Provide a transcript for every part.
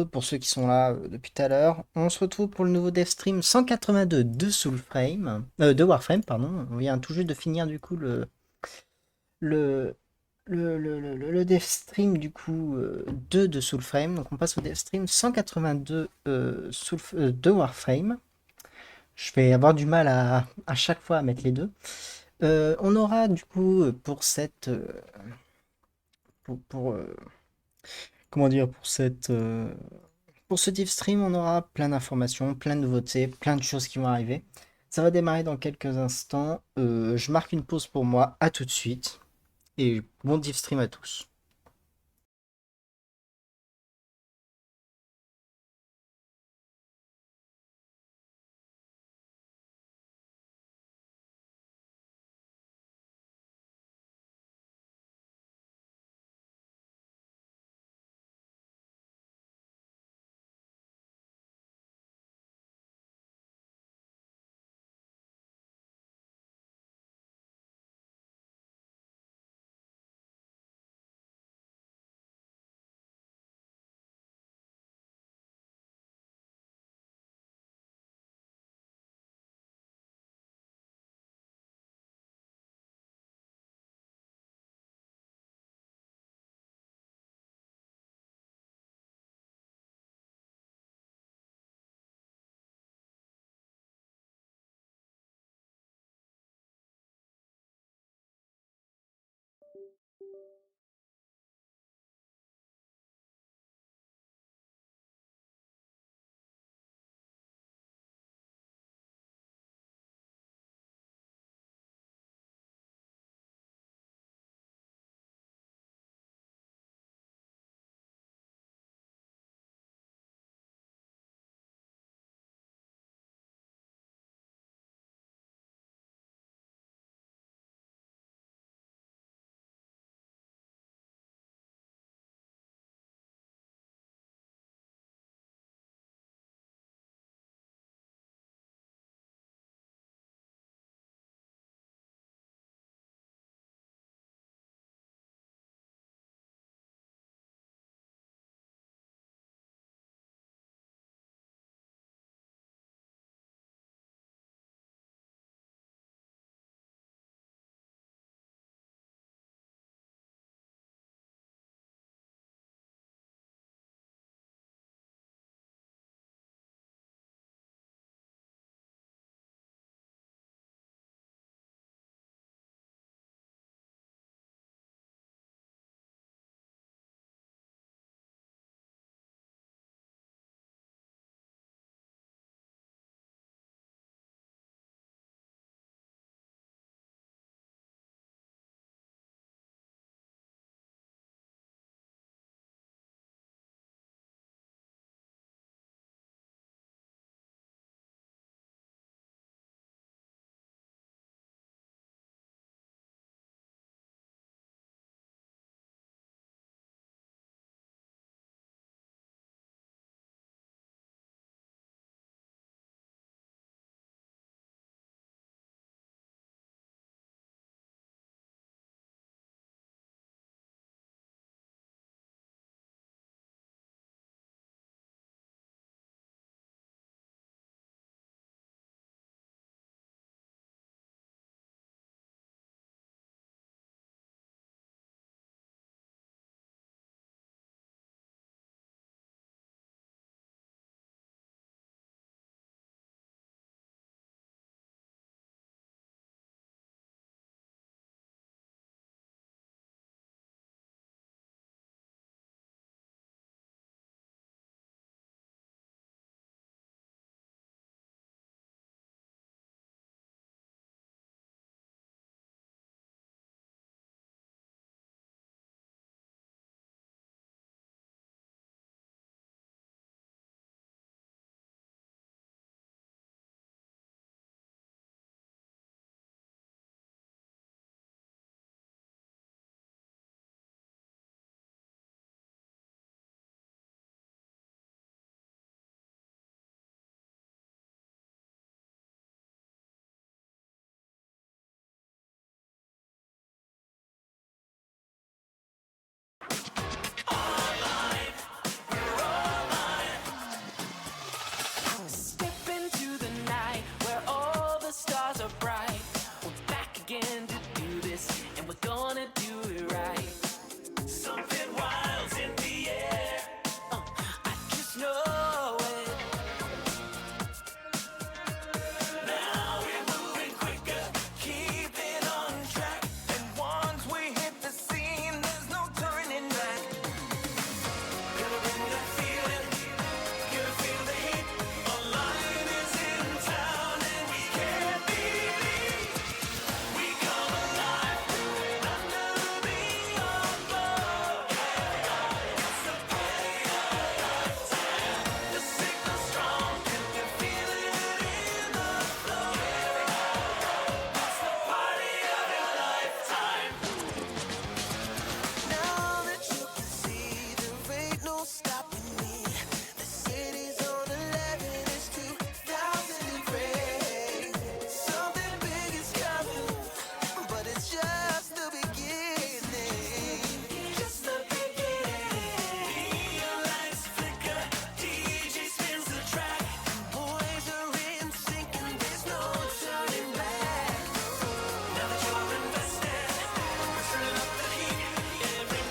Pour ceux qui sont là depuis tout à l'heure. On se retrouve pour le nouveau Devstream 182 de Warframe, pardon. On vient tout juste de finir du coup le, le Devstream du coup 2 de Soulframe. Donc on passe au Devstream 182 de Warframe. Je vais avoir du mal à chaque fois à mettre les deux. On aura du coup pour cette pour, comment dire pour ce div stream, on aura plein d'informations, plein de nouveautés, plein de choses qui vont arriver. Ça va démarrer dans quelques instants. Je marque une pause pour moi. À tout de suite. Et bon div stream à tous.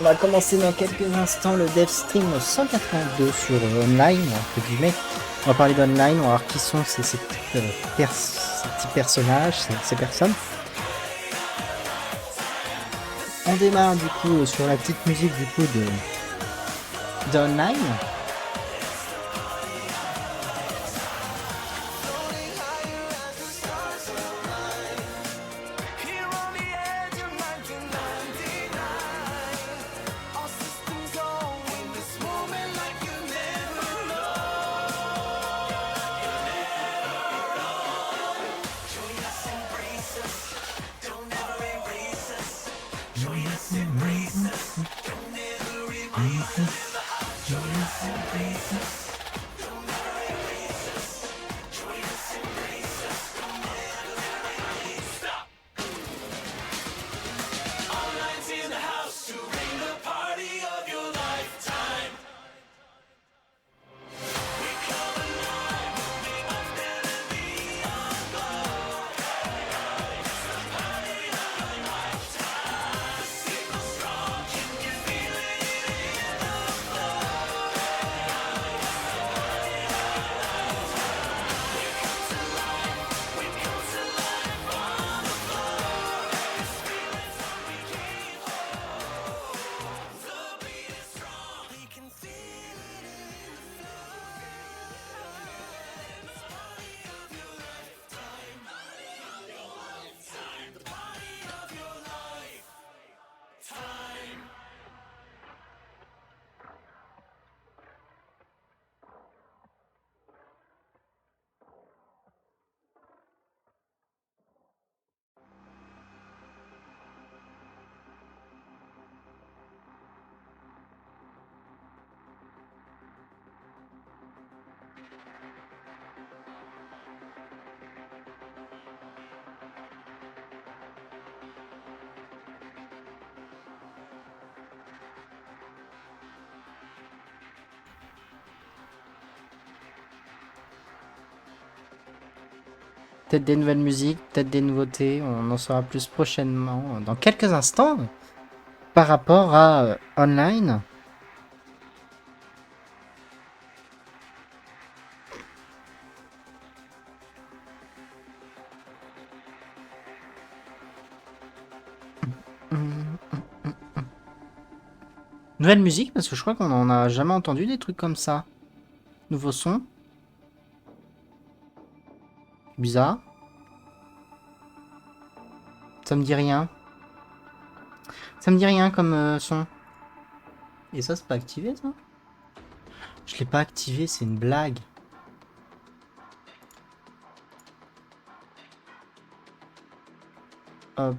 va commencer dans quelques instants le Devstream 182 sur online, entre guillemets. On va parler d'online, on va voir qui sont ces petits personnages, ces personnes. On démarre du coup sur la petite musique du coup d'online. Peut-être des nouvelles musiques, peut-être des nouveautés, on en saura plus prochainement, dans quelques instants, par rapport à online. Nouvelle musique, parce que je crois qu'on en a jamais entendu des trucs comme ça. Nouveau son. Bizarre. Ça me dit rien. Ça me dit rien comme son. Et ça, c'est pas activé, ça? Je l'ai pas activé, c'est une blague. Hop.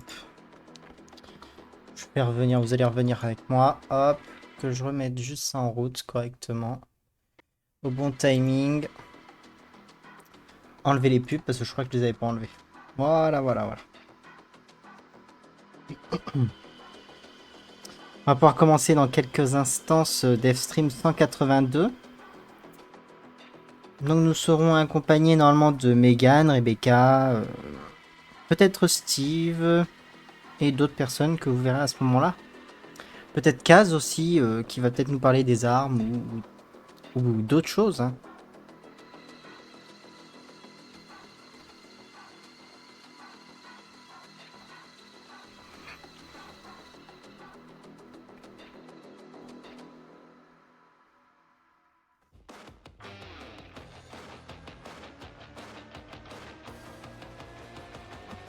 Je vais revenir, vous allez revenir avec moi. Hop. Que je remette juste ça en route correctement. Au bon timing. Enlever les pubs parce que je crois que je les avais pas enlevés. Voilà, voilà, voilà. On va pouvoir commencer dans quelques instants ce Devstream 182. Donc nous serons accompagnés normalement de Megan, Rebecca, peut-être Steve et d'autres personnes que vous verrez à ce moment-là. Peut-être Kaz aussi, qui va peut-être nous parler des armes ou d'autres choses. Hein.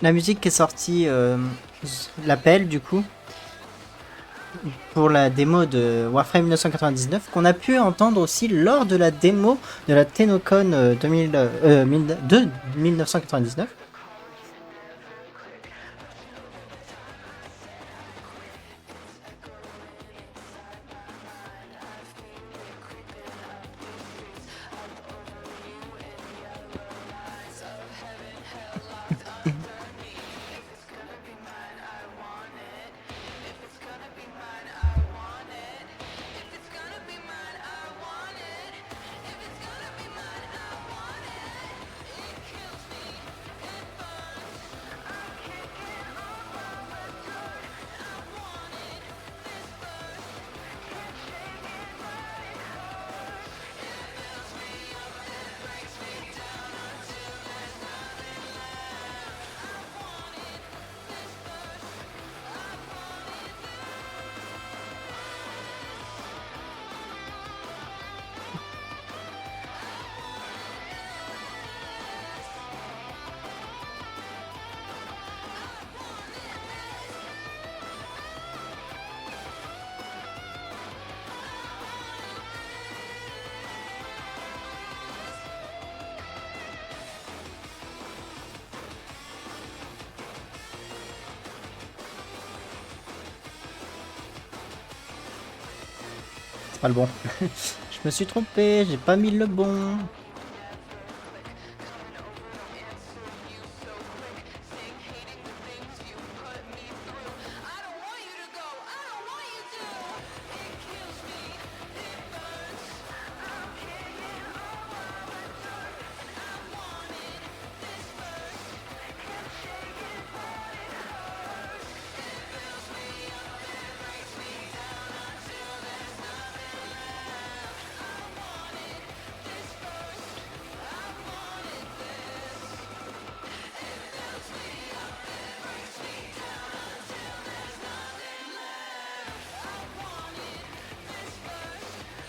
La musique qui est sortie, l'appel du coup, pour la démo de Warframe 1999, qu'on a pu entendre aussi lors de la démo de la TennoCon 1999. pas le bon. Je me suis trompé, j'ai pas mis le bon.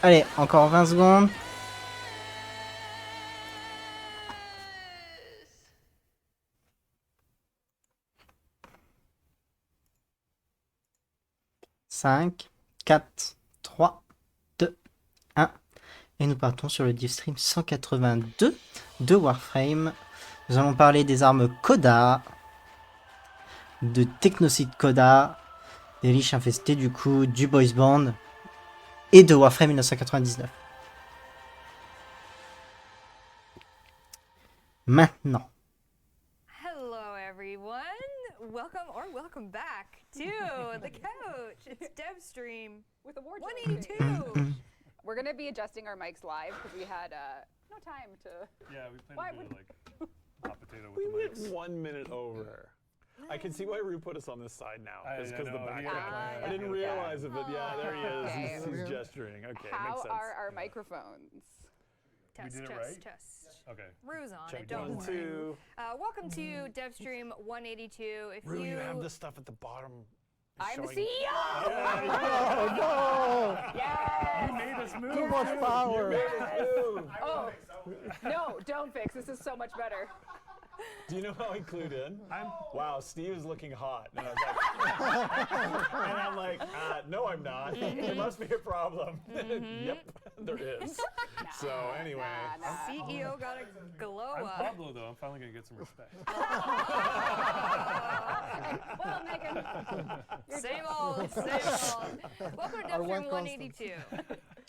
Allez, encore 20 secondes. Cinq, 4, 3, 2, 1. Et nous partons sur le Devstream 182 de Warframe. Nous allons parler des armes Coda, de Technocide Coda, des riches infestés du coup, du Boys Band et de Warframe 1999. Maintenant. Hello everyone, welcome back to the couch. It's Devstream with a wardrobe 182. We're gonna be adjusting our mics live because we had no time to. Yeah, we played a bit of like hot potato with We the went mics. 1 minute over. I can see why Rue put us on this side now. Because I the know, background. yeah. I didn't realize it, but yeah, there he is. Okay. He's gesturing. Okay, How makes sense. are our microphones? Test, did it test, right? test. Okay. Rue's on Check it, don't 1, worry. 2. Welcome to Devstream 182. If Rue, you you have the stuff at the bottom. I'm the showing- CEO. Oh, no! Yes. You made us move. Too much power. Oh no! Don't fix. This is so much better. Do you know how he clued in? I'm Wow, Steve is looking hot. And I was like, and I'm like, no, I'm not. There must be a problem. Yep, there is. So anyway, CEO got a glow I'm up. Pablo though. I'm finally gonna get some respect. Well, Megan. Same old, same old. Welcome to Devstream 182.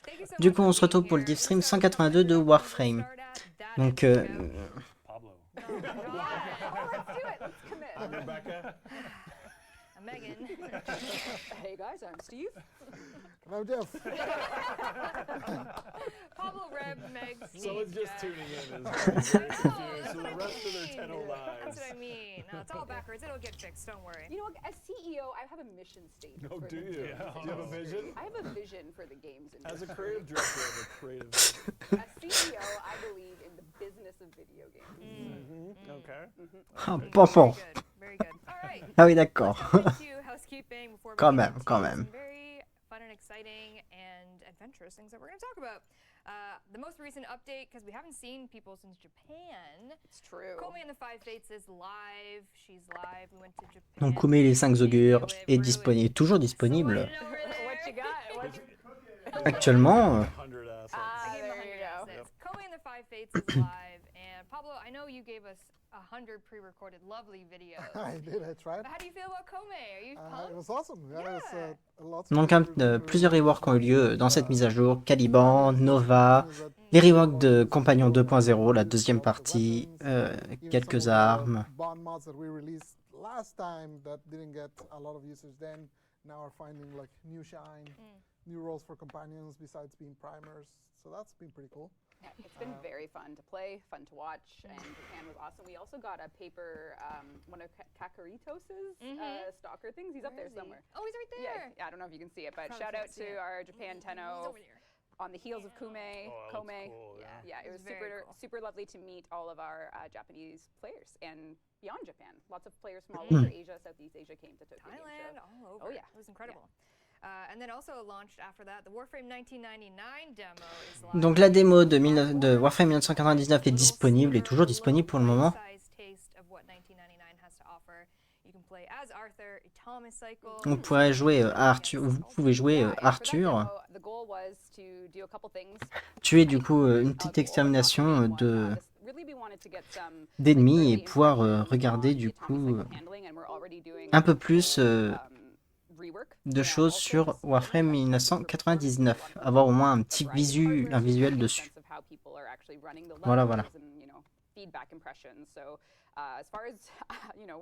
Thank you so Du much coup, for on se retrouve being pour le here. Devstream So, 182 de Warframe. Donc, Pablo. Yeah. Oh, let's do it. Let's commit. I'm Rebecca. Megan. Hey guys, I'm Steve. I'm Jeff. Pablo, Reb, Meg, Steve, Someone's just Jeff. tuning in. I Is know, very that's confused for what the I rest of their mean. 10 lives. That's what I mean. No, it's all backwards. It'll get fixed. Don't worry. You know what? As CEO, I have a mission statement. Oh, for do the you? games Yeah. Do you have a vision? I have a vision for the games As a industry. creative director, I have a creative. As CEO, I believe in the business of video games. Okay. ah, bon, bon. Very good. Very good. All right. Ah oui, d'accord. Let's jump into housekeeping before we Quand get même, into quand même. some very fun and exciting and adventurous things that we're going to talk about. The most recent update, because we haven't seen people since Japan. It's true. Komi and the Five Fates is live. She's live. We went to Japan. Donc, Kume les 5 augures est disponible, toujours disponible. What you got? What you... Actuellement, 100 assets. I gave him there you 100 go. assets. Komi and the Five Fates is live. And Pablo, I know you gave us 100 pre-recorded lovely videos. I did, I tried. But how do you feel about Komi? Are you It pumped? was awesome. Yeah, it was, Yeah. lots donc of plusieurs reworks ont eu lieu dans cette mise à jour. Caliban, Nova, les reworks de Compagnon 2.0, la deuxième partie, quelques armes. Bond mods that we released last time that didn't get a lot of users then now are finding like new shine, new roles for companions besides being primers. So that's been pretty cool. Yeah, it's been very fun to play, fun to watch, and Japan was awesome. We also got a paper, one of Kakaritos's stalker things. He's up Where there is he? somewhere. Oh, he's right there. Yeah, I don't know if you can see it, but Probably shout can't out see it. to our Japan He's Tenno over there. on the heels of Kume, Oh, that looks Kome. cool, Yeah, it was very super, cool. super lovely to meet all of our Japanese players and beyond Japan. Lots of players from all over Asia, Southeast Asia came to Tokyo Game Thailand, Show. all over. Oh, yeah. It was incredible. And then also launched after that, the Warframe 1999 demo is live. Donc la démo de Warframe 1999 est disponible, et toujours disponible pour le moment. On pourrait jouer à Arthur, vous pouvez jouer Yeah, and for that Arthur, demo, the goal was to do a couple things. tuer du coup une petite extermination d'ennemis et pouvoir regarder du coup un peu plus de choses sur Warframe 1999. Avoir au moins un petit un visuel dessus. Voilà, voilà. Feedback impressions. So as far as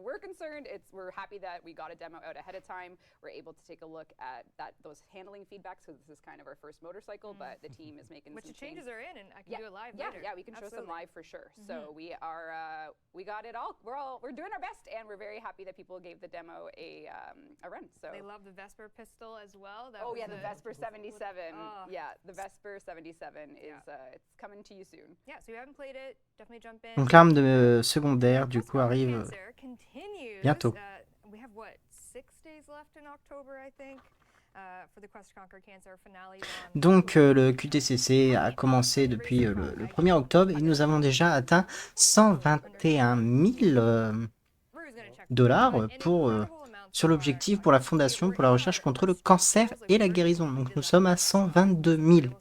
we're concerned, we're happy that we got a demo out ahead of time. We're able to take a look at those handling feedbacks because this is kind of our first motorcycle, but the team is making which some changes are in, and I can do it live yeah, later. Yeah, we can show some live for sure. So we got it all. We're doing our best, and we're very happy that people gave the demo a run. So they love the Vesper pistol as well. The Vesper 77. Yeah, the Vesper 77 is it's coming to you soon. Yeah, so if you haven't played it, definitely jump in. Donc l'arme de secondaire du coup arrive bientôt. We have what, 6 days left in October, I think, for the Quest to Conquer Cancer finale. Donc le QTCC a commencé depuis le 1er octobre et nous avons déjà atteint 121 000 dollars sur l'objectif pour la fondation pour la recherche contre le cancer et la guérison. Donc nous sommes à 122 000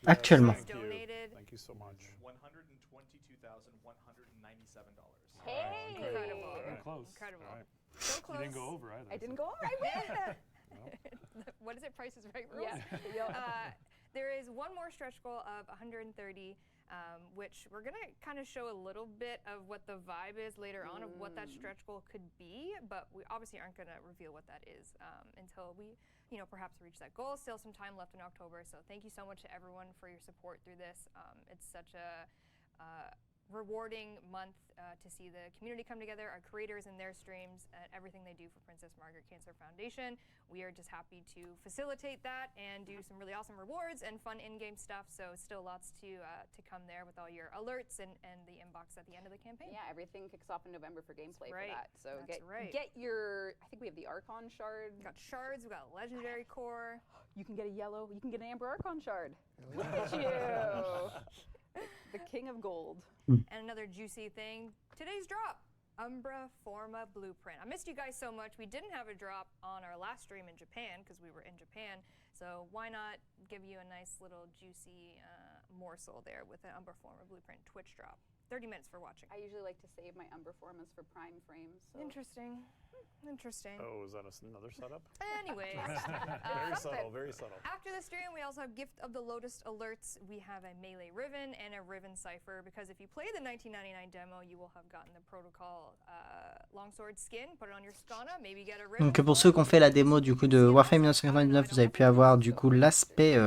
actuellement. Thank you so much. $122,197. Hey! Incredible. Close. Incredible. All right. So close. You didn't go over either. I didn't go over. I win. What is it? Price is Right rules. Yeah. There is one more stretch goal of 130, which we're gonna kind of show a little bit of what the vibe is later on of what that stretch goal could be, but we obviously aren't gonna reveal what that is until we, perhaps reach that goal. Still some time left in October, so thank you so much to everyone for your support through this. It's such a rewarding month to see the community come together, our creators and their streams, and everything they do for Princess Margaret Cancer Foundation. We are just happy to facilitate that and do some really awesome rewards and fun in-game stuff. So still lots to come there with all your alerts and the inbox at the end of the campaign. Yeah, everything kicks off in November for gameplay for that. So get your. I think we have the Archon shard. Got shards. We got legendary core. You can get a yellow. You can get an amber Archon shard. Look at you. The king of gold. And another juicy thing, today's drop, Umbra Forma Blueprint. I missed you guys so much. We didn't have a drop on our last stream in Japan because we were in Japan. So why not give you a nice little juicy morsel there with an Umbra Forma Blueprint Twitch drop. 30 minutes for watching. I usually like to save my Umbra Formas for prime frames. So. Interesting. Interesting. Oh, is that another setup? Anyways. Very subtle, very subtle. After the stream, we also have Gift of the Lotus alerts. We have a melee Riven and a Riven Cipher, because if you play the 1999 demo, you will have gotten the protocol longsword skin, put it on your Skana, maybe get a Riven. Donc pour ceux qui ont fait la démo du coup de Warframe 1999, vous avez pu avoir du coup l'aspect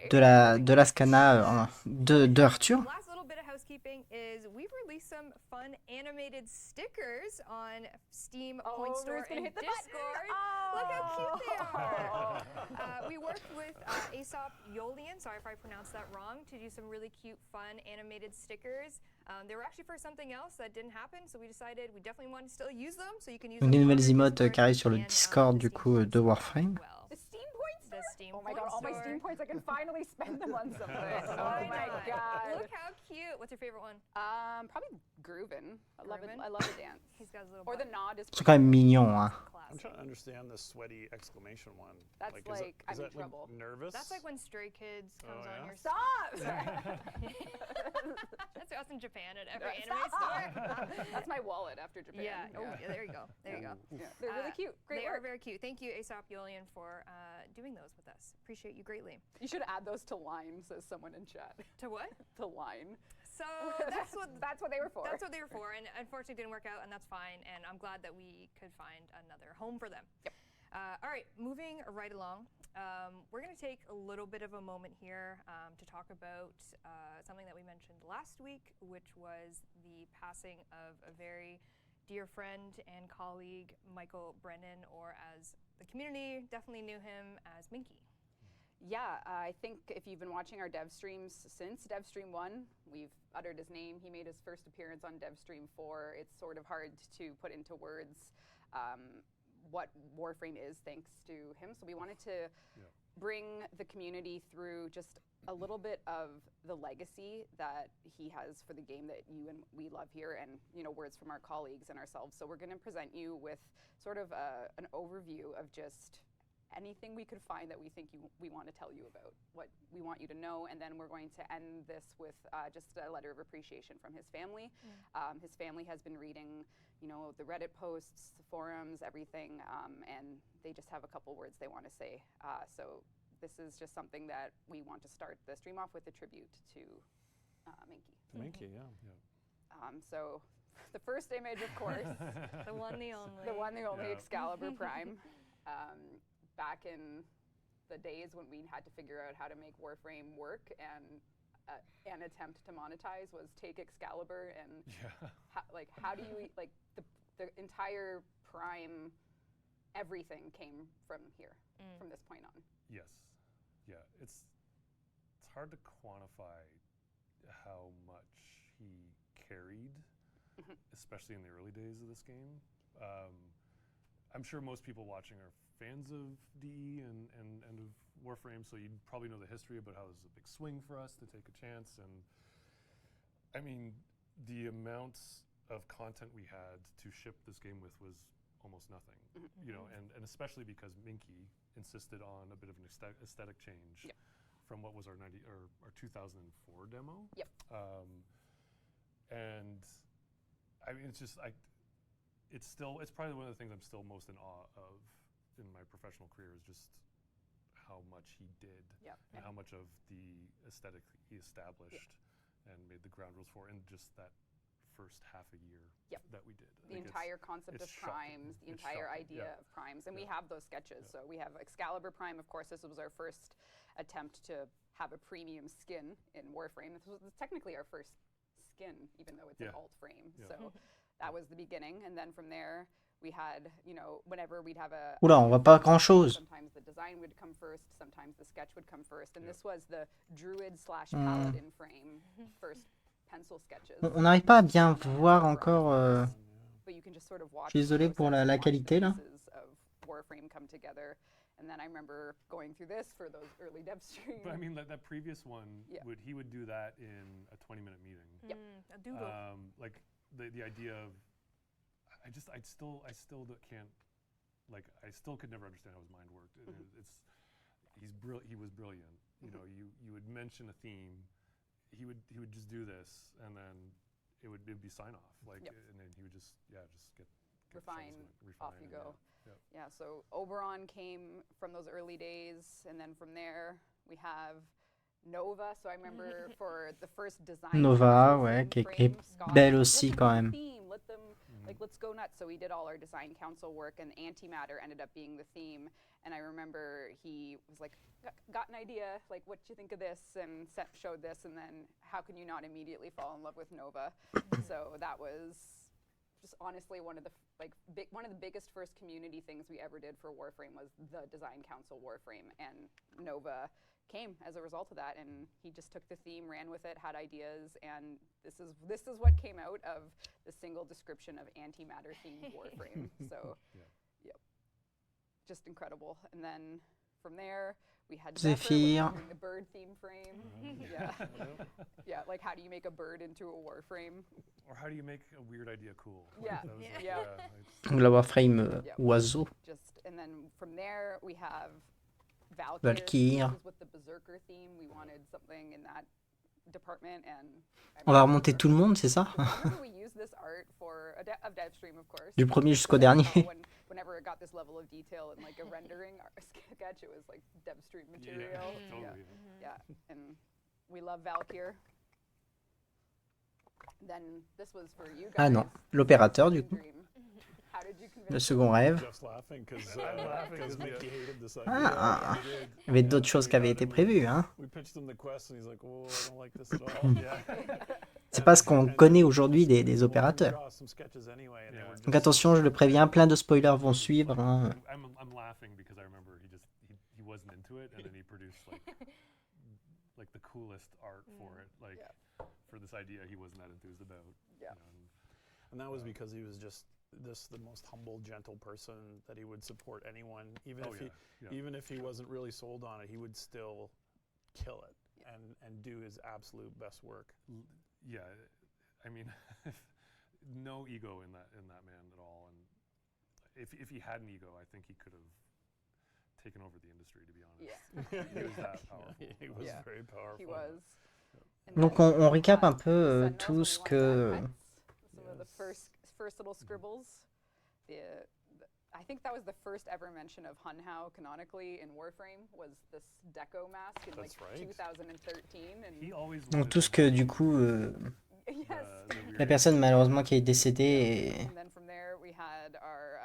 de la Skana de Arthur. Housekeeping is we've released some fun animated stickers on Steam Point Store and Discord. Look how cute they are. We worked with Aesop Yolian, sorry if I pronounced that wrong, to do some really cute, fun animated stickers. They were actually for something else that didn't happen, so we decided we definitely want to still use them, so you can use them. Des nouvelles emotes qui arrivent sur le Discord du coup de Warframe. Oh my god, all my Steam points, I can finally spend them on something. Oh my god. Look how cute. What's your favorite one? Probably Groovin. I love it. I love the dance. He's got his little or the nod is C'est quand même mignon, hein. I'm trying to understand the sweaty exclation one. That's like I'm in trouble. Nervous? That's like when Stray Kids comes on your Stop! That's us in Japan at every anime store. That's my wallet after Japan. Yeah. Oh, yeah, there you go. There you go. Yeah. They're really cute. Great They work. are very cute. Thank you, Aesop Yolian, for doing those with us. Appreciate you greatly. You should add those to line, says someone in chat. To what? To line. So that's what they were for. That's what they were for, and unfortunately it didn't work out, and that's fine. And I'm glad that we could find another home for them. Yep. All right, moving right along. We're going to take a little bit of a moment here to talk about something that we mentioned last week, which was the passing of a very dear friend and colleague, Michael Brennan, or as the community definitely knew him as Minky. Yeah, I think if you've been watching our dev streams since Devstream 1, we've uttered his name. He made his first appearance on Devstream 4. It's sort of hard to put into words what Warframe is thanks to him. So we wanted to bring the community through just a little bit of the legacy that he has for the game that you and we love here, and words from our colleagues and ourselves. So we're going to present you with sort of an overview of just anything we could find that we think we want to tell you about, what we want you to know. And then we're going to end this with just a letter of appreciation from his family. His family has been reading, you know, the Reddit posts, the forums, everything, and they just have a couple words they want to say. So this is just something that we want to start the stream off with, a tribute to Minky. Minky, yeah. So the first image, of course, The one, the only. the one, the only Yeah. Excalibur Prime. Back in the days when we had to figure out how to make Warframe work, and an attempt to monetize was take Excalibur and how do you like the entire Prime, everything came from here, from this point on. Yes. Yeah. It's hard to quantify how much he carried, especially in the early days of this game. I'm sure most people watching are fans of DE and of Warframe, so you probably know the history about how it was a big swing for us to take a chance. And I mean, the amount of content we had to ship this game with was almost nothing, you know, and especially because Minky insisted on a bit of an aesthetic change from what was our 2004 demo. Yep. And I mean, it's probably one of the things I'm still most in awe of in my professional career, is just how much he did and how much of the aesthetic he established and made the ground rules for in just that first half a year that we did. The entire concept of primes, the entire idea of primes, and we have those sketches. So we have Excalibur Prime, of course. This was our first attempt to have a premium skin in Warframe. This was technically our first skin, even though it's an alt frame. So that was the beginning, and then from there we had, you know, whenever we'd have a Oula, on voit pas grand-chose. sometimes the design would come first, sometimes the sketch would come first, and this was the Druid/Paladin frame, first pencil sketches. On n'arrive pas à bien voir encore. But you can just sort of watch. Je suis désolé pour la watch the qualité là. pieces of Warframe come together, and then I remember going through this for those early Devstream. But I mean, that previous one, he would do that in a 20-minute meeting. A doodle. Like the idea of, I still can't, like, I still could never understand how his mind worked. He was brilliant. You know, you would mention a theme, he would just do this, and then it'd be sign off, like, and then he would just get refine, off you go. Yeah. So Oberon came from those early days, and then from there we have Nova. So I remember for the first design. Nova, ouais, qui est belle aussi quand même. Let them, like, let's go nuts. So we did all our design council work, and antimatter ended up being the theme. And I remember he was like, got an idea, like, what do you think of this? And showed this, and then how can you not immediately fall in love with Nova? So that was just honestly one of the biggest first community things we ever did for Warframe was the design council Warframe, and Nova came as a result of that, and he just took the theme, ran with it, had ideas, and this is what came out of the single description of antimatter themed Warframe. So just incredible. And then from there we had Zephyr, the bird theme frame. Like, how do you make a bird into a Warframe? Or how do you make a weird idea cool? la Warframe oiseau. And then from there we have Valkyr. With the Berserker theme, we wanted something in that department, and On va remonter tout le monde, c'est ça? we used this art for of Devstream, of course. Du premier jusqu'au dernier. Whenever it got this level of detail and like a rendering sketch, it was like Devstream material. And we love Valkyr. Then this was for you guys. Ah non, l'opérateur du coup. How did you convince Le second rêve. Jeff's laughing because Mickey hated this idea. Ah, il y avait d'autres choses qui avaient été prévues, hein. We pitched him the quest and he's like, oh, I don't like this at all. C'est pas ce qu'on connaît aujourd'hui des opérateurs. Donc attention, je le préviens, plein de spoilers vont suivre. Hein. I'm laughing because I remember he wasn't into it, and then he produced like the coolest art for it, like for this idea he wasn't that enthused about. Yeah. And that was because he was just the most humble, gentle person, that he would support anyone, even if he wasn't really sold on it, he would still kill it and do his absolute best work. Yeah, I mean, no ego in that man at all. And if he had an ego, I think he could have taken over the industry, to be honest. Yeah. He was that powerful. He was Yeah. very powerful. He was. And Donc then, on récap un peu Sentinels, tout when ce we wanted to que... add pets, some of the first little scribbles. I think that was the first ever mention of Hunhow canonically in Warframe, was this deco mask in That's like right. 2013. And He always Donc wanted tout to ce que have du coup yes. la personne malheureusement qui est décédée And then from there we had our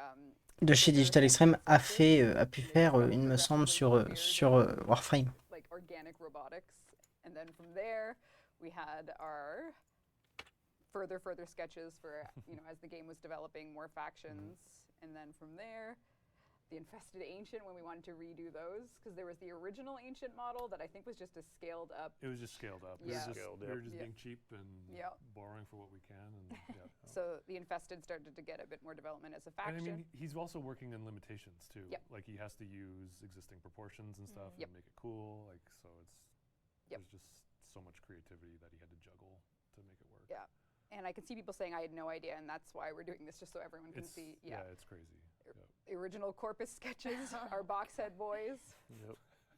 de chez bigger Digital Extreme a sketches. pu They faire, got il me semble, progressively sur weird and, Warframe. like organic robotics. And then from there we had our further sketches for as the game was developing, more factions. And then from there the infested ancient, when we wanted to redo those, because there was the original ancient model that I think was just a scaled up. It was just scaled up. Yeah. We were just being cheap and Yeah. borrowing for what we can. And So the infested started to get a bit more development as a And faction. I mean, he's also working in limitations too. Yep. Like he has to use existing proportions and stuff Yep. and make it cool. Like so, Yep. there's just so much creativity that he had to juggle to make it work. Yeah. And I can see people saying I had no idea, and that's why we're doing this, just so everyone can It's, see. yeah, it's crazy. Yep. The original Corpus sketches, our box head boys. Yep.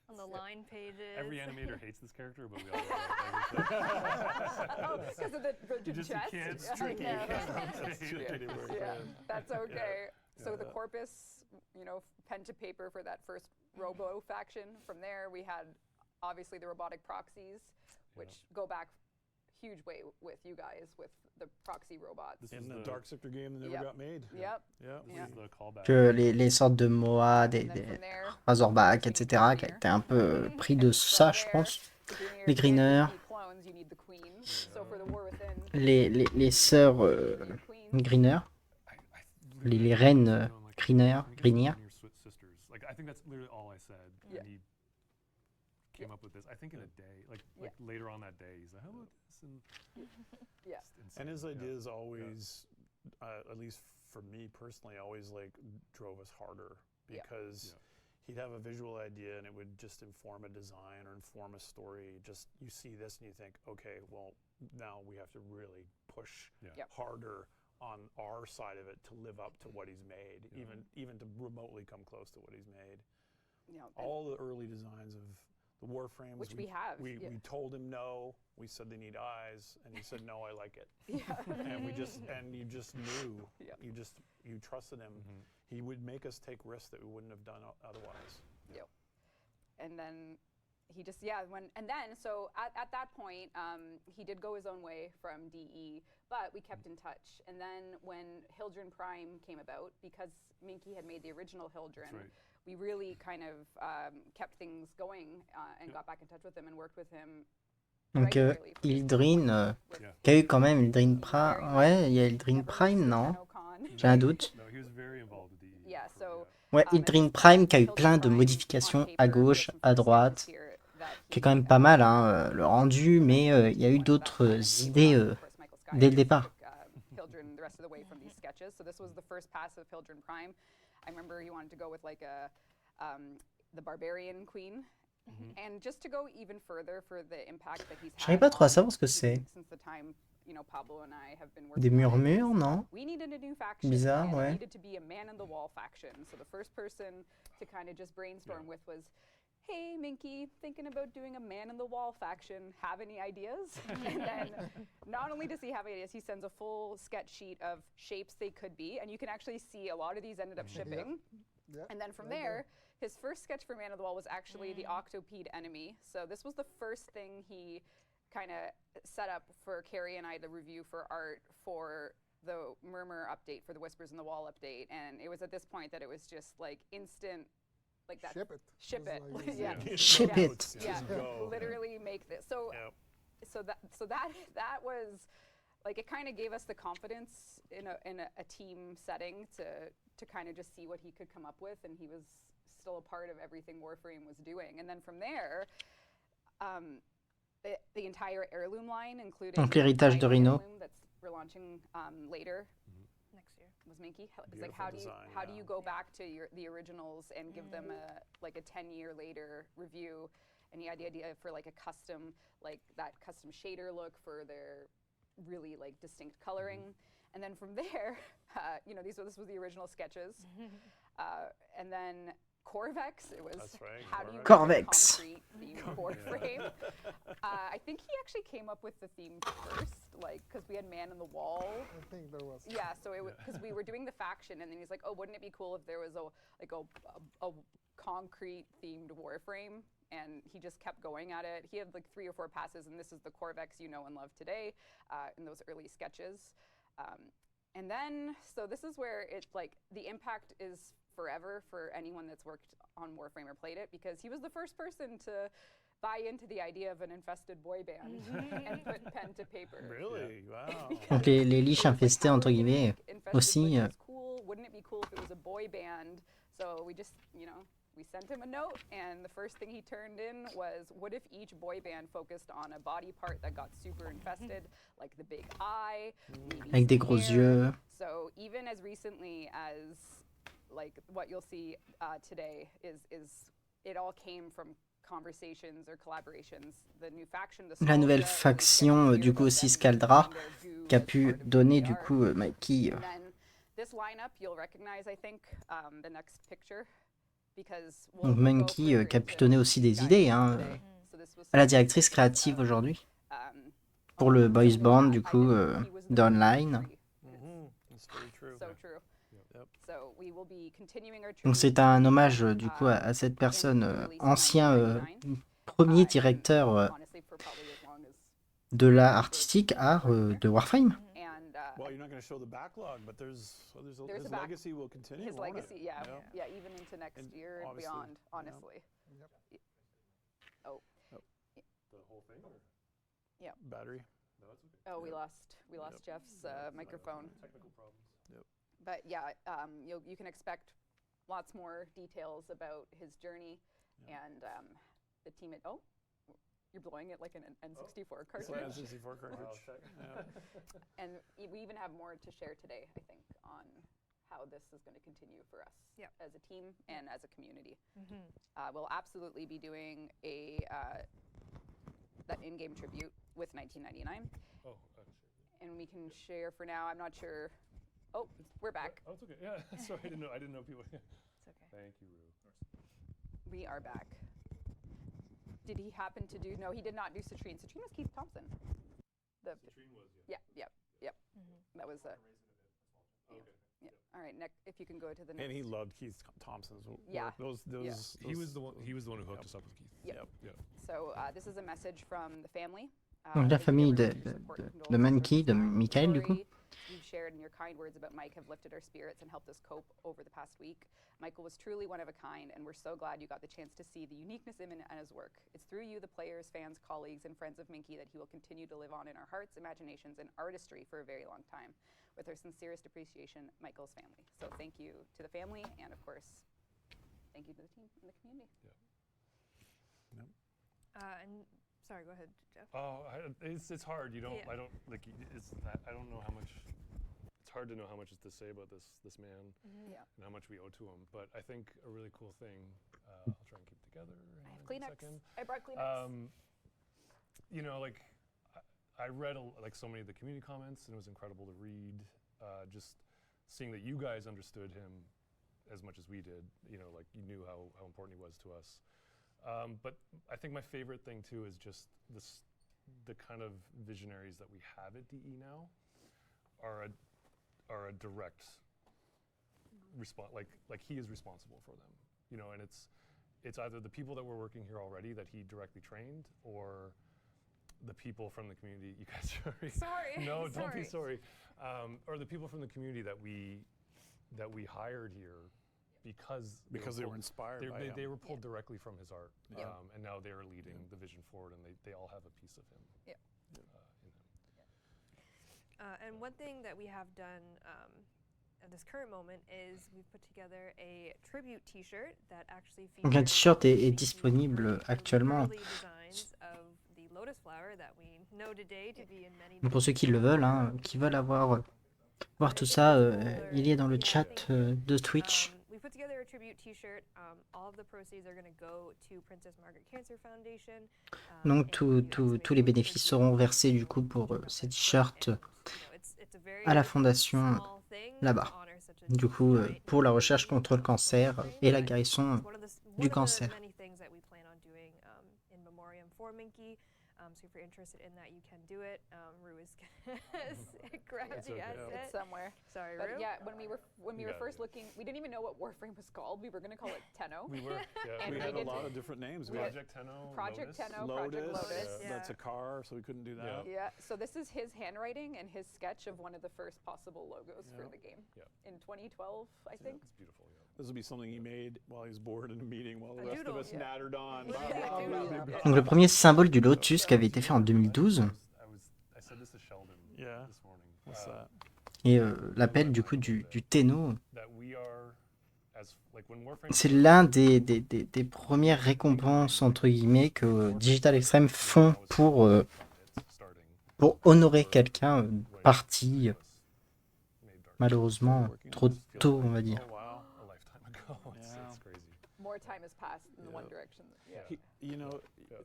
On the line pages. Every animator hates this character, but we all love it. Oh, because of the You just chest? can't Yeah, tricky. yeah. It's tricky to work Yeah, with. that's okay. So the Yeah. Corpus, pen to paper for that first Robo faction. From there, we had obviously the robotic proxies, which go back huge way with you guys with the proxy robots. This In was the Dark Sector game that never Yep. got made. Yep. Yeah. This Yeah. is the callback. Que les sortes de Moa, des And then from there, Razorback, etc., qui a été un peu pris de ça, je pense. Les Greeners. clones, you need the queen. So for the war within, Les sœurs queen. Greener. Les reines Greener. Sisters. Like I think that's literally all I said. Yeah. And he came up with this. I think in a day, like later on that day, he's like, "How about this?" And Yeah. it's insane. And his ideas always, at least for me personally, always like drove us harder Yeah. because he'd have a visual idea and it would just inform a design or inform a story. Just you see this and you think, okay, well now we have to really push Yep. harder on our side of it to live up to what he's made, even to remotely come close to what he's made. All the early designs of the Warframes, Which we have, We yeah. told him no. We said they need eyes, and he said no. I like it. Yeah. And you just knew. Yep. You trusted him. He would make us take risks that we wouldn't have done otherwise. Yep. And then he just so at that point he did go his own way from DE, but we kept in touch. And then when Hildren Prime came about, because Minky had made the original Hildren, That's right. we really kind of kept things going and got back in touch with him and worked with him. Donc regularly for Hildrin, with qui a eu quand même Hildrin Prime. Ouais, il y a Hildrin Prime, non? J'ai un doute. No, he was very involved with the. Yeah, so Ouais, Hildrin Prime qui a eu plein de modifications à gauche, à droite, qui est quand même pas mal, hein, le rendu, mais il y a eu d'autres idées dès le départ. Hildren the rest of the way from these sketches. So this was the first pass of Hildren Prime. I remember he wanted to go with like the Barbarian Queen. And just to go even further for the impact that he's had. J'arrive pas trop à on savoir ce que c'est. Since the time, Pablo and I have been working Des on it. murmures, non? We needed a new faction. Bizarre, and ouais. it needed to be a man in the wall faction. So the first person to kind of just brainstorm with was, hey, Minky, thinking about doing a man in the wall faction. Have any ideas? And then not only does he have ideas, he sends a full sketch sheet of shapes they could be. And you can actually see a lot of these ended up shipping. Yeah. And then from there, his first sketch for Man of the Wall was actually the Octopede enemy. So this was the first thing he kind of set up for Carrie and I to review for art for the Murmur update, for the Whispers in the Wall update. And it was at this point that it was just like instant, like that. Ship it. Ship It's it. like- Yeah. Ship Yeah. it. Yeah. Just go. Literally make this. So that was like, it kind of gave us the confidence in a team setting to kind of just see what he could come up with, and he was still a part of everything Warframe was doing. And then from there, the entire heirloom line, including Donc l'héritage de Rhino. that we're launching later, Next year. was Minky. It's like Beautiful how do design, you go back to the originals and give them a 10-year later review, and he had the idea for like a custom, like that custom shader look for their really like distinct coloring. And then from there, this was the original sketches, and then Corvex. It was That's right, how do you Corvex. make a concrete themed Warframe? I think he actually came up with the theme first, like because we had Man in the Wall. I think there was. Yeah, so it was because we were doing the faction, and then he's like, "Oh, wouldn't it be cool if there was a concrete themed Warframe?" And he just kept going at it. He had like 3 or 4 passes, and this is the Corvex you know and love today in those early sketches. And then, so this is where it like the impact is forever for anyone that's worked on Warframe or played it, because he was the first person to buy into the idea of an infested boy band and put pen to paper. Really? Wow. Donc les liches infestées, entre guillemets, aussi. Cool. Wouldn't it be cool if it was a boy band? So we just, we sent him a note, and the first thing he turned in was, what if each boy band focused on a body part that got super infested, like the big eye, maybe Avec des some gros hair. yeux. So even as recently as like what you'll see today is it all came from conversations or collaborations. The new faction, the La nouvelle Scotia, faction, du coup aussi Scaldra, qui a pu donner du coup Mikey. And then this lineup, you'll recognize, I think, the next picture, because Donc Monkey qui a pu donner aussi des idées hein, à la directrice créative aujourd'hui pour le boys band du coup d'online. That's very true. So true. Yep. So we will be continuing our Donc c'est un hommage du coup à cette personne, ancien premier directeur honestly for probably as long as de l'art artistique, art de Warframe. Well, you're not going to show the backlog, but there's his legacy will continue. his won't legacy, it? yeah, even into next And year and obviously, beyond, honestly. Yep. Oh, The whole thing? Or? Battery. No, that's okay. we lost Yep. Jeff's microphone. Technical problems. But yeah, you can expect lots more details about his journey and the team at you're blowing it like an N64 It's cartridge. an N64 cartridge. Yeah. And we even have more to share today, I think, on how this is going to continue for us as a team and as a community. We'll absolutely be doing that in-game tribute with 1999. Oh, sure. And we can share for now. I'm not sure. Oh, we're back. Oh, it's okay. Yeah, sorry, I didn't know people. It's okay. Thank you, Rue. We are back. Did he happen to do? No, he did not do Citrine. Citrine was Keith Thompson. Citrine was, Yep. That was Okay. yeah. All right, Nick, if you can go to the next. And he loved Keith Thompson's work. Yeah. He was the one. He was the one who hooked us up with Keith. Yep. Yeah. So this is a message from the family. Donc la Thank you famille everyone for your support and de condolences Monkey, de during this Michael du coup. story. You've shared and your kind words about Mike have lifted our spirits and helped us cope over the past week. Michael was truly one of a kind, and we're so glad you got the chance to see the uniqueness in his work. It's through you, the players, fans, colleagues, and friends of Minky, that he will continue to live on in our hearts, imaginations, and artistry for a very long time. With our sincerest appreciation, Michael's family. So thank you to the family, and of course, thank you to the team and the community. And sorry, go ahead, Jeff. Oh, it's hard. You don't. Yeah. I don't like. I don't know how much. It's hard to know how much is to say about this man Yeah. and how much we owe to him. But I think a really cool thing. I'll try and keep together. I have in a Kleenex. second. I brought Kleenex. Like I read like so many of the community comments, and it was incredible to read. Just seeing that you guys understood him as much as we did. Like you knew how important he was to us. But I think my favorite thing too is just the kind of visionaries that we have at DE now are a direct response. Like he is responsible for them, and it's either the people that were working here already that he directly trained, or the people from the community. You guys, Sorry. No, don't be sorry. Or the people from the community that we hired here. Because they were inspired by him. They were pulled directly from his art, Yeah. and now they are leading the vision forward, and they all have a piece of him. Yeah. In him. And one thing that we have done at this current moment is we've put together a tribute T-shirt that actually features. Donc un t-shirt est Minky disponible Warframe actuellement. early designs of the lotus flower that we know today to be in many Donc pour ceux qui le veulent, hein, qui veulent voir tout ça, il est dans le chat de Twitch. We put together a tribute T-shirt. All of the proceeds are going to go to Princess Margaret Cancer Foundation. Donc tous les bénéfices seront versés du coup pour ces t-shirts à la fondation là-bas. Du coup pour la recherche contre le cancer et la guérison du one of cancer. the many things that we plan on doing in memoriam for Minky. So if you're interested in that, you can do it. Rue is gonna grab It's the okay. asset. It's somewhere. Sorry, But Rue. yeah, when we were Yeah, first yeah. looking, we didn't even know what Warframe was called. We were going to call it Tenno. We were. Yeah. And We we had a did lot of different names. We had Project Tenno. Project Lotus. Tenno, Project Lotus. Yeah. That's a car, so we couldn't do that. Yeah, so this is his handwriting and his sketch of one of the first possible logos for Yeah. the game. Yeah. In 2012, I think. It's beautiful. Yeah. This would be something he made while he was bored in a meeting while the A rest doodle, of us yeah. nattered on. Literally Blah, a blah, doodle. blah, blah, Donc le premier symbole du lotus qui avait été fait en 2012 I said this to Sheldon Yeah. this morning. What's that? et l'appel du coup du Tenno, That we are, as like when Warframe. c'est l'un des premières récompenses entre guillemets que Digital Extreme font pour honorer quelqu'un parti malheureusement trop tôt, on va dire. Oh, wow. A lifetime ago. Yeah. It's crazy. More time has passed in Yeah. one direction. Yeah. You know, Yeah.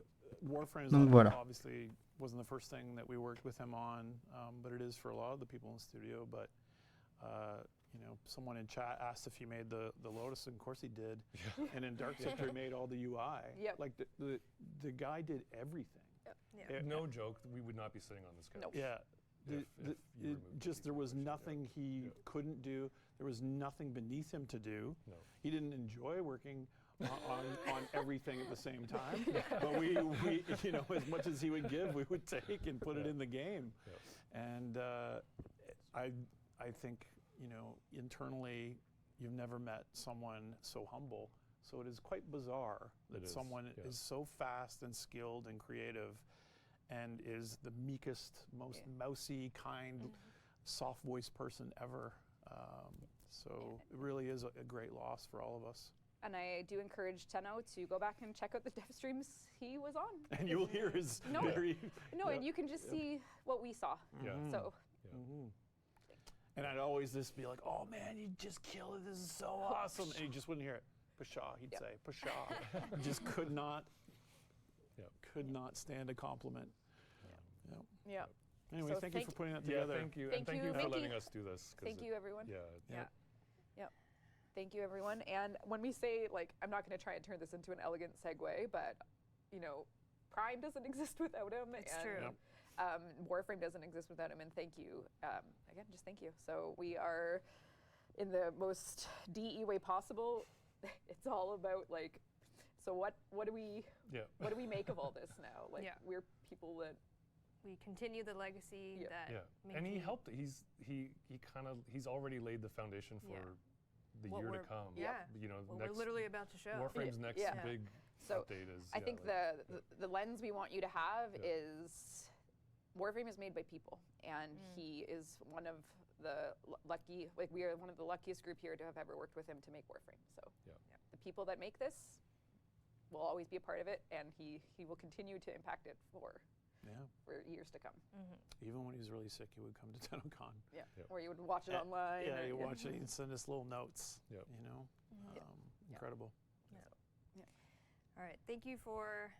Warframe Donc voilà. obviously wasn't the first thing that we worked with him on, but it is for a lot of the people in the studio. But you know, someone in chat asked if he made the Lotus, and of course he did. And in Dark Sector, he made all the UI. Yep. Like the guy did everything. Yeah. No joke, we would not be sitting on this couch. Nope. Yeah. If you removed Just there anything was from the nothing studio. he Yeah. couldn't do. There was nothing beneath him to do. No. He didn't enjoy working on everything at the same time. But we you know, as much as he would give, we would take and put it in the game. Yeah. And I think, you know, internally, you've never met someone so humble. So it is quite bizarre that It is, someone yeah. is so fast and skilled and creative and is the meekest, most mousy, kind, soft voiced person ever. So it really is a great loss for all of us. And I do encourage Tenno to go back and check out the dev streams he was on. And you'll hear his No. very... No, Yeah. and you can just see what we saw. Yeah. Mhm. So Mhm. And I'd always just be like, oh man, you just killed it. This is so awesome. And you just wouldn't hear it. Pshaw, he'd Yep. say. Pshaw. He just could not Yeah. stand a compliment. Yep. yeah. Anyway, So thank you thank for putting that Yeah, together. thank you. Thank and thank you, you for Minky. letting us do this. 'cause Thank it- you, everyone. Yeah. Yeah. Thank you, everyone. And when we say, like, I'm not going to try and turn this into an elegant segue, but, you know, Prime doesn't exist without him. It's and, true. Yep. Warframe doesn't exist without him. And thank you. Again, just thank you. So we are in the most DE way possible. It's all about, like, so what do we Yeah. what do we make of all this now? Like, Yeah. we're people that We continue the legacy Yeah. that Yeah. Minky, And he helped. He's already laid the foundation for Yeah. the What year to we're- come. yeah. You know, what next we're literally about to show. Warframe's next Yeah. big So update is. I yeah, think like- the lens we want you to have Yeah. is Warframe is made by people, and he is one of the lucky, like, we are one of the luckiest group here to have ever worked with him to make Warframe. So Yeah. the people that make this will always be a part of it, and he will continue to impact it for years to come. Even when he was really sick, he would come to TennoCon. Yeah, Yep. where you would watch it online. Yeah, or- you watch it and send us little notes. Yep. You know, Yeah. incredible. All right, thank you for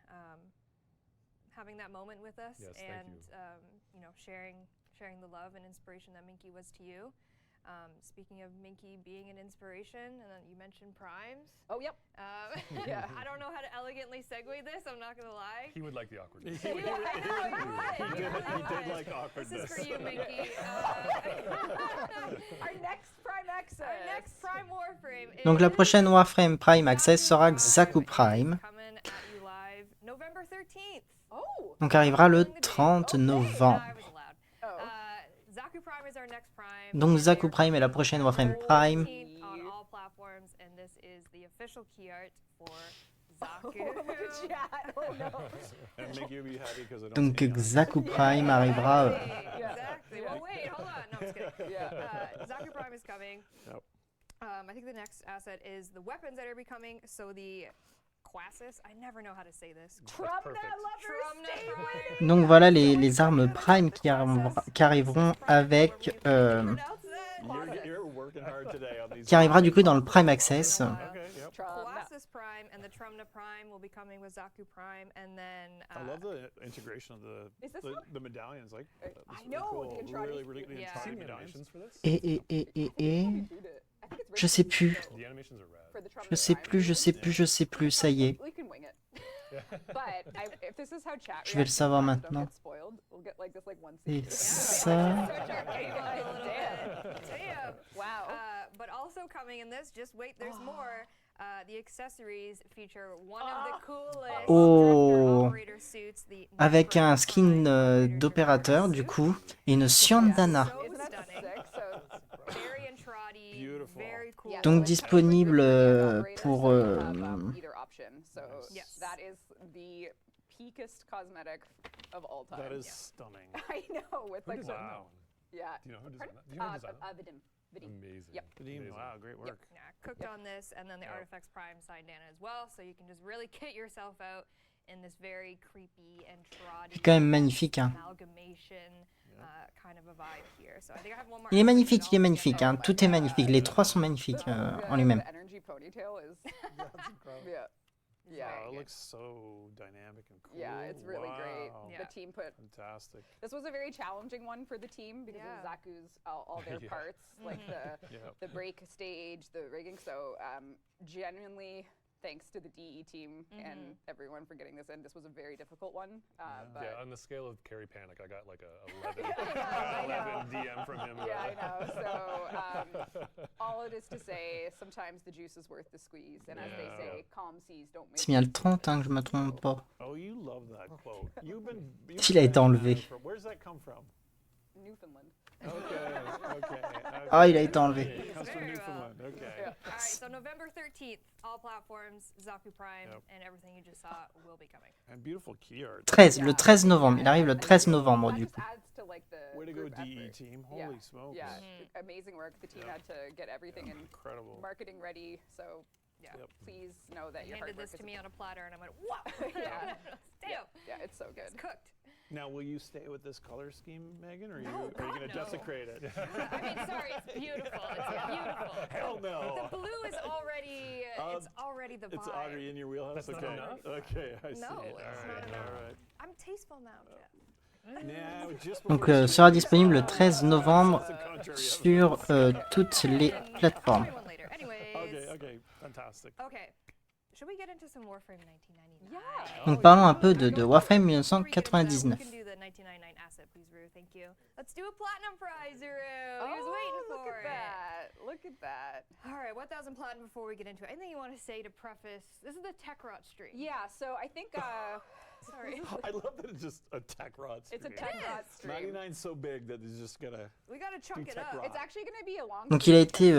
having that moment with us, Yes, thank and you. you know, sharing the love and inspiration that Minky was to you. Speaking of Minky being an inspiration, and then you mentioned primes. Oh, yep. Yeah. I don't know how to elegantly segue this. I'm not gonna lie. He would like the awkwardness. He He did would. like awkwardness. This is for you, Minky. Our next Prime Access. Our next Prime Warframe is Donc la prochaine Warframe Prime Access sera Xaku Prime, coming at you live November 13th. Oh. donc arrivera le 30 novembre. I was allowed. Oh. Zaku Prime is our next Prime. Donc It's Zaku there Prime est la prochaine Warframe November Prime. 13th on all platforms, and this is the official key art for Zaku. Look at chat. Oh, no. And make you be happy because I don't Donc see any eyes. Xaku Prime arrivera. Yeah. Exactly. Well, wait, hold on. No, I'm just kidding. Yeah. Zaku Prime is coming. Yep. I think the next asset is the weapons that are becoming. So the Quassis, I never know how to say this. Trumna perfect. lovers, Trumna stay Prime. with it. Donc voilà les armes Prime qui arriveront avec. You're working hard today on these. Qui arrivera du coup dans le Prime Access. Okay, yep. Trumna. Quassis Prime and the Trumna Prime will be coming with Zaku Prime, and then I love the integration of Is this the medallions. Like, I that's know, cool. the Andrade- Really, really Yeah. Seen Andrade the medallions. animations for this? Et, I think it's je sais Rediffusion, plus. so The animations are rad. for the Trumna Je sais Prime. plus, je sais plus, je sais plus, ça y est. We can wing it. But if this is how chat Je vais le reacts savoir to cats maintenant. don't get spoiled, we'll get like this like one Et scene. ça... Damn. Wow. But also coming in this, just wait, there's more. The accessories feature one of the coolest Oh. operator suits, the Avec un Prime skin operator d'opérateur, du suit. coup, et une Siandana. So Isn't that stunning. sick? So Very Andrade, Beautiful. very cool. yeah, Donc so it's disponible operator, pour... so you have, either option. So Yes. that is the peakest cosmetic of all time. That is stunning. I know with Who like designed the- that one? Yeah. Do you know who Pardon? designed that? Do you know who designed that? Vidim. Amazing. Yep. Amazing. Wow, great work. Yeah, cooked on this, and then the Artifacts Prime Signed-Dana as well, so you can just really get yourself out in this very creepy and Il est quand même magnifique, hein. amalgamation kind of a vibe here. So I think I have one more Il est outfit magnifique, il est that I'll magnifique, get hein. to. Tout est magnifique. Les trois sont magnifiques en lui-même. The energy ponytail is Yeah, it's incredible. yeah. Yeah. Wow, it looks so dynamic and cool. Yeah, it's really great. Wow. Yeah. The team put Fantastic. this was a very challenging one for the team because Yeah. of Zaku's all their Yeah. parts, like Yeah. the break stage, the rigging. So genuinely thanks to the DE team and everyone for getting this in. This was a very difficult one. But Yeah, on the scale of carry panic, I got like a 11, I know. 11 DM from him. Yeah, I know. So all it is to say, sometimes the juice is worth the squeeze. And as they Yeah. say, calm seas don't make C'est bien le 30, hein, que je me trompe pas. Oh, you love that quote. You've been. Il a été enlevé. Where's that come from? Newfoundland. Okay. Ah, il a été enlevé. It comes from Very Newfoundland. Okay. Yeah. All right, so November 13th, all platforms, Zaku Prime, Yep. and everything you just saw will be coming. And beautiful key art. 13, le 13 novembre. Il arrive le 13 novembre, That du just coup. adds to like the Way to go, group DE effort. team. Yeah. Holy smokes. Yeah, amazing work. The team Yeah. had to get everything in Incredible. marketing ready. So Yeah. Yep. please know that You your hard handed work this to is me on a platter, and I went, whoa! Yeah. Damn, yeah, it's so good. it's cooked. Now, will you stay with this color scheme, Megan, or are you, No, are you God, going to no. desecrate it? I mean, sorry, it's beautiful. It's beautiful. Hell no. The blue is already, it's already the vibe. It's already in your wheelhouse. That's not okay. enough? Okay, I see. No, All it's right, not enough. all right. I'm tasteful now, Jeff. Now, just Donc before sera we- disponible le 13 novembre That's the contrary of- sur toutes les plateformes. Everyone later. Anyways. Okay, fantastic. Okay. Should we get into some Warframe 1999? Yeah. Donc parlons un peu de Warframe Before we get into that, 1999. We can do the 1999 asset, please, Rue. Thank you. Let's do a platinum prize, Rue. He was waiting for look at it. that. Look at that. All right, 1,000 platinum before we get into it. Anything you want to say to preface? This is the Tech Rot stream. Yeah, so I think Sorry. I love that it's just a tech rod it's a stream. tech rod stream. 99's so big that it's just gonna. We got to chunk it Tech up. Rot. It's actually going to be a long Donc il a été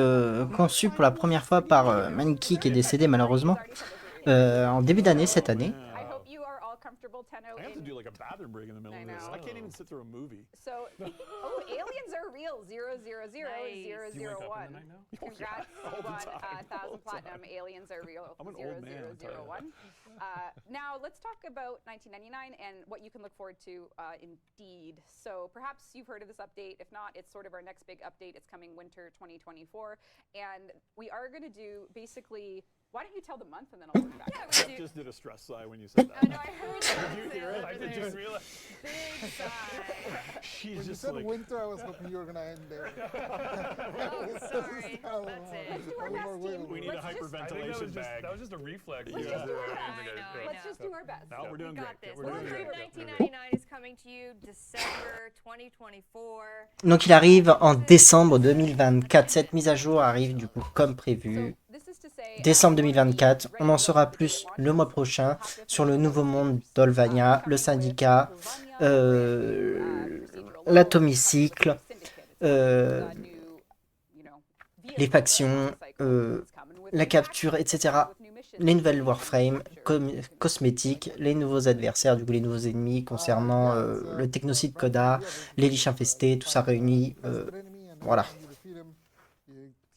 conçu pour la première fois par Maniki qui est décédé malheureusement en début d'année cette année. I hope you are all comfortable, Tenno. I have to do like a bathroom break in the middle I of this. know. I can't even sit through a movie. So, aliens are real. 000 Do you wake up in the 001. night now? Congrats, all you the won time, all 1,000 the platinum. time. Aliens are real. I'm an old man, I'll tell you 001. Now let's talk about 1999 and what you can look forward to. Indeed, so perhaps you've heard of this update. If not, it's sort of our next big update. It's coming winter 2024, and we are going to do basically. Why don't you tell the month and then I'll work back? Yeah, Jeff we do. just did a stress sigh when you said I that. know, I heard that. Did you hear it? I did just realize. Big sigh. She's When you just said like. winter, I was hoping you were going to end there. Oh, sorry. Oh, That's it. Let's do our a little best, more team. wiggle We room. need a Let's just- I think hyperventilation bag. that was just a reflex. Let's just do our best. I Let's just do our best. No, we're doing We got great. this. We're doing Warframe great. 1999 is coming to you December 2024. Donc il arrive en décembre 2024. Cette mise à jour arrive du coup comme prévu. So, this is to say, Décembre everyone 2024, be on en ready saura for plus the launch le mois of prochain Pacific sur le nouveau monde Warfare, d'Olvania, coming le with syndicat, Sylvania, procedural l'atomicycle, mode, Syndicate, new, you know, les vehicle factions, cycle that's coming with la new capture, factions, etc. with new missions, Les nouvelles new Warframe, capture. cosmétiques, les nouveaux adversaires, du coup les nouveaux ennemis concernant le technocide Coda, les liches infestés, tout ça réuni. Voilà. You defeat him,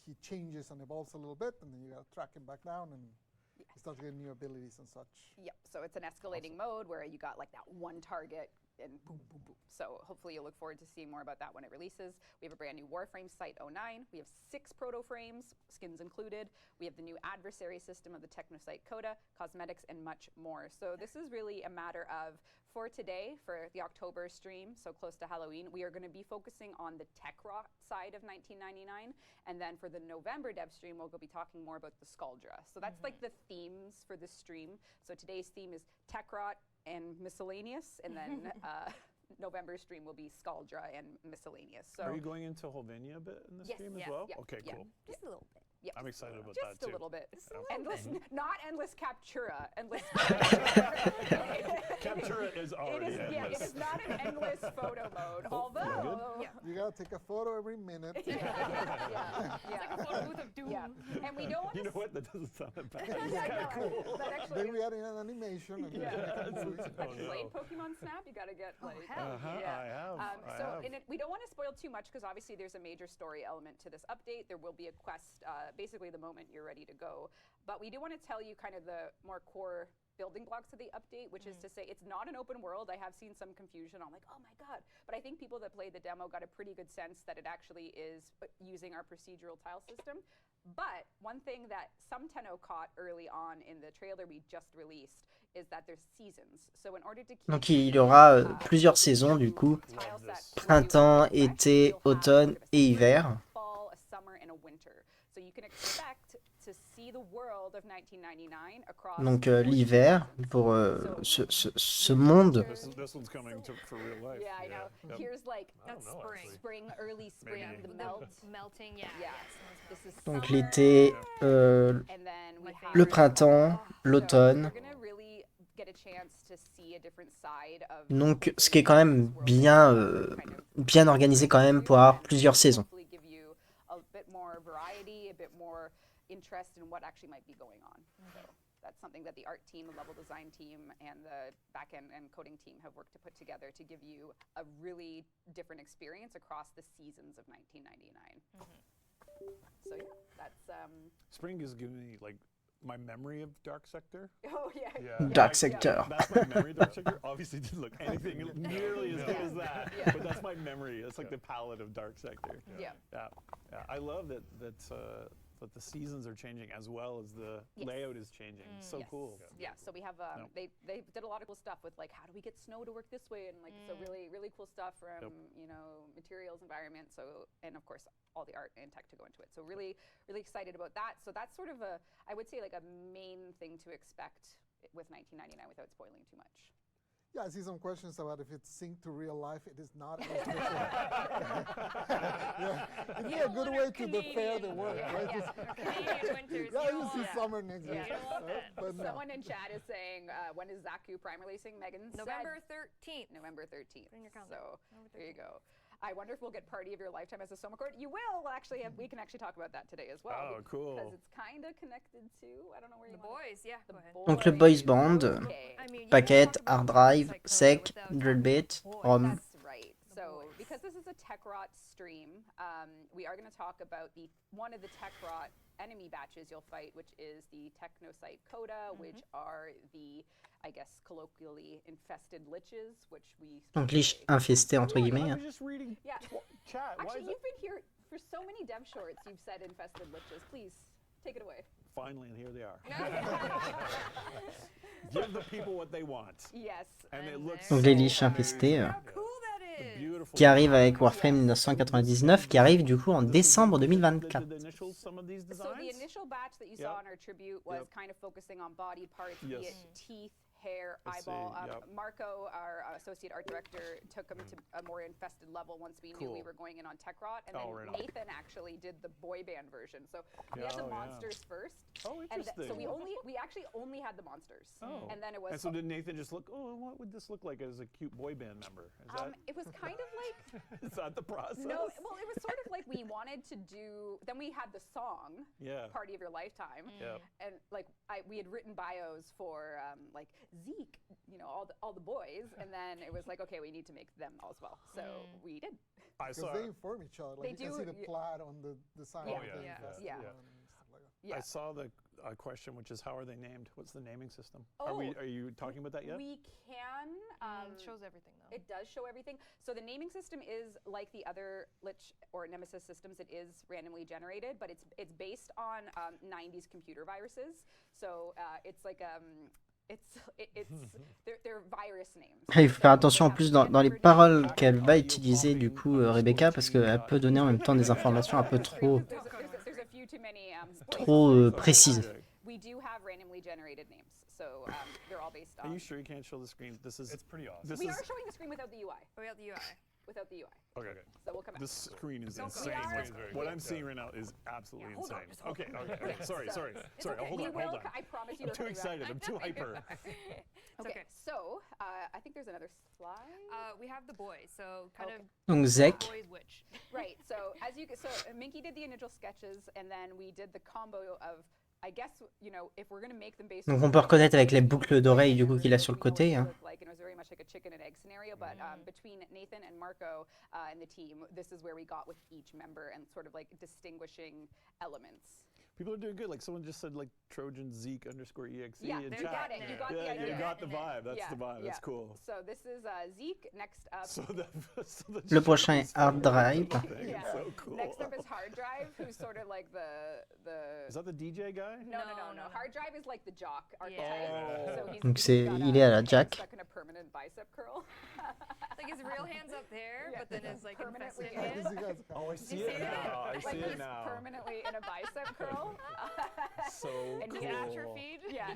he changes and evolves a little bit, and then you gotta track him back down, and he starts getting new abilities and such. Yep. So it's an escalating mode where you got like that one target and boom, boom, boom. So hopefully you'll look forward to seeing more about that when it releases. We have a brand new Warframe Site 09. We have 6 proto frames, skins included. We have the new adversary system of the Technosite Coda, cosmetics, and much more. So this is really a matter of, for today, for the October stream, so close to Halloween, we are going to be focusing on the tech rot side of 1999. And then for the November dev stream, we'll be talking more about the Scaldra. So that's like the themes for this stream. So today's theme is tech rot and miscellaneous, and then November stream will be Scaldra and miscellaneous. So Are you going into Holvania a bit in the Yes. stream Yeah. as well? Yeah. Okay, Yeah. cool. Just a little bit. yeah, I'm excited about just that a too. little bit. Just a little Endless, bit. not endless Captura. Endless. Captura is already It is, yeah, it endless. is not an endless photo mode. Although, Yeah. You gotta take a photo every minute. yeah. It's like a photo booth of doom. Yeah, and we don't want You to. know what? That doesn't sound that bad. Yeah, It's I kind know, of cool. That actually Then we add in an animation and Yeah. then make a movie. Have you Oh, played no. Pokemon Snap? You gotta get like. hell Uh-huh, yeah. I have. I So have. in it, we don't want to spoil too much because obviously there's a major story element to this update. There will be a quest, basically the moment you're ready to go. But we do want to tell you kind of the more core building blocks of the update, which is to say it's not an open world. I have seen some confusion on like, oh my god. But I think people that played the demo got a pretty good sense that it actually is using our procedural tile system. But one thing that some Tenno caught early on in the trailer we just released is that there's seasons. So in order to keep Donc il aura plusieurs saisons du coup. tile set Printemps, correct, été, you'll have automne sort of a et spring, hiver. fall, a summer, and a winter. So you can expect to see the world of 1999 across Donc 14 l'hiver seasons. pour So ce monde. This one's coming for real life. Yeah, I know. Yep. Here's like I don't That's know, spring. actually. spring, early spring, Maybe. the melt. Melting, yeah. Yeah. Yes. This is Donc summer, l'été, and then we My have le printemps, So l'automne. you're gonna really get a chance to see a different side of Donc ce qui est quand même bien, bien organisé quand même pour avoir plusieurs saisons. Hopefully give you a bit more variety, a bit more interest in what actually might be going on. So that's something that the art team, the level design team, and the back-end and coding team have worked to put together to give you a really different experience across the seasons of 1999. So yeah, that's Spring is giving me like my memory of Dark Sector. oh yeah. Yeah. Dark Sector. That's my memory of Dark Sector. Obviously didn't look anything nearly as good as that. Yeah. But that's my memory. It's like the palette of Dark Sector. Yeah. Yeah. I love that the seasons are changing as well as the Yes. layout is changing. So Yes. cool. Yeah, so we have they did a lot of cool stuff with like how do we get snow to work this way and like so really cool stuff from you know materials, environment, so and of course all the art and tech to go into it. So really excited about that. So that's sort of a I would say like a main thing to expect with 1999 without spoiling too much. Yeah, I see some questions about if it's synced to real life. It is not. Yeah. It's You a don't good want way our to defer the Canadian- work, Yeah, right? yeah. Just- Canadian winters. Yeah, you you don't see want that. summer next Yeah, week. you don't want that. But no. Someone in chat is saying when is Zaku prime releasing? Megan November said 13th. November 13th. Put in your calendar. So November there you 13th. go. I wonder if we'll get Party of Your Lifetime as a Soma chord. You will. We'll actually have, we can actually talk about that today as well. Oh, cool. Because it's kind of connected to, I don't know where The you want boys, yeah. The Go ahead. boys. Donc le boys band, Okay. I mean, you paquette, can't talk hard about drive, Technosite Coda sec, without drill talking bit, about boys. ROM. That's right. The So boys. because this is a tech rot stream, we are going to talk about one of the tech rot enemy batches you'll fight, which is the Technosite Coda, which are the, I guess, colloquially infested liches, which we. Donc lich infesté entre I guillemets. was just reading Yeah. chat. Why Actually, is you've been here for so many dev shorts. You've said infested liches. Please take it away. Finally, and here they are. Give the people what they want. Yes. And it looks Donc so les liches amazing. infestés How cool that The is. beautiful qui arrive avec designs. Warframe 1999 qui arrive du coup en décembre 2024. The initial some of these So designs? the initial batch that you Yep. saw in our tribute was Yep. kind of focusing on body parts, be Yes. it teeth, hair, I see, eyeball. yep. Marco, our associate art director, took him to a more infested level once we knew we Cool. were going in on Tech Rot. And Oh, then right on. Nathan actually did the boy band version. So we had the Oh, yeah. monsters first. Oh, And interesting. so we actually only had the monsters. Oh. And then it was And so did Nathan just look, oh, what would this look like as a cute boy band member? it was kind of like Is that the process? no, well, it was sort of like we wanted to do. Then we had the song, Yeah. "Party of Your Lifetime," Yep. and like we had written bios for like Zeke, you know, all the boys, and then it was like, okay, we need to make them all as well. So we did. I Because saw. they inform each other. Like They you can do, see the yeah. plaid on the side Yeah. of the Yeah. infested Yeah. one and stuff like that. Yeah. I saw a question, which is how are they named? What's the naming system? Oh, are you talking about that yet? We can. It shows everything though. It does show everything. So the naming system is like the other Lich or Nemesis systems. It is randomly generated, but it's based on 90s computer viruses. So it's like they're virus names. Il faut faire attention en plus dans les paroles qu'elle va utiliser du coup Rebecca parce qu'elle peut donner en même temps des informations un peu trop There's a few too many précises. We do have randomly generated names, so they're all based Are on. you sure you can't show the screen? This is It's pretty awesome. This We is are showing the screen without the UI. Without the UI. Without the UI. okay. So we'll come back. This screen is Don't go insane. there. What I'm seeing right now is absolutely hold on, insane. just hold Okay, on. okay. Sorry. okay. Hold We on. will. I promise you. I'm too excited. I'm too hyper. Okay. So I think there's another slide. We have the boy, so kind of Donc Zek, boy's witch. Right. So Minky did the initial sketches, and then we did the combo of. I guess if we're gonna make them based. donc on peut reconnaître avec les boucles d'oreilles du coup qu'il a sur le côté. Hein. Like, it was very much like a chicken and egg scenario, but between Nathan and Marco and the team, this is where we got with each member and sort of like distinguishing elements. People are doing good. Like someone just said, like Trojan Zeke _exe Yeah, in you chat. got it. You got the Yeah, idea. you got the vibe. That's Yeah, the vibe. That's yeah. cool. So this is Zeke. Next up. So the Le prochain est Hard Drive. Yeah. So cool. Next up is Hard Drive, who's sort of like the. Is that the DJ guy? No. No. Hard Drive is like the jock archetype. Yeah. So he's Donc he's c'est got il est à la hands Jack. stuck in a permanent bicep curl. Like his real hand's up there, Yeah. but then his like Permanently infested in- hand. You guys Oh, I see You it see it? now. I Like see he's it now. permanently in a bicep curl. So And cool. he's Atrophied. Yeah.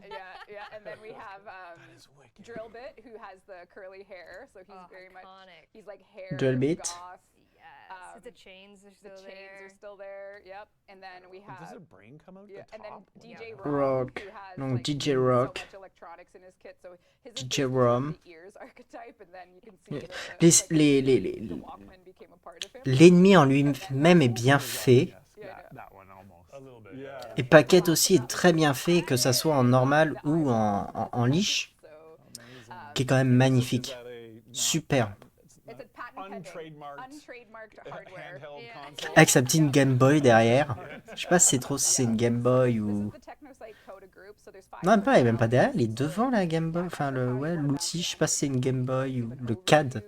And then we have That's wicked. Drillbit, who has the curly hair, so he's very much. iconic. He's like hair. Drillbit. Goth. Yes. The chains are The still chains there. are still there. Yep. And then we have. Does a brain come out Yeah, the and then top? DJ Yeah. Rock, Rock. who has Donc like, DJ so Rock. much electronics in his kit. So his is DJ based on Rom. the ears archetype, and then you can see Les- the, les- the Walkman became a part of him. L'ennemi en lui-même est bien fait. Yeah, That one almost. A little bit. Yeah. Et Paquette aussi est très bien fait, que ça soit en normal ou en liche, So Amazing. qui est quand même magnifique. Is that a Super. it's a patent pending, untrademarked untrademarked hardware. handheld Yeah. console? Avec sa petite Game Boy derrière. Je sais pas si c'est trop si c'est une Game Boy This ou... is the Technosite Coda group. So there's 5 Non, même pas, elle est même pas derrière, elle est devant la Game Boy. Enfin, l'outil, je sais pas si c'est une Game Boy ou le CAD.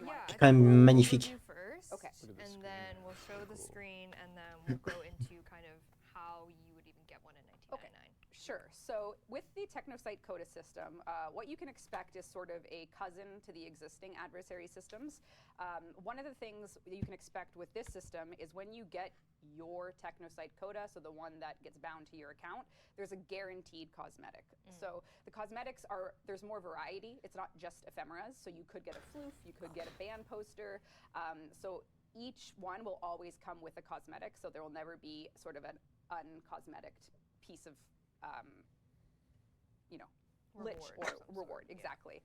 Yeah, quand même magnifique. We'll do first, Okay. Look at this and then screen. we'll show the screen, and then we'll go into kind of how you would even get one in 1999. Sure. So with the Technosite Coda system, what you can expect is sort of a cousin to the existing adversary systems. One of the things that you can expect with this system is when you get your Technosite Coda, so the one that gets bound to your account, there's a guaranteed cosmetic. So the cosmetics there's more variety. It's not just ephemeras. So you could get a floof, you could get a band poster. So each one will always come with a cosmetic. So there will never be sort of an uncosmetic piece of lich Reward or of some sort, reward, yeah. exactly.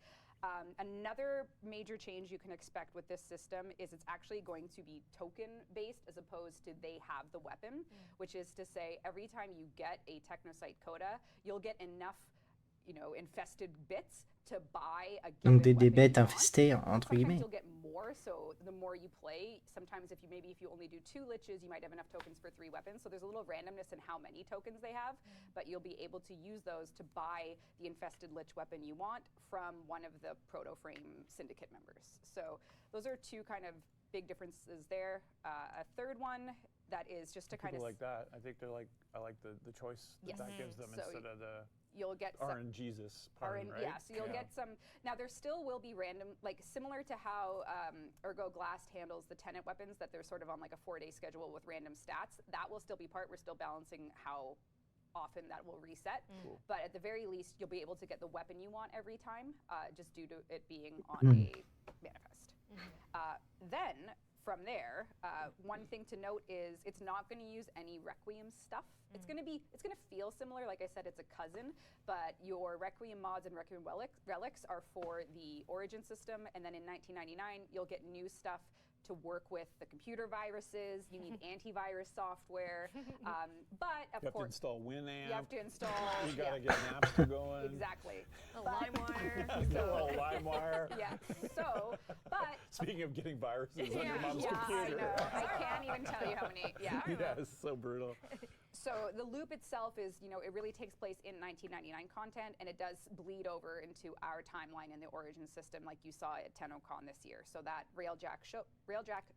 Another major change you can expect with this system is it's actually going to be token based as opposed to they have the weapon, which is to say every time you get a Technosite Coda, you'll get enough infested bits to buy a given Donc des weapon bêtes you want. infestées, entre Sometimes guillemets. you'll get more, so the more you play, sometimes if you only do 2 liches, you might have enough tokens for 3 weapons. So there's a little randomness in how many tokens they have, but you'll be able to use those to buy the infested lich weapon you want from one of the Proto Frame Syndicate members. So those are 2 kind of big differences there. A third one that is just to kind People of like that. I think they're like. I like the choice that Yes. that gives them So instead of the you'll get some, RNGesus part, right? Yeah, so you'll get some. Now there still will be random, like similar to how Ergo Glast handles the tenant weapons, that they're sort of on like a 4-day schedule with random stats. That will still be part. We're still balancing how often that will reset. Cool. But at the very least, you'll be able to get the weapon you want every time, just due to it being on a manifest. Then from there, one thing to note is it's not going to use any Requiem stuff. It's going to feel similar. Like I said, it's a cousin, but your Requiem mods and Requiem relics are for the Origin system, and then in 1999, you'll get new stuff to work with the computer viruses. You need antivirus software, but of You have to course, install Winamp. you have to install. You gotta yeah, get Napster going. exactly. A But- LimeWire. Get a little LimeWire. Yeah. So, but Speaking of getting viruses on your mom's yeah, computer. I know. I can't even tell you how many. Yeah. Yeah, it's so brutal. So the loop itself is, it really takes place in 1999 content, and it does bleed over into our timeline in the Origin system, like you saw at TennoCon this year. So that Railjack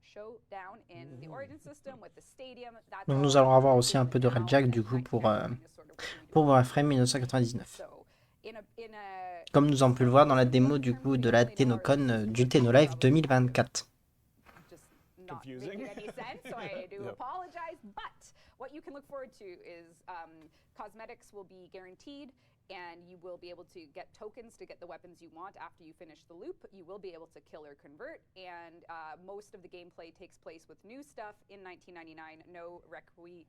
showdown in the Origin system with the stadium. That's Donc nous allons avoir aussi un peu de Railjack du coup pour Warframe 1999. Comme nous avons pu le voir dans la démo du coup de la TennoCon du TennoLive 2024. Confusing. Not making any sense, so I do apologize. But what you can look forward to is cosmetics will be guaranteed, and you will be able to get tokens to get the weapons you want after you finish the loop. You will be able to kill or convert, and most of the gameplay takes place with new stuff in 1999. No Requiem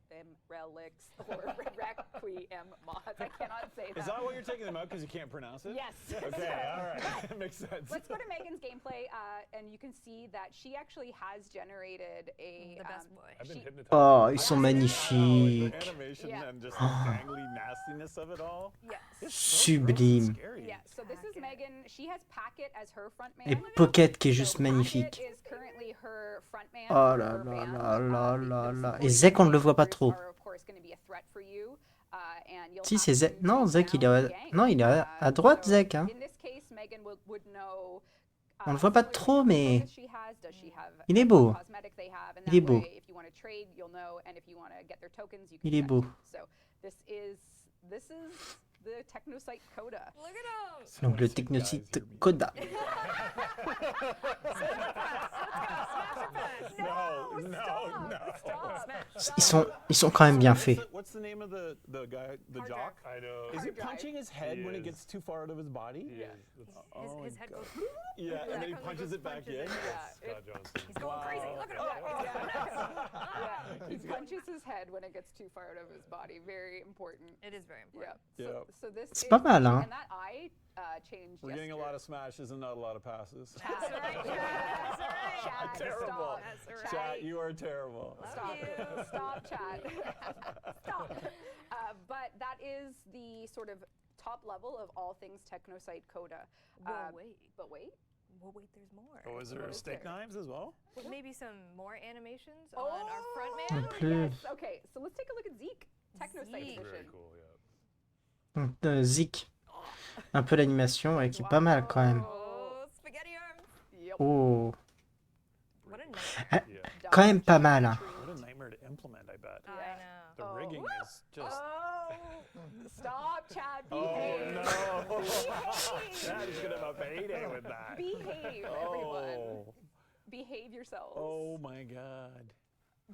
relics or Requiem mods. I cannot say that. Is that why you're taking them out, because you can't pronounce it? Yes. Okay, all right. That makes sense. Let's go to Megan's gameplay, and you can see that she actually has generated a... The best boy. I've been hypnotized. Oh, ils sont The magnifiques. animation and just the dangly nastiness of it all. Yes. It's so gross and Sublime. scary. Yeah, so this is Megan. She has Packet as her frontman. Et Pocket qui est So juste magnifique. Packet is currently her frontman Oh for là her là band. là là là The là. Et supporting Zek, on ne le voit pas members trop. are, of course, going to be a threat for you, and you'll Si, have c'est to Zek. Non, take Zek, il est down à... the gang. Non, il est à droite, So Zek. Hein. in this case, Megan would know, On le voit pas similar to trop, how many mais focus she has. Does she have il est what beau. cosmetic they have, and Il est that beau. way, if you want to trade, you'll know, and if you want to get their tokens, you can Il est do that beau. too. So this is the Technosite Coda. Look at him! Donc le technosite Coda. Ils sont quand même bien faits. What's the name of the guy, the Hard jock? I know. Is he Hard drive. punching his head He when it is. gets too far out of his body? Yeah. His head goes. Yeah, and then he Yeah. punches it back in. Scott Johnson. He's going crazy. Look at him. Yeah, he punches his head when it gets too far out of his body. Very important. It is very Yeah. important. So this C'est is pas mal, hein. and that eye changed. We're getting a lot of smashes and not a lot of passes. That's right, Chad. That's right. Chad, Terrible. stop. That's right. Chat, you are terrible. Stop. you. Stop, Chad. Stop. But that is the sort of top level of all things Technosite Coda. Well, wait. But wait. Well, wait, there's more. Oh, is there What is steak there? knives as well? With maybe some more animations Oh, on our front En man. plus. Yes. Okay, so let's take a look at Zeke. Technosite Zeke. edition. Very cool, yeah. Donc, Zik. Un peu l'animation, ouais, qui est pas mal quand même. Oh, spaghetti arms. Yep. Oh. What a nice. Ah, Yeah. quand même pas mal. Hein. What a nightmare to implement, I bet. I know. The Oh. rigging is just... Oh, stop, Chad. Oh, Behave. no. Behave. Chad is going to have a payday with that. Behave, everyone. Oh. Behave yourselves. Oh, my God.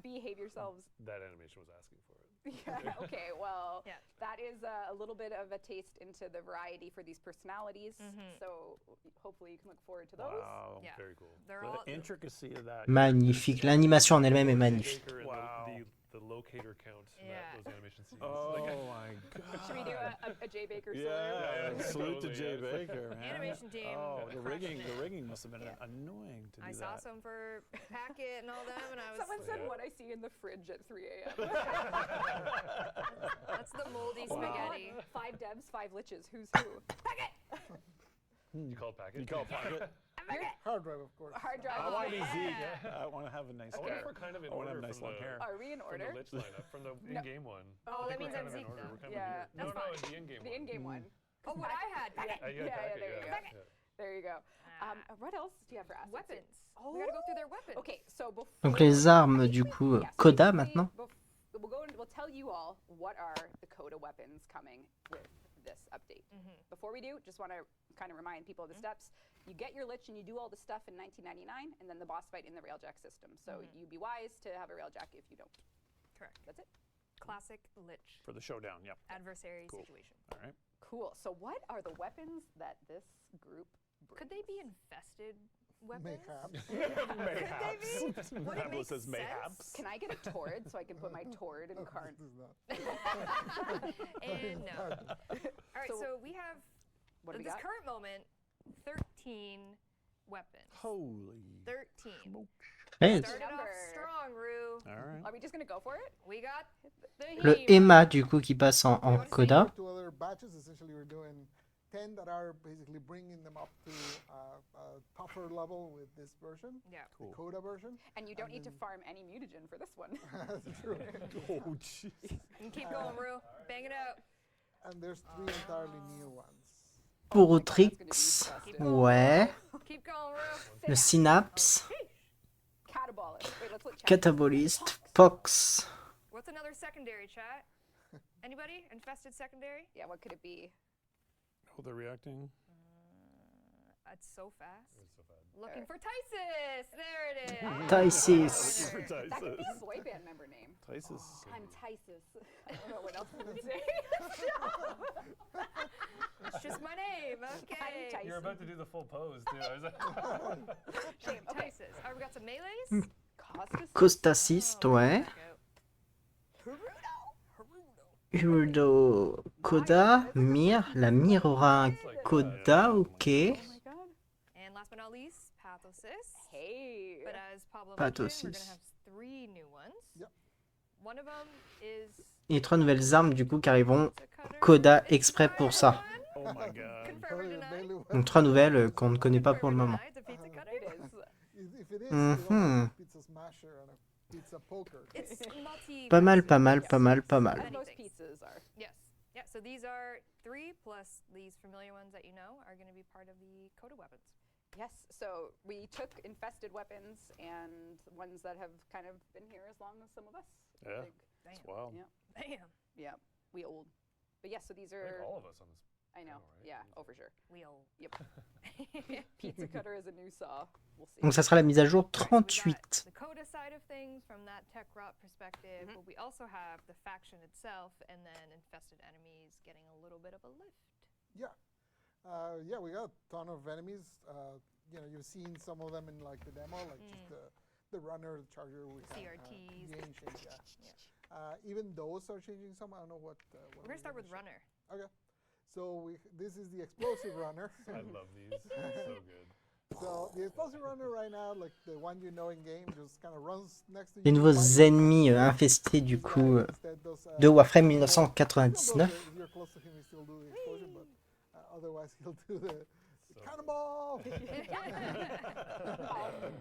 Behave yourselves. That animation was asking for it. Yeah, okay, well, Yeah. that is a little bit of a taste into the variety for these personalities. So hopefully you can look forward to those. Wow. Yeah. Very cool. They're The all. intricacy of that. Magnifique. L'animation en elle-même est magnifique. Baker and Wow. the locator count in Yeah. those animation scenes. Oh, Like, my God. Should we do a Jay Baker Yeah, Yeah, salute to totally, Jay yeah. Baker, man. Animation team Oh, the crushed it. rigging must have been annoying to do I that. saw some for Packet and all them, and I was. Someone said Yeah. what I see in the fridge at 3 a.m. That's the moldy spaghetti. 5 devs, 5 liches. Who's who? you call it packet? You call it pocket? Hard drive, of course. Hard drive. I want to be yeah. Zeke. I want to have a nice I wonder if hair. we're kind of in I want to order have nice from long the, hair. Are we in from order? the Lich lineup, from the in-game one. Oh, that I think means we're I'm kind of in Zeke order. then. We're kind Yeah, of that's no, fine. in the in-game The one. in-game one. Oh, what I had. Packet. You had packet, there you go. yeah. There you go. What else do you have for assets? Weapons. Oh. We gotta go through their weapons. Okay, so before... Donc les armes, du coup, Yeah, so Coda basically, maintenant. We'll go and we'll tell you all what are the Coda weapons coming with this update. Before we do, just want to kind of remind people of the steps. You get your Lich and you do all the stuff in 1999, and then the boss fight in the Railjack system. So you'd be wise to have a Railjack if you don't. Correct. That's it. Classic Lich For the showdown, yep. adversary Cool. situation. All right. Cool. So what are the weapons that this group brings? Could they be infested weapons? Mayhaps. Would it Pablo make says sense? mayhaps. Can I get a Tord so I can put my Tord in Karn? This is not. And no. All right, so we have What do we this got? current moment 13 weapons. Holy. 13. 13. Started off Number. strong, Rue. All right. Are we just gonna go for it? We got the Le Hema. Emma, du coup, qui passe en Coda. Two other batches. Essentially, we're doing 10 that are basically bringing them up to a tougher level with this version, Yeah. the Coda version. And you don't And need to then- farm any mutagen for this one. That's true. Oh, jeez. And keep going, Rue. Bang it out. And there's 3 entirely new ones. Oh my God, that's gonna be Porotrix, disgusting. ouais. Keep going, Rue. Le Synapse, Catabolist. Wait, let's let chat. Catabolist, Pox. What's another secondary, chat? Anybody? Infested secondary? Yeah, what could it be? Oh, they're reacting. It's so fast. It's so bad. Looking for Tysis. There it is. Tysis. For That could be Tysus. a boy band member name. Tysus. I'm Tysus. I don't know what else I would say. It's just my name. Okay. Tyson. You're about to do the full pose too. I was like, Shame. Okay. Tysis. All right, we got some melees. Costas. Costasist, ouais. Hirudo, Coda, Mir. La Mir aura un Coda, ok. Oh my God. And last but not least, Pathosis. Hey. But as Pablo mentioned, we're Pathosis. gonna have 3 new ones. Yep. One of them is Et 3 nouvelles armes du coup qui arriveront Pizza Cutter. Coda It's exprès pour ça. Oh my god. Confirm or deny? Donc 3 nouvelles qu'on ne connaît pas pour le moment. It's a Pizza Cutter. It is. If it is, Mhm. pizza smasher and a pizza poker. It's multi. Pas mal, pas mal, pas mal, pas mal. As most Anything. pizzas are. Yes. Yeah. So these are 3 plus these familiar ones that you know are going to be part of the Coda weapons. Yes, so we took infested weapons and ones that have kind of been here as long as some of us. I Yeah. think. It's Damn. wild. Yeah. Damn. Yeah, we old. But yes, so these I think are. all of us on this. I know. panel, right? Yeah, oh for sure. We all. Yep. Pizza cutter is a new saw. We'll see. Donc ça sera la mise à jour Right, so we got 38. the Coda side of things from that tech rot perspective, but we also have the faction itself and then infested enemies getting a little bit of a lift. Yeah. Yeah, we got a ton of enemies. You know, you've seen some of them in like the demo, like just the runner, the charger, we The have, CRTs. the ancient, yeah. Yeah. Even those are changing some. I don't know what. We're gonna start with runner. Okay. So this is the explosive runner. I love these. So good. So the explosive runner right now, like the one you know in game, just kind of runs next to you. Les nouveaux fights. ennemis infestés du coup Instead does, de Warframe if 1999. you're close to him, he still do the explosion, but otherwise he'll do the cannonball.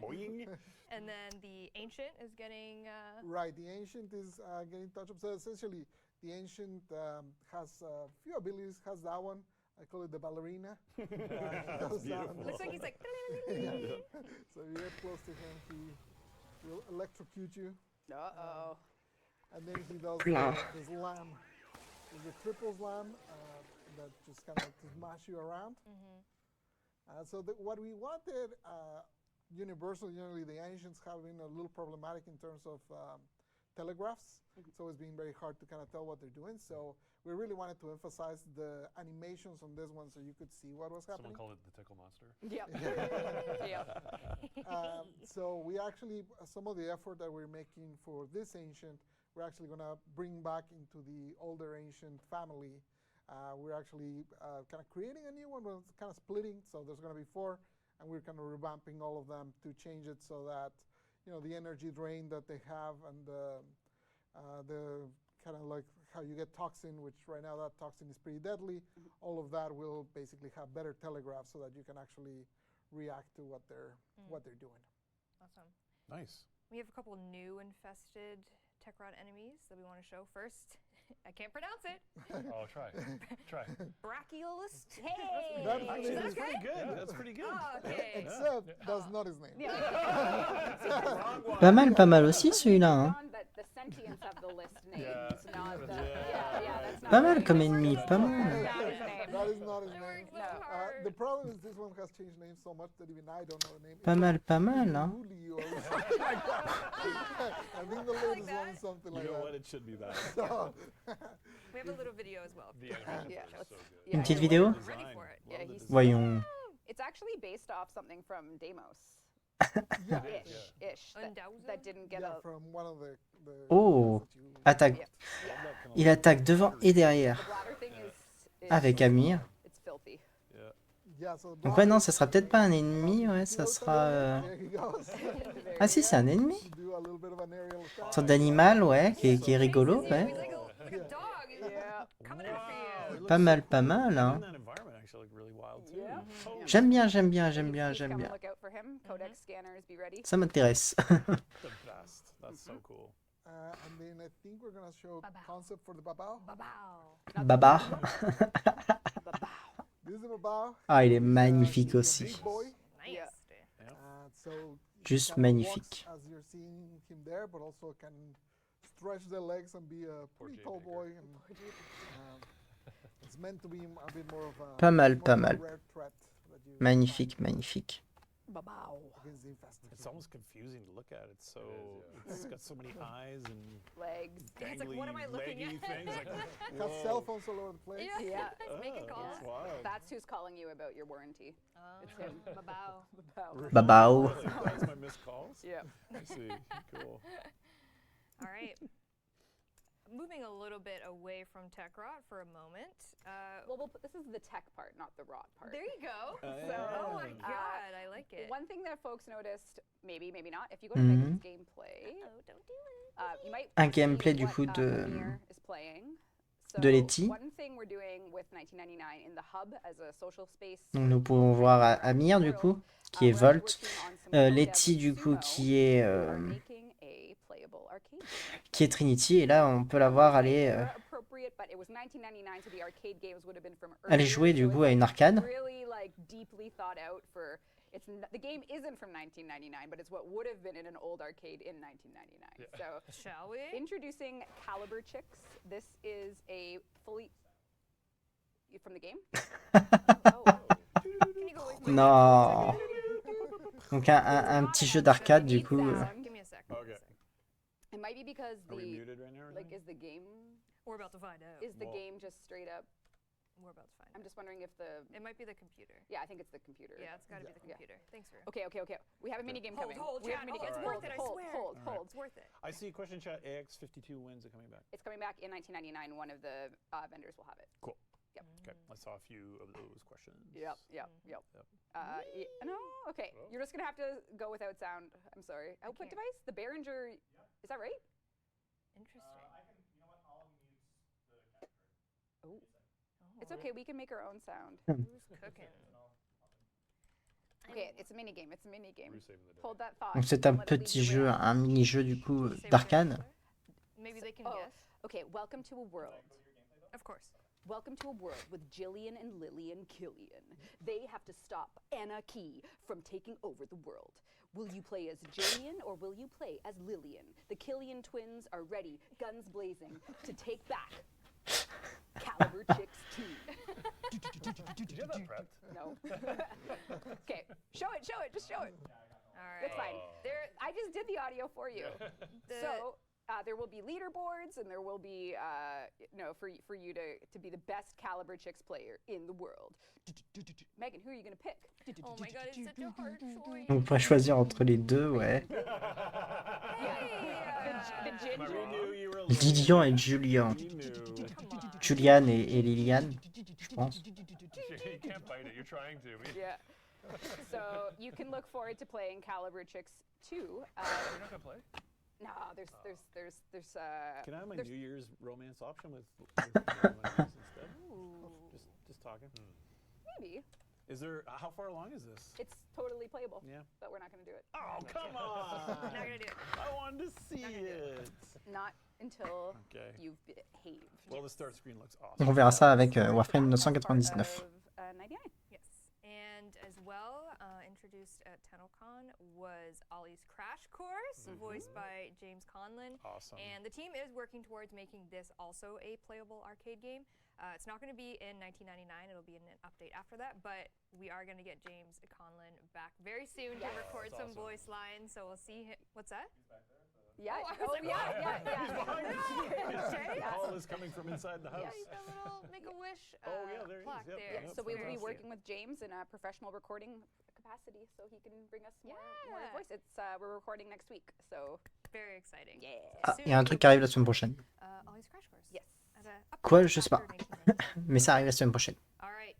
Boing. And then the ancient is getting Right, the ancient is getting touched up. So essentially, the ancient has a few abilities. Has that one. I call it the ballerina. Does that one. looks like he's like So if you get close to him, he will electrocute you, Uh-oh. and then he does Blah. the slam. There's a triple slam that just kind of smash you around. So what we wanted, universally, generally the ancients have been a little problematic in terms of telegraphs. It's always been very hard to kind of tell what they're doing. So we really wanted to emphasize the animations on this one so you could see what was happening. Someone called it the tickle monster. Yep. Yep. So we actually, some of the effort that we're making for this ancient, we're actually going to bring back into the older ancient family. We're actually kind of creating a new one, but it's kind of splitting. So there's going to be 4, and we're kind of revamping all of them to change it so that, you know, the energy drain that they have and the kind of like how you get toxin, which right now that toxin is pretty deadly. All of that will basically have better telegraph so that you can actually react to what they're doing. awesome. Nice. We have a couple new infested tech rot enemies that we want to show first. I can't pronounce it. Oh, try. Try. Brachiolist. Hey! That Is is that That's okay? pretty good. That's pretty good. Oh, okay. Except that's not his name. Pas mal aussi celui-là. Hein. On that the sentients of the list names, Yeah. not the. Yeah. Yeah, that's not. Pas mal comme ennemi, pas mal. Not his name. That is not his I name. worked so No. hard. The problem is this one has changed names so much that even I don't know the name. Pas mal, pas mal. Hein. Uli or something like that. I think the latest one is something You like know that. what? It should be that. So, We have a little video as well. The animations Yeah, are let's- so good. yeah, Une petite here, vidéo? look. Ready for it. Yeah, he's- Voyons. It's actually based off something from Deimos. yeah, Ish. That Undausen? didn't get yeah, a. from one of the Oh, that you- attaque. Yeah. Il attaque devant et The derrière. bladder thing is Avec Amir. It's filthy. Yeah. Yeah, so Donc ouais, non, ça sera peut-être pas un ennemi, ouais, ça sera... There he goes. Ah si, c'est un ennemi. Do a little bit of an aerial attack. Une sorte d'animal, ouais, qui est rigolo, He's ouais. like a dog. He's Yeah. coming after you. It Pas looks mal, so pas cool. mal, Even hein. that environment actually J'aime bien, j'aime bien, So j'aime you bien, please j'aime come bien. look out for him. Codex scanners, be ready. Ça m'intéresse. The best. That's so cool. And then I think we're gonna show Babao. concept for the babao. Babao. Baba. This is the babao. Ah, il est He's, magnifique he's a aussi. big boy. Nice. Yeah. So he Juste kinda magnifique. walks as you're seeing him there, but also can stretch the legs and be a pretty Jay tall Baker. boy. And it's meant to be a bit more of a Pas mal, more pas of a mal. rare threat that you Magnifique, magnifique. Babao. against the infested. It's almost confusing to look at. It's so. It is, It's got so many eyes and Legs. It's like, dangly, what am I looking leggy at? things. Like, Has whoa. cell phones all over the place. Yeah. Yeah. It's making Oh, calls. that's wild. That's who's calling you about your warranty. Oh, It's him. Babao. Babao. Babao. Really? That's my missed calls? Yeah. I see. Cool. All right. Moving a little bit away from tech rot for a moment. Well, this is the tech part, not the rot part. There you go. Yeah. Oh my god, I like it. One thing that folks noticed, maybe not, if you go to Megan's gameplay, Oh, don't do it. you might Un see gameplay du what, coup de Soutenir is playing. de Letty. One thing we're doing with 1999 in the hub as a social space. Donc nous pouvons voir Amir du coup qui est Volt, Letty du coup qui est Trinity et là on peut la voir aller jouer du coup à une arcade. The game isn't from 1999, but it's what would have been in an old arcade in 1999. Yeah. So, Shall we? introducing Caliber Chicks. This is a fully from the game. Can you go away from my Non. Donc un petit jeu d'arcade du coup. Give me a sec. Okay. It might be because Are we the muted right now? or like something? is the game We're about to find out. is the Well- game just straight up. We're about to find I'm out. just wondering if the It might be the computer. yeah I think it's the computer. Yeah, it's got to be the Yeah. computer. Thanks for. Okay. We have a mini game coming. Hold, we have chat. a mini Oh, game. it's Hold, worth it, I hold, swear. hold, All right. hold. It's worth it. I see question chat. AX52 wins it coming back. It's coming back in 1999. One of the vendors will have it. Cool. Yep. Okay. I saw a few of those questions. Yep. Yep. No. Okay. Oh. You're just gonna have to go without sound. I'm sorry. Output can't. device. The Behringer. Is that right? Interesting. Oh. It's okay. We can make our own sound. Who's cooking? Okay. It's a mini game. It's a mini game. Resaving the day. Hold that thought. Donc c'est un Don't let it leave petit you jeu, around. un mini-jeu du coup Say what d'arcade. they're- Maybe they can Oh. guess. Okay. Welcome to a world. Of course. Welcome to a world with Jillian and Lillian Killian. They have to stop Anna Key from taking over the world. Will you play as Jillian or will you play as Lillian? The Killian twins are ready, guns blazing, to take back Caliber Chicks 2. Did you have that prepped? No. Okay, show it, just show it. All right. It's fine. I just did the audio for you. The- So there will be leaderboards, and there will be, for you to be the best Caliber Chicks player in the world. Megan, who are you gonna pick? Oh my god, it's such a hard choice. On pourrait choisir entre les deux, ouais. The ginger. We knew you were Lilian et Julian. We knew. Come on. Julian et Liliane, je pense. You can't bite it. You're trying to. Yeah. So you can look forward to playing Caliber Chicks 2. You're not gonna play? No, there's Can I have my there's- New Year's romance option with my instead? Just talking. maybe Is there? How far along is this? it's totally playable. Yeah. But we're not gonna do it. Oh come on! Not gonna do it. I wanted to see Not gonna do it. Not until Okay. you've behaved. Well, the start screen looks Donc awesome. on verra ça avec Warframe As part 1999. of, 99. Yes. And as well, introduced at TennoCon was Ollie's Crash Course, voiced by James Conlon. Awesome. And the team is working towards making this also a playable arcade game. It's not going to be in 1999. It'll be in an update after that. But we are going to get James Conlon back very soon to record that's some awesome. voice lines. So we'll see him. What's that? Yeah. Oh, I was like, yeah. Okay. Yeah. Call is coming from inside the Yeah, house. he's got a little Make-A-Wish Oh, yeah, there he is. plaque Yep, there. yep. Yeah, so we will be Very working cute. with James in a professional recording capacity, so he can bring us more Yeah. voice. It's we're recording next week, so Very exciting. yeah. Ah, il y a un truc qui arrive la semaine prochaine. Ollie's Crash Course. Yes. At a Quoi, update je sais pas. after 1999. Mais ça arrive la semaine prochaine. All right.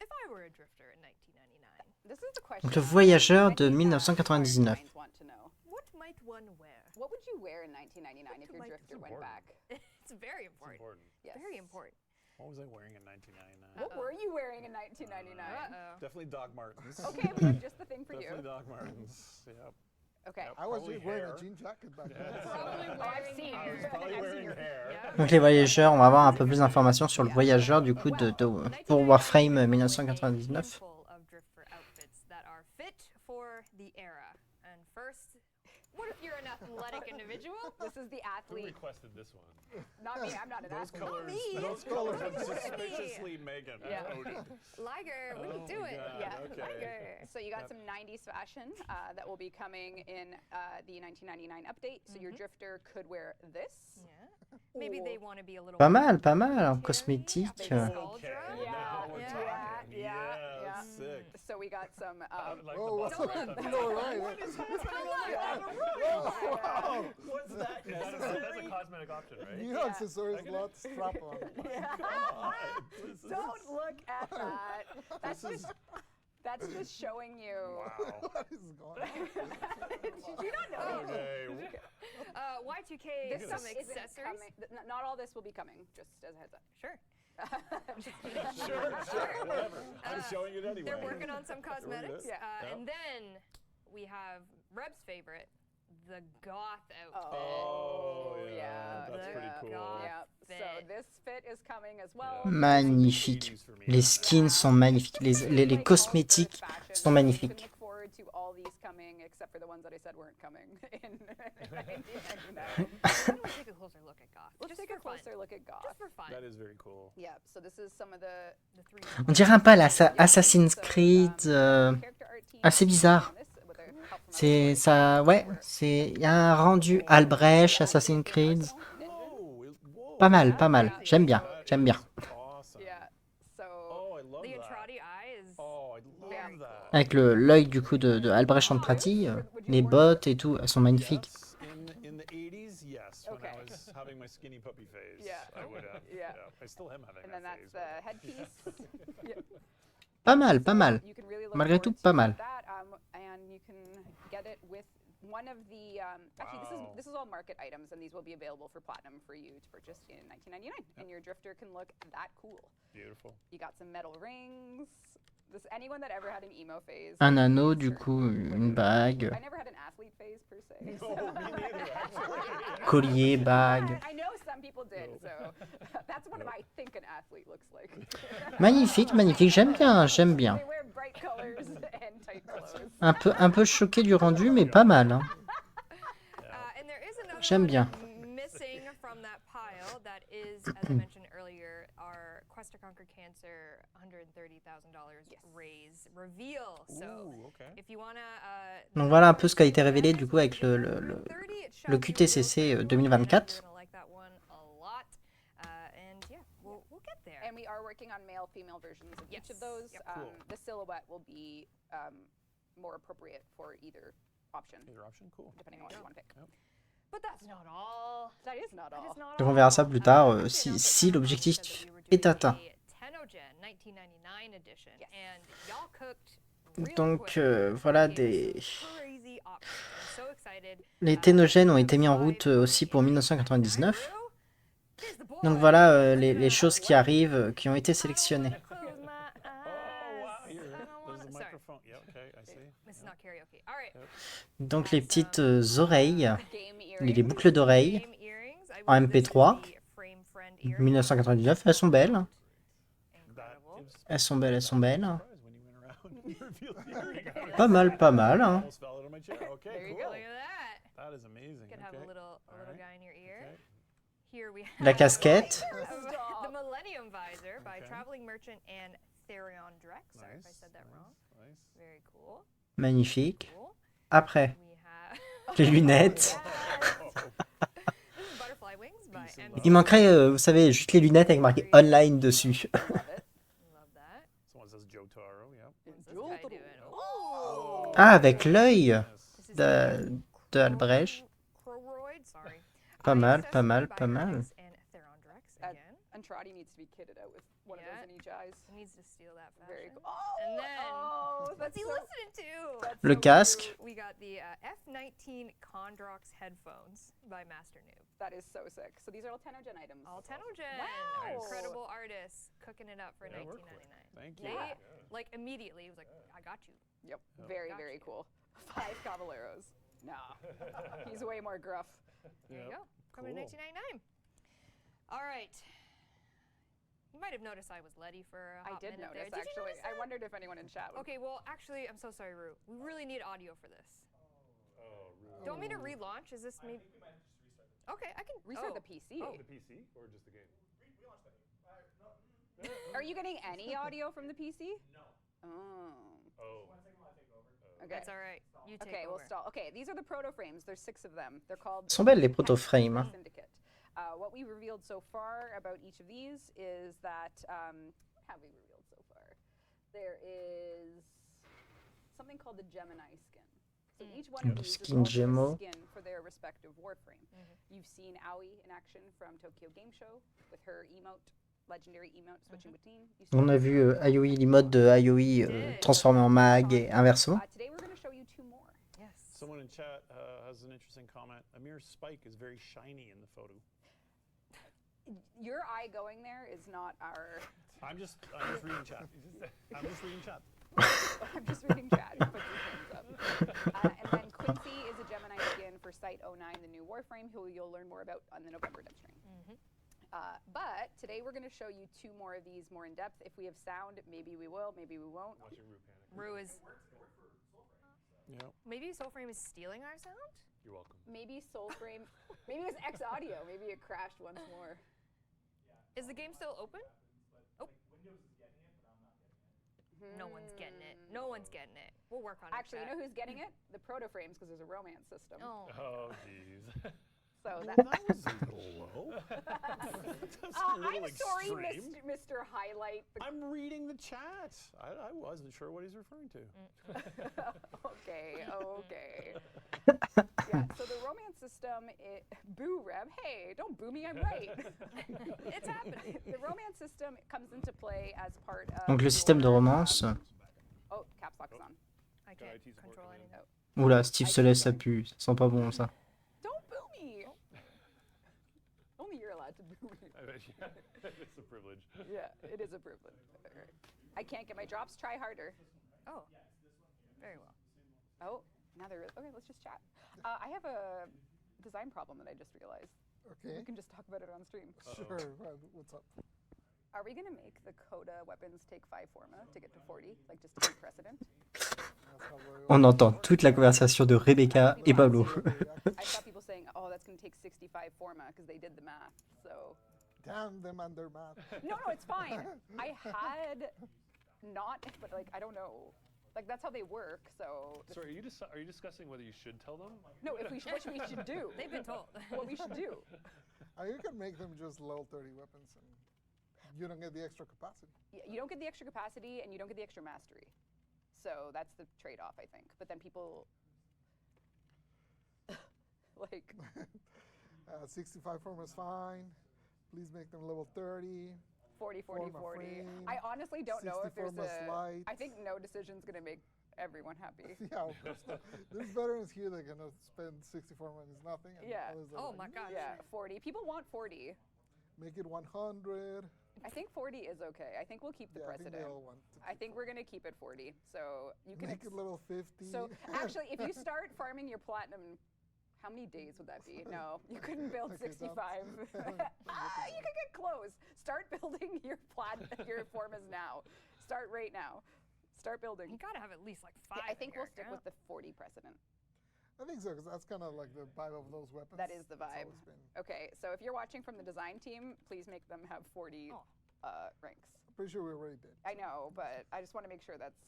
If I were a drifter in 1999, This is the question. Donc le voyageur de 1999. Want to know. what might one wear? What would you wear in 1999 if your Like- drifter It's went important. back? It's very It's important. important. Yes. Very important. What was I wearing in 1999? What were you wearing in 1999? Uh-oh. Definitely Doc Martens. Okay, we have just the thing for Definitely you. Doc Martens. Yep. Okay. Yep. I was Probably wearing hair. a jean jacket back then. Probably I've wearing seen. I was hair. probably I've seen wearing your- hair. Yeah. Donc les voyageurs, on va avoir un peu plus d'informations sur le Yeah. voyageur du coup pour Warframe 1999. Handful of Driftfoot outfits that are fit for the era. And first, what if you're an athletic individual? This is the Who athlete. requested this one? Not me. I'm not an Those athlete. colors, me. those colors are Don't look at me. suspiciously Megan. Yeah. Coded. Liger, what are you Oh my doing? God, Yeah. okay. Liger. So you got some 90s fashion that will be coming in the 1999 update. So your drifter could wear this. Yeah. Maybe they want to be a little Pas more mal, pas mal, en utilitarian. cosmétique. Big Yeah. skull Okay, drum. Yeah, now we're yeah, talking. yeah, Yeah, yeah. sick. So we got some. I like Oh, the wow. button. Don't look. No, right. Wow, what's that That's a necessary? cosmetic option, right? New accessories, lot strap on. God, this is- Don't look at that. That's just showing you. Wow. What is going on? Did you not know? Okay. Y2K, This some stuff isn't accessories. coming. Not all this will be coming. Just as a heads up. Sure. I'm just kidding. Sure, whatever. I'm showing it anyway. They're working on some cosmetics. Yeah. And then we have Reb's favorite, the goth outfit. Oh, yeah, yeah, that's the pretty cool. goth Yeah. So fit. this fit is coming as well. Magnifique. Les skins sont magnifiques. Les cosmétiques sont You magnifiques. can look forward to all these coming, except for the ones that I said weren't coming in 1999. Why don't we take a closer look at goth? Let's Just take a for fun. closer look at goth. Just for fun. That is very cool. Yeah, so this is some of the The three. On dirait un peu à la Assassin's So, Creed, character art team assez bizarre. on this with the help from C'est other ça, ouais, il y a un rendu Albrecht, Assassin's Creed. Whoa. Pas mal, pas mal. J'aime bien, j'aime bien. Awesome. Yeah, so Oh, I love The that. Entrati eye is Oh, I Very love that. Avec l'œil du coup de Albrecht Entrati, les bottes et tout, elles sont magnifiques. Yes, in the 80s, yes. When I Okay. was having my skinny puppy phase, Yeah. I would have. Yeah. I still am having and then that that's phase. the headpiece. Yeah. Pas mal, pas mal. You can really look Malgré tout, forward pas to mal. That, and you can get it with one of the. Actually, Wow. this is all market items, and these will be available for platinum for you to purchase in 1999. And your drifter can look that cool. Beautiful. You got some metal rings. Anyone that ever had an emo phase. Un anneau, is du sure. coup, une bague, I never had an athlete phase per se. No, me neither, actually. collier, bague. I know some people did, so that's what I think an athlete looks like. Magnifique, magnifique, j'aime bien, j'aime bien. They wear bright colors and tight clothes. Un peu choqué du rendu, mais pas mal. Hein. and there is another J'aime bien. one missing from that pile that is, as I mentioned earlier, our Quest to Conquer Cancer $130,000 Yes. raise reveal. So Ooh, okay. if you wanna, Donc voilà un peu ce qui a été révélé du coup avec le QTCC 2024. And we are working on male, female versions of each of Yes. those. Yep. Cool. The silhouette will be more appropriate for either option, Either option, cool. depending on what you want to pick. But that's not all. That is not That all. is not Donc on all. verra ça plus tard We si announced at Capcom l'objectif that we were est doing atteint. a Tenogen 1999 edition, Yes. and y'all cooked real Donc quick. voilà Gave us des... some crazy options. I'm so excited. Les Ténogènes ont été mis en route aussi pour 1999. Here's the boy. Donc voilà les choses qui arrivent, qui ont été sélectionnées. Close my Oh, wow. eyes. Here, I don't there's wanna- the Sorry. microphone. Yeah, okay, I see. This is not karaoke. All right. Donc les petites oreilles, Game les earrings. boucles d'oreilles, Game earrings. I en believe this is MP3, the Frame Friend earring. 1999, elles sont belles. That Incredible. is Elles sont belles, elles sont belles. surprise when you went around and you revealed the earring. I was Pas mal, pas mal. Hein. almost fell out of my chair. Okay, There you cool. Look at that. That is amazing. You could have okay. a little Alright. guy in your ear. Okay. Here we have La casquette. the Millennium Visor by Okay. Traveling Merchant and Therion Drex. Sorry if I Nice, said that wrong. Nice. Very cool. Magnifique. Cool. Après, We have les lunettes. this is Butterfly Wings by Peace and M. love. Il manquerait, vous savez, juste les lunettes avec marqué online dessus. Love it. Love that. Someone says Joe Taro, yeah. What's this guy doing? Oh. Ah, avec l'œil Yes. This is de Albrecht. Crowroid, sorry. Pas mal, ISS pas mal, by pas mal. Alex and Theron Drex That- again. Antrati needs to be kitted out with one of those in each eyes. He needs to steal that fashion. Very cool. Oh, And then, what's that's he so, listening to? that's Le so casque. cute. We got the F19 Condrox headphones by Master Noob. That is so sick. So these are all Tenogen items. All Tenogen. Wow. Incredible artists cooking it up for Yeah, we're 1999. Thank you. They, like, immediately, he was like, I got you. Yep. Very, Got very you. cool. 5 Caballeros. Nah. He's way more gruff. There you Yep. go. Coming in Cool. 1999. All right. You might have noticed I was Letty for a I hot did minute notice, there. Did you actually. notice I that? wondered if anyone in chat would. Okay, well, actually, I'm so sorry, Rue. We really need audio for this. Oh, really? Do you want me to relaunch? Is this me? Okay, I can Restart the PC. Oh, the PC or just the game? Are you getting any audio from the PC? No. Oh. Oh. Okay. That's all right. You take Okay, over. we'll stall. Okay, these are the proto frames. There's 6 of them. They're called Elles sont belles les proto-frames. Hein. Syndicate. What we revealed so far about each of these is that what have we revealed so far? There is something called the Gemini skin. So each one of Le these is skin also Gemo. a skin for their respective Warframe. You've seen Aoi in action from Tokyo Game Show with her emote, legendary emote switching between. You On a vu Aoi, l'emote de Aoi transformé en mag et inversement. Today we're going to show you 2 more. Yes. Someone in chat has an interesting comment. Amir's spike is very shiny in the photo. Your eye going there is not our. I'm just reading chat. I'm just reading chat. I'm just reading chat. Put your hands up. And then Quincy is a Gemini skin for Site 09, the new Warframe, who you'll learn more about on the November Devstream. But today we're going to show you 2 more of these more in depth. If we have sound, maybe we will, maybe we won't. Watching Rue panic. Rue is. Yeah. Maybe Soulframe is stealing our sound? You're welcome. Maybe Soulframe, maybe it was X Audio. Maybe it crashed once more. Is the game still open? Oh. No one's getting it. No one's getting it. We'll work on it. Actually, you know who's getting it? The proto frames, because there's a romance system. Oh. Oh, jeez. So Well, that. that was a little low. That's a little I'm sorry, extreme. Mr. Highlight. I'm reading the chat. I wasn't sure what he's referring to. Okay. Yeah, so the romance system, boo Reb, hey, don't boo me, I'm right. It's happening. The romance system comes into play as part of. Donc le système de your, romance. Oh, caps lock is on. I can't IT support control coming in. anything. Oula, Steve se laisse, ça pue. Ça sent pas bon ça. Don't boo me. Only you're allowed to boo me. It's a privilege. Yeah, it is a privilege. I can't get my drops. Try harder. Oh. Very well. Oh, now there is. Okay, let's just chat. I have a design problem that I just realized. Okay. We can just talk about it on stream. Sure. What's up? Are we going to make the Coda weapons take 5 forma to get to 40? Like, just to take precedent? That's how we're On entend toute la conversation de Rebecca et Pablo. I saw people saying, oh, that's going to take 65 forma because they did the math. So, Damn them and their math. no, it's fine. I had not, but like, I don't know. Like, that's how they work, so. So are you discussing whether you should tell them? No, if we what we should do. They've been told. What we should do. You can make them just level 30 weapons and you don't get the extra capacity. You don't get the extra capacity and you don't get the extra mastery. So that's the trade-off, I think. But then people, like. 65 form is fine. Please make them level 30. 40, 40, Forma 40. frame, I honestly don't know if 60 there's forma slight. I think no decision's going to make everyone happy. Yeah, of course. There's veterans here that are going to spend 64 and it's nothing. And Yeah. others that Oh are my like, gosh. Yeah, 40. People want 40. Make it 100. I think 40 is okay. I think we'll keep the Yeah, I think precedent. they all want to I think we're going to keep it 40. So you can. make it level 50. So actually, if you start farming your platinum, how many days would that be? No, you couldn't build Okay, 65. that's- You can get close. Start building your your formas now. Start right now. Start building. You gotta have at least like 5. Yeah, I think in we'll here, stick yeah. with the 40 precedent. I think so, because that's kind of like the vibe of those weapons. That is the It's vibe. always been. Okay, so if you're watching from the design team, please make them have 40 Oh. ranks. Pretty sure we already did. I know, but I just want to make sure that's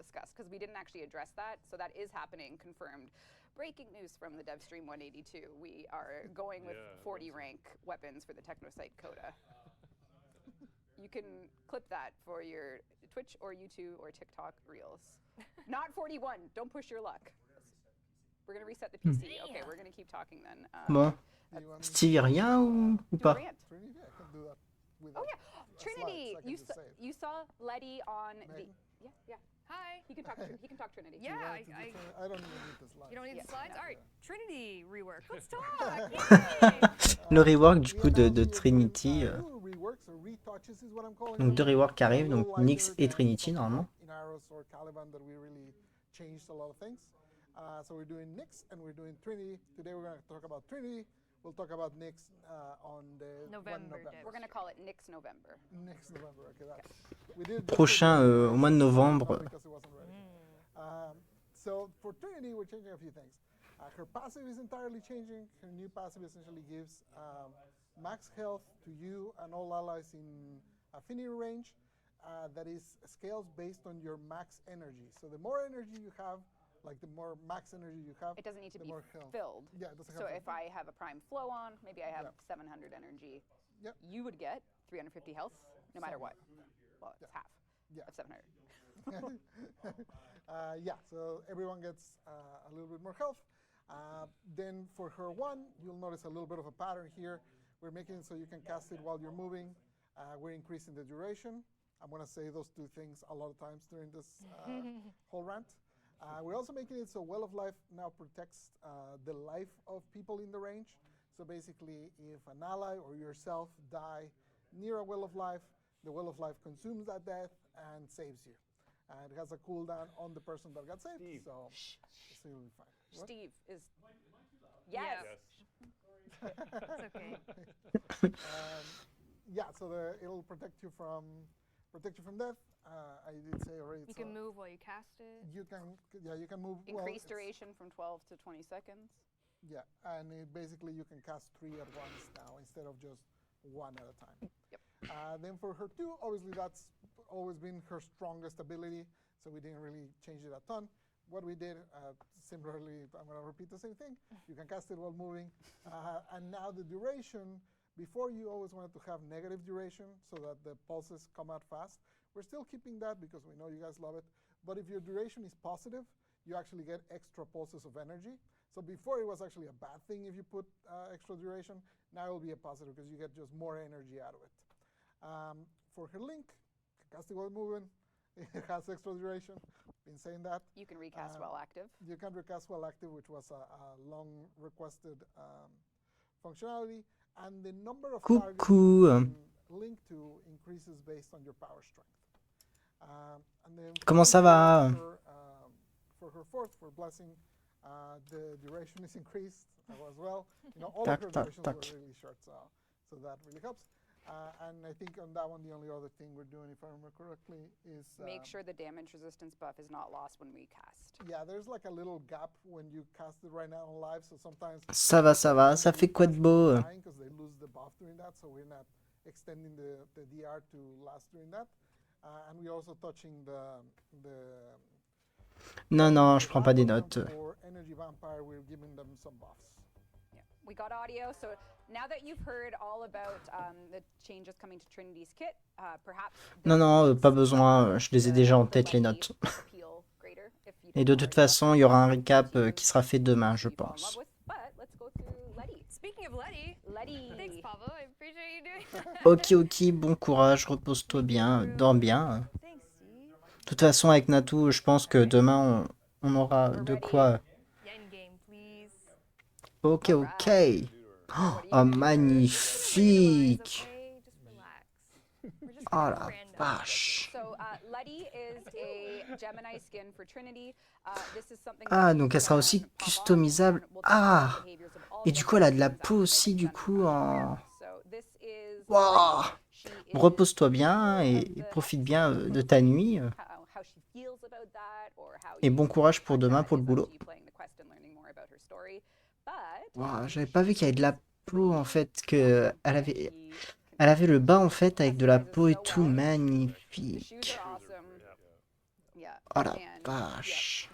discussed because we didn't actually address that. So that is happening, confirmed. Breaking news from the Devstream 182. We are going with Yeah, 40 rank weapons for the Technosite Coda. You can clip that for your Twitch or YouTube or TikTok reels. Not 41. Don't push your luck. We're going to reset the PC. Okay, we're going to keep talking then. Bon. Do you want me Steve, rien ou pas? Durant. Trinity? I can do that. with Oh a yeah, slides, Trinity. I can just say it. You saw Letty on Megan? the yeah. Hi. He can talk Trinity. Yeah, I don't even need the slides. You don't need Yeah. the slides? No. All right, Trinity rework. Let's talk. Yay! Le rework du We coup de announced we were doing, Trinity. two reworks or retouches is what I'm calling Donc them. 2 reworks qui A arrivent, little donc Nyx lighter et than Trinity something normalement. in Arrows or Caliban that we really changed a lot of things. So we're doing Nyx and we're doing Trinity. Today we're going to talk about Trinity. We'll talk about Nyx on the November, 1 November. We're gonna call it Nick's November. Next November. Okay, that's. We did it just Prochain for the au mois de not novembre. because it wasn't ready. So for Trinity, we're changing a few things. Her passive is entirely changing. Her new passive essentially gives max health to you and all allies in affinity range. That is scales based on your max energy. So the more energy you have, like the more max energy you have, It doesn't need to the be more health. filled. Yeah, it doesn't So have if I have a prime flow on, maybe I have 700 energy. Yep. You would get 350 health, no matter what. Well, it's half Yeah. of 700. Yeah, so everyone gets a little bit more health. Then for her one, you'll notice a little bit of a pattern here. We're making it so you can cast it while you're moving. We're increasing the duration. I'm going to say those two things a lot of times during this whole rant. We're also making it so Well of Life now protects the life of people in the range. So basically, if an ally or yourself die near a Well of Life, the Well of Life consumes that death and saves you. It has a cooldown on the person that got saved, so you'll be fine. What? Steve is. Yes. It's okay. Yeah, so it'll protect you from death. I did say already. You can move while you cast it. You can move. Increased duration from 12 to 20 seconds. Yeah, and basically you can cast 3 at once now instead of just 1 at a time. Yep. Then for her 2, obviously that's always been her strongest ability, so we didn't really change it a ton. What we did, similarly, I'm going to repeat the same thing. You can cast it while moving. And now the duration, before you always wanted to have negative duration so that the pulses come out fast. We're still keeping that because we know you guys love it. But if your duration is positive, you actually get extra pulses of energy. So before it was actually a bad thing if you put extra duration. Now it will be a positive because you get just more energy out of it. For her link, cast it while moving. It has extra duration. Been saying that. You can recast while active. You can recast while active, which was a long requested functionality. And the number of targets you can link to increases based on your power strength. And then Comment ça va? For her 4th, for Blessing, the duration is increased as well. All of her durations were really short, so that really helps. And I think on that one, the only other thing we're doing, if I remember correctly, is make sure the damage resistance buff is not lost when we cast. Yeah, there's like a little gap when you cast it right now on live, so sometimes Ça va, ça fait quoi de beau? because they lose the buff during that, so we're not extending the DR to last during that. And we're also touching the Non, je prends pas des notes. For Energy Vampire, we're giving them some buffs. Yeah. We got audio, so now that you've heard all about the changes coming to Trinity's kit, perhaps... Non, pas besoin, je les ai déjà en tête les notes. Et de toute façon, il y aura un recap qui sera fait demain, je pense. Speaking of Letty, thanks Pablo, I appreciate you doing that. Ok, bon courage, repose-toi bien, dors bien. Thanks, Steve. De toute façon, avec Natou, je pense que demain, on aura de quoi. Endgame, please. Ok. Oh, magnifique. Oh la vache. Ah, donc elle sera aussi customisable. Ah, et du coup, elle a de la peau aussi, du coup, en... Wow. Repose-toi bien et profite bien de ta nuit. Et bon courage pour demain, pour le boulot. Wow, j'avais pas vu qu'il y avait de la peau, en fait, que elle avait le bas, en fait, avec de la peau et tout, magnifique. Oh la vache.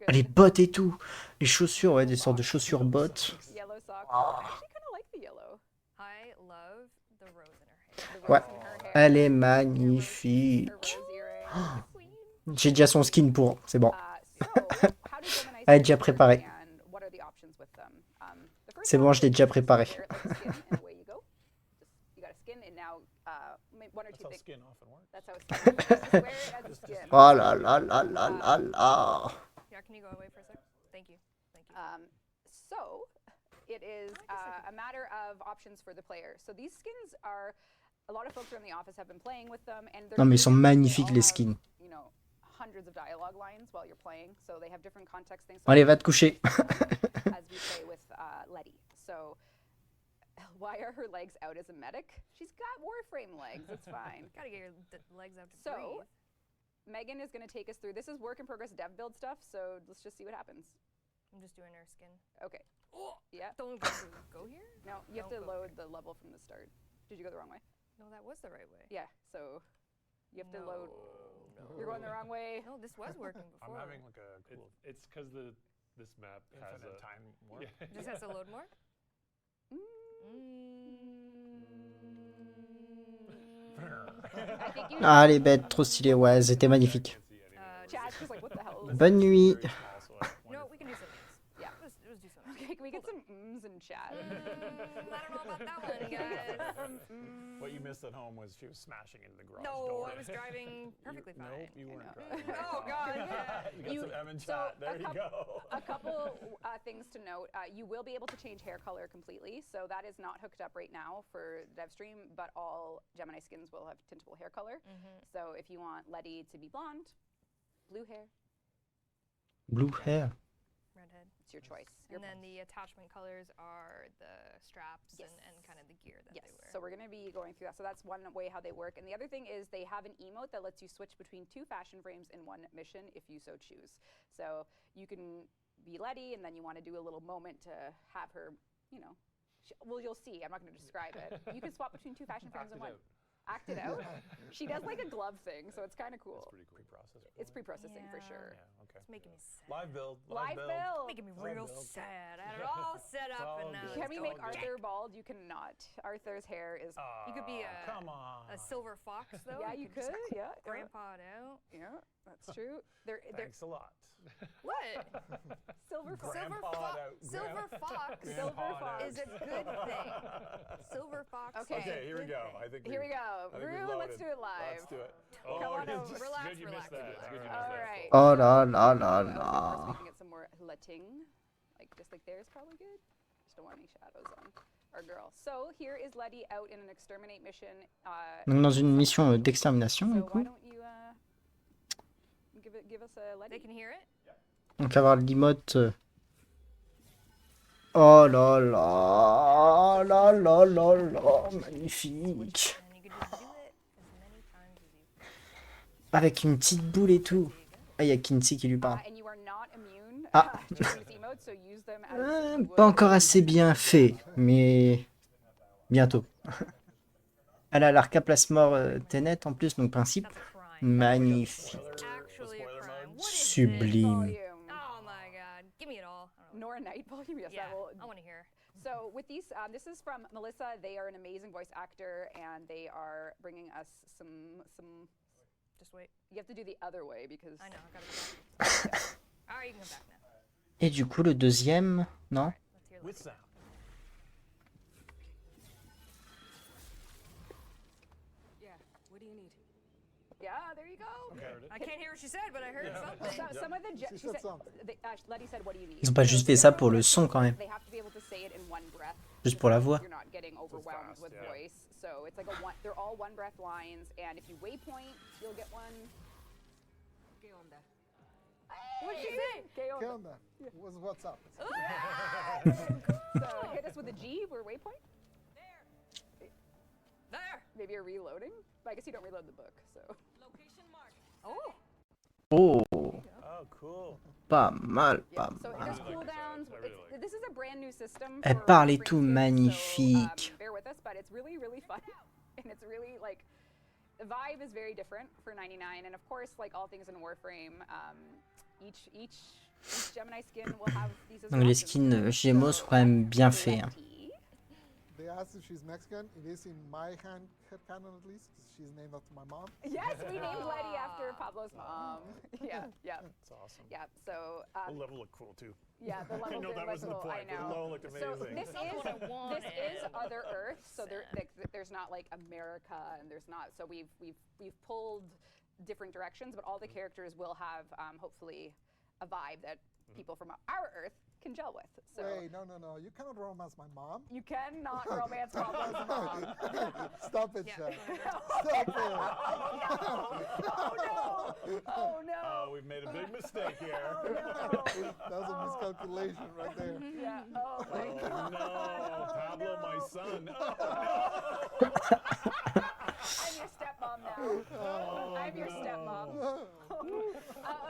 Les bottes et tout. Les chaussures, ouais, des sortes de chaussures bottes. Ouais, elle est magnifique. Oh, j'ai déjà son skin pour, c'est bon. Elle est déjà préparée. C'est bon, je l'ai déjà préparé. one or That's two how things. skin often works. That's how it's done. Just wear it as a skin. Oh là là là là là là. Yeah, can you go away for a sec? Thank you. Thank you. So it is a matter of options for the player. So these skins are, a lot of folks around the office have been playing with them, and they're Non mais ils sont really- they magnifiques all les have, skins. you know, hundreds of dialogue lines while you're playing, so they have different context things. Allez, va te coucher. As we play with Letty. So why are her legs out as a medic? She's got Warframe legs. It's fine. Gotta get your legs out to So breathe. Megan is going to take us through. This is work in progress dev build stuff, so let's just see what happens. I'm just doing her skin. Okay. Yeah. Don't go here? No, you have to Don't go load the level from the start. Did you go the wrong way? No, that was the right way. Yeah. So you have to load. No. You're going the wrong way. No, this was working I'm before. having like a cool It's because this map has infinite a time warp. Yeah. This has to load more? I think you. Ah les bêtes, trop stylé, ouais, c'était magnifique. Chad's just like, what the hell? Is Bonne nuit. Very small, so I wonder No, if- we can do something else. Yeah. Let's do something. Okay, can we get some in chat? I don't know about that one, guys. What you missed at home was she was smashing into the garage No, door. I was driving perfectly fine. Nope, you weren't know. driving. Oh, God, yeah. You got You- some M in so chat. There a you go. A couple things to note. You will be able to change hair color completely. So that is not hooked up right now for Devstream, but all Gemini skins will have tintable hair color. So if you want Letty to be blonde, blue hair, Blue hair. Redhead. it's your choice. And then the attachment colors are the straps Yes. and kind of the gear that Yes, they wear. so we're going to be going through that. So that's one way how they work. And the other thing is they have an emote that lets you switch between 2 fashion frames in one mission if you so choose. So you can be Letty and then you want to do a little moment to have her, you know, well, you'll see. I'm not going to describe it. You can swap between 2 fashion frames in one. Act it out. She does like a glove thing, so it's kind of cool. Pretty cool. Pre-processed. It's pre-processing for Yeah. sure. Yeah, okay. It's making me sad. Live build. Live build. Making me Live real build. sad. I had it all set up all and now good. Can it's we make going Arthur bald? You cannot. Arthur's hair is. You could be Come on. a silver fox, though. Yeah, you just could. Yeah. Grandpa'd out. Yeah, that's true. They're Thanks a lot. What? silver fox. Grandpa'd out. Silver fox Silver fox. is a good thing. Silver fox. Okay. is a Okay, here we good go. thing. I think Here we go. I think Rue, we've let's loaded. do it live. Let's do it. Come Oh, on it's over. just- Relax, Good you relax, missed that. relax. It's good you All missed that. right. Oh là là là Of course, we là. can get some more letting. Like, just like there's probably good. Just don't want any shadows on our girl. So here is Letty out in an exterminate mission. Donc dans une mission d'extermination So du why coup. don't you give us a Letty? They can hear it? Donc avoir l'emote. Oh là là là là là là, magnifique. And you can just do it as many times as you Avec une petite boule et tout. Ah, il y a Kinsey qui lui parle. And you are not immune Ah. to these emotes, so use them as you Pas would. encore assez bien fait, mais bientôt. Elle a l'arc place mort Tenet en plus, donc principe. That's a crime. Magnifique. Actually a Spoiler crime. mode. What is Sublime. Volume. this? Oh my god. Give me it all. I don't know. Nor night volume. Yes, Yeah, that will. I want to hear. So with these, this is from Melissa. They are an amazing voice actor, and they are bringing us some. Just wait. You have to do the other way because. I know. I gotta go back. Alright, you can come back now. Et du coup, le deuxième, non? Let's hear With Letty. sound. Yeah, there you go. I can't hear what she said, but I heard something. Some of the She said something. Letty said, "What do you need?" Ils ont pas juste fait ça pour le son quand même, They have to be able to say it in one breath. juste pour la voix. You're not getting overwhelmed fast, with yeah. voice. So it's like they're all one breath lines, and if you waypoint, you'll get one. What'd she say? ¿Qué onda? What's up? So hit us with a G for waypoint. There. Maybe you're reloading. But I guess you don't reload the book, so. Oh. Oh, Oh, cool. pas mal, Yeah. pas So mal. there's I really like this cooldowns. side. I really like This is a brand new system. Elle for parle et Warframe tout, skins, magnifique. So, bear with us, but it's really, really fun, and it's really like the vibe is very different for 99. And of course, like all things in Warframe, each Gemini skin will have these. Donc les skins Gémeaux sont quand même bien faits. Hein. They asked if she's Mexican. It is in my head canon at least. 'Cause she's named after my mom. Yes, we named Letty after Pablo's mom. Yeah, yeah, That's awesome. yeah. So The level looked cool too. Yeah, the level No, didn't that look wasn't the cool. I point. The know. low looked So amazing. this That's what I is wanted. Other Earth. So Listen. there's not like America and there's not. So we've pulled different directions, but all the characters will have hopefully a vibe that people from our Earth can gel with. So Wait, no. You cannot romance my mom. you cannot romance Pablo's mom. Stop it, Yeah. Chad. Stop it. Oh no! Oh no! Oh, we've made a big mistake here. Oh no! That's a miscalculation right there. Yeah. Oh my Oh God. no, Pablo, my son. I'm your stepmom now. I'm your stepmom.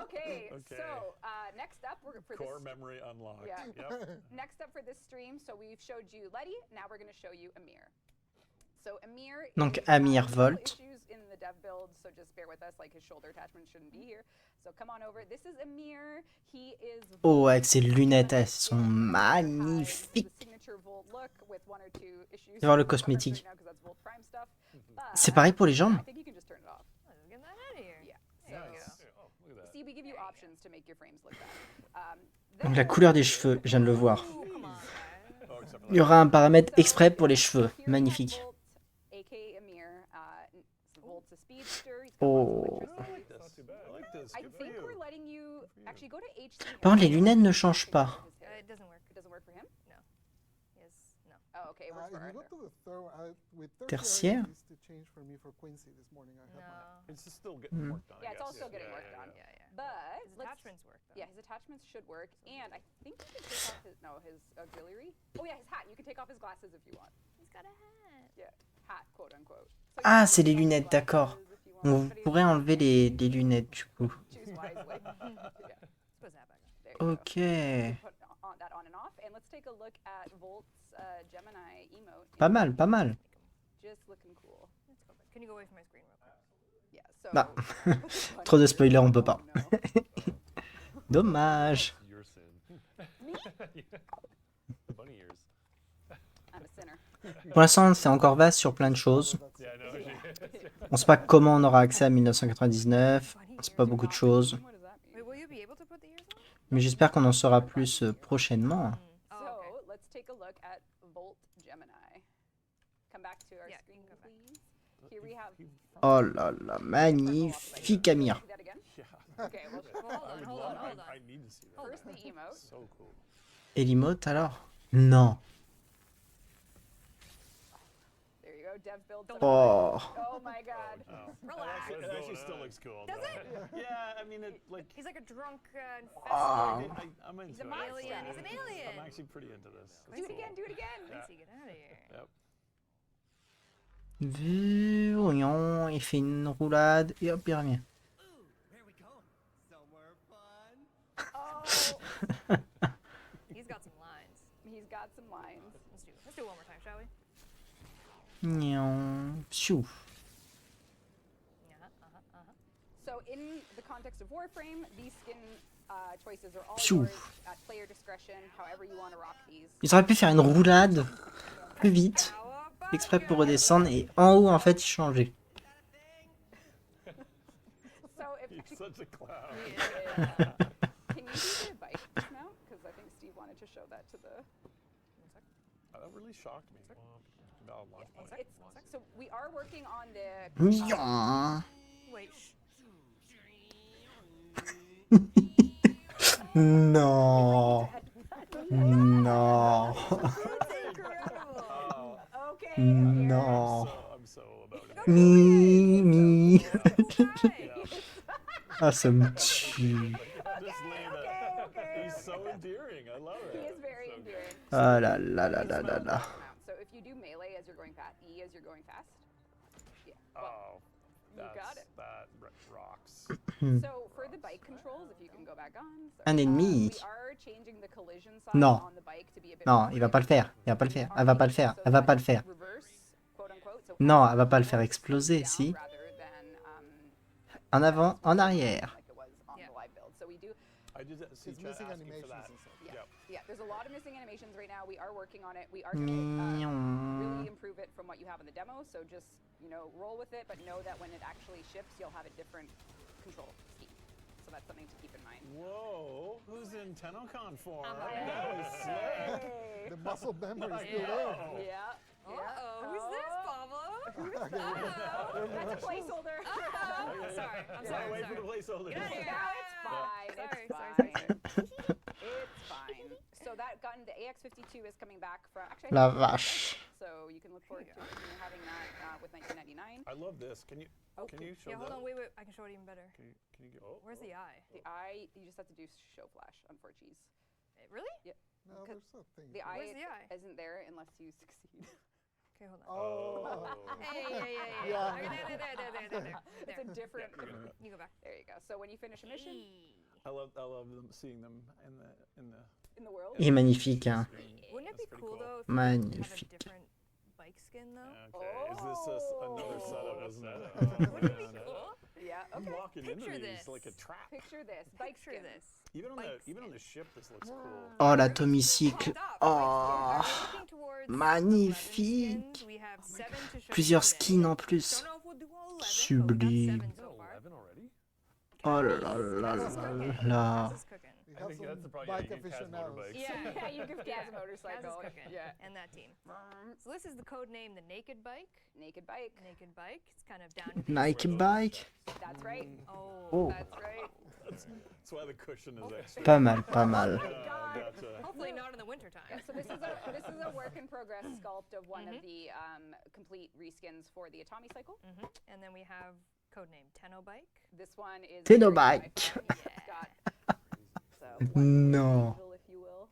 Okay, Okay. so next up, we're for Core this. memory unlocked. Yeah. Yep. Next up for this stream, so we've showed you Letty. Now we're going to show you Amir. So Amir. Donc, is, Amir little Volt. Issues in the dev build, so just bear with us. Like his shoulder attachment shouldn't be here. So come on over. This is Amir. He is. Oh, avec ses lunettes, elles Has sont magnifiques. the signature Volt look with one or two issues. voir le covered cosmétique. right now 'cause that's Volt Prime stuff. C'est pareil pour les I jambes. think you can just turn it off. Let's get that out of here. Yeah. There we Nice. go. Oh, look at that. See, we give you options to make your frames look better. Donc, la couleur des cheveux, je viens de le voir. Ooh, come on, guys. Oh, except for Il y aura un paramètre exprès pour les cheveux. Here we have Magnifique. Volt, aka Amir. Volt's a speedster. He's got Oh. lots of I electricity. like this. Not too bad. I like this. I Good for think you. we're letting you for you. actually go to HC. Par contre, les lunettes ne changent pas. It doesn't work. It doesn't work for him? Yes. No. Oh, okay. It works for If you go Arthur. to the third, with Tertiaire? it used to change for me for Quincy this morning. I had No. It's just still getting Mm. work done. I Yeah, it's guess. all still getting Yeah, worked yeah, on. yeah. Yeah, yeah. But His let's- attachments work though. Yeah, his attachments should work, and I think you can take off his auxiliary. Oh yeah, his hat. You can take off his glasses if you want. He's got a hat. Yeah, hat, quote unquote. So Ah, you can c'est les take off his lunettes, d'accord. glasses if you want, On but he pourrait doesn't enlever les lunettes du coup. choose wisely. Yeah, Let's put that back on. there you go. Ok. Put that on and off, and let's take a look at Volt's Gemini emote. Pas mal, pas mal. Just looking cool. Let's go back. Can you go away from my screen real quick? Yeah. So. Bah. bunny Trop de spoilers, on peut pas. Oh, no. Dommage. Your sin. Me? The bunny ears. I'm a sinner. Pour l'instant, c'est encore vaste sur plein de choses. Yeah, I know. On sait pas comment on aura accès à 1999. On sait pas beaucoup de choses. What does that mean? Wait, will you be able to put the ears on? Mais j'espère qu'on en saura plus prochainement. Oh, So okay. let's take a look at Volt Gemini. Come back to our Yeah, screen, you can come back. please. Here we have. Oh là là, magnifique Amir. See that again? Yeah. Okay. Well, Well, hold on, hold on, hold on. I need to see that. first the emote. So cool. Et l'emote alors? Non. There you go. Dev build. Oh. Oh my God. Oh. Relax. It actually still looks cool. Does though. it? Yeah, I mean, it like. He's like a drunk and Oh. festive I'm into He's a it. monster. alien. He's an I'm alien. actually pretty into this. Do it again. Do it again. Quincy, get out of here. Yep. Voyons, il fait une roulade et hop, il revient. Oh, He's got some lines. he's got some lines. Let's do it one more time, shall we? Nyon. Pfiou. So in the context of Warframe, these skin choices are all Pfiou. yours at player discretion. However you want to rock these. Ils auraient pu faire une roulade plus vite, exprès pour redescendre, et en haut, en fait, il changeait. So if He's such a clown. can you do the bike now? Because I think Steve wanted to show that to the. That really shocked me. Valid launch point. It's so we are working on the. Nyon. Wait, shh. Non. Non. That's incredible. Oh, Okay. Non. I'm so about it. Mi. Right. Ah, ça me tue. Just leave it. Okay. He's so endearing. I love it. He is very So good. endearing. Ah là là là là là là. So if you do melee as you're going fast, E as you're going fast. Yeah. Oh, You got it. That rocks. So for the bike controls, if you can go back on. Un ennemi. We are changing the collision size Non. on the bike to be a bit Non, more il va pas le faire. Il va pas le faire. Elle va pas le faire. so Elle va that pas le it's faire. reverse, quote unquote. So Non, elle va pas le up, faire exploser, down si. rather than, En avant, en arrière. like it was on Yeah. the live build. So we do, I just see It's chat missing asking animations for that. and stuff. yeah, Yep. yeah. There's a lot of missing animations right now. We are working on it. We are going to really Nyon. improve it from what you have in the demo. So just roll with it, but know that when it actually ships, you'll have a different control scheme. So that's something to keep in mind. Whoa, who's in TennoCon form? I'm That was sick. The muscle memory is still there. Yeah. Uh-oh, who's this, Pablo? That's a placeholder. Uh-oh. Sorry, I'm sorry. Wait I'm for the sorry. placeholder. Get out of here. No, it's fine. Sorry, It's sorry, fine. It's fine. So that gun, the AX-52 is coming back from. Actually, La I think it's vache. so you can look forward to having that with 1999. I love this. Can you show Yeah, hold that? on, wait. I can show it even better. Can you go? Where's the eye? The eye, you just have to do show flash on 4Gs. Really? No, there's nothing. The eye, Where's the eye? isn't there unless you succeed. Okay, hold on. Oh. Hey. Yeah. Okay, there. It's a different. You go back. There you go. So when you finish a mission I love them seeing them in in the world, Il est magnifique, hein. Wouldn't it be That's pretty cool cool. though if you have a Magnifique. different bike skin though? Okay, is this another setup, isn't it? Wouldn't it be cool? yeah. I'm Okay. walking into Picture these this. like a trap. Picture this. Bike Picture skin. this. Even on Bike the ship, this looks cool. Oh, l'atomicycle. Popped up. Oh, We're looking towards magnifique. 11 skins. We have 7 to show Plusieurs you today. skins en plus. Don't know if we'll do all 11, but we got Sublime. 7 so far. 11 already? Oh là là là là. Kaz is cooking. We I have think some that's the problem. bike Yeah, you can cast aficionados. motorbikes. Yeah. You give Kaz a motorcycle. Kaz is cooking. Yeah. And that team. So this is the code name, the Naked Bike. Naked bike. Naked Bike. It's kind of down to Nike bike. That's right. Oh. That's right. That's why the cushion is extra. Pas mal, pas mal. Gotcha. Hopefully not in the wintertime. So this is a work in progress sculpt of one of the complete reskins for the Atomi cycle. And then we have code name Tenno Bike. This one is Tenno very bike. sci-fi. It's got so No. one if you will.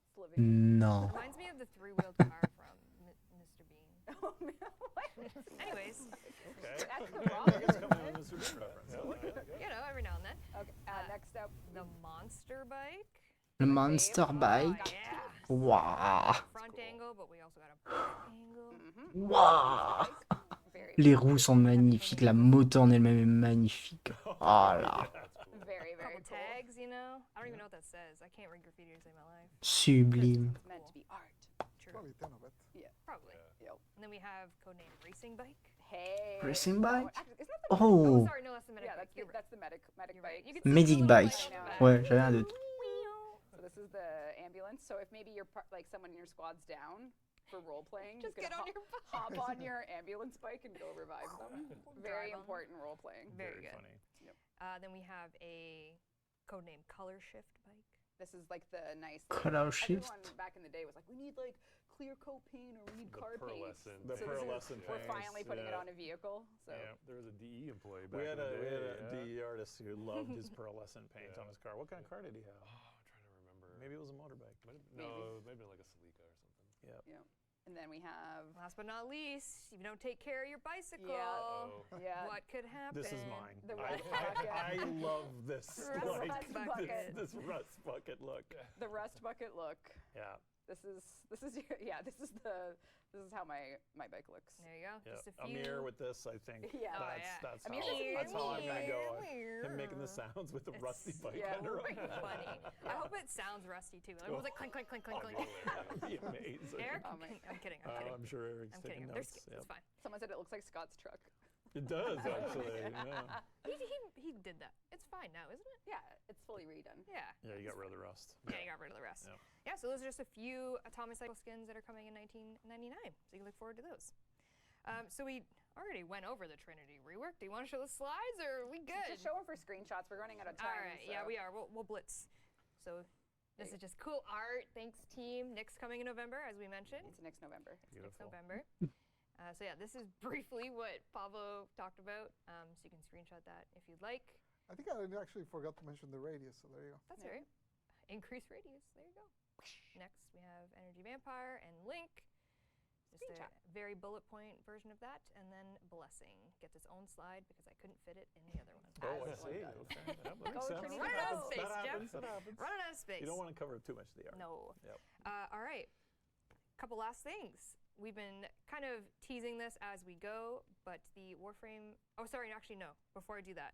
It's living. Non. Reminds me of the three-wheeled car from Mr. Bean. Oh, man, what? Anyways, Okay. That's the problem. It's coming in Mr. Bean reference. I like it. you know, every now and then. Okay. Next up, The Monster Bike. Le Monster Oh, Bike. yeah. Waouh. Front angle, but we also got a back angle. Waouh. very, Les roues sont magnifiques. La moto en elle-même est magnifique. Oh là. very, very Couple cool. tags, you know. I don't even know what that says. I can't read graffiti to save my life. Sublime. It's meant to be art. True. Probably 10 of it. Probably. Yep. And then we have codename Racing Bike. Hey. Racing bike? Actually, isn't that the Oh. Sorry, no, that's the medic Yeah, bike. You're right. that's the medic You're right. bike. You can see Medic the little bike. light. Ouais, j'avais un doute. So this is the ambulance. So if maybe you're like someone in your squad's down for role playing, Just you get can on your bike. hop on your ambulance bike and go revive them. Very Drive on them. important role playing. Very good. funny. Then we have a codename Color Shift Bike. This is like the nice. Color shift. Everyone back in the day was like, we need like clear coat paint or we need The card paint. pearlescent. The So this is- pearlescent We're paints, finally putting it yeah. on a vehicle. So Yeah. There was a DE employee back We had in the a day. DE artist who loved his pearlescent paint Yeah. on his car. What kind of car did he have? Oh, I'm trying to remember. Maybe it was a motorbike. No, maybe like a Celica or something. yeah. And then we have Last but not least, if you don't take care of your bicycle, Oh. yeah. what could happen? This is mine. The I, rust bucket. I love this. Rust like, bucket. This rust bucket look. The rust bucket look. Yeah. This is how my bike looks. There you go. Yeah. Just a few. Amir with this, I think. Yeah. Oh, That's Amir how, is that's how I'm gonna go. Amir. Him making the sounds with the It's- rusty bike yeah. under Pretty him. funny. I hope it sounds rusty too. Like, it was like clink, clink, clink, clink, clink. That'd be amazing. Eric, Oh my I'm kidding. I'm kidding. I'm sure Eric's I'm taking kidding. There's notes. skits. Yep. It's fine. Someone said it looks like Scott's truck. It does actually. Yeah. He did that. It's fine now, isn't it? Yeah, it's fully redone. Yeah. Yeah, you got rid of the rust. Yeah, you got rid of the rest. Yep. Yeah, so those are just a few Atomic Cycle skins that are coming in 1999. So you can look forward to those. So we already went over the Trinity rework. Do you want to show the slides, or are we good? Just show them for screenshots. We're running out of time. All right. Yeah, so- we are. We'll blitz. So this is just cool art. Thanks, team. Nick's coming in November, as we mentioned. It's next November. Next Beautiful. November. So yeah, this is briefly what Pablo talked about. So you can screenshot that if you'd like. I think I actually forgot to mention the radius, so there you go. That's all right. Increased radius. There you go. Next, we have Energy Vampire and Link. Just Screenshot. a very bullet point version of that. And then Blessing gets its own slide because I couldn't fit it in the other one. Oh, I As one see. does. Okay. That makes Go sense. Trinity Running out of Go. space, That Jeff. happens. That happens. Running out of space. You don't want to cover too much of the art. No. Yep. All right. Couple last things. We've been kind of teasing this as we go, but the Warframe. Oh, sorry. Actually, no. Before I do that,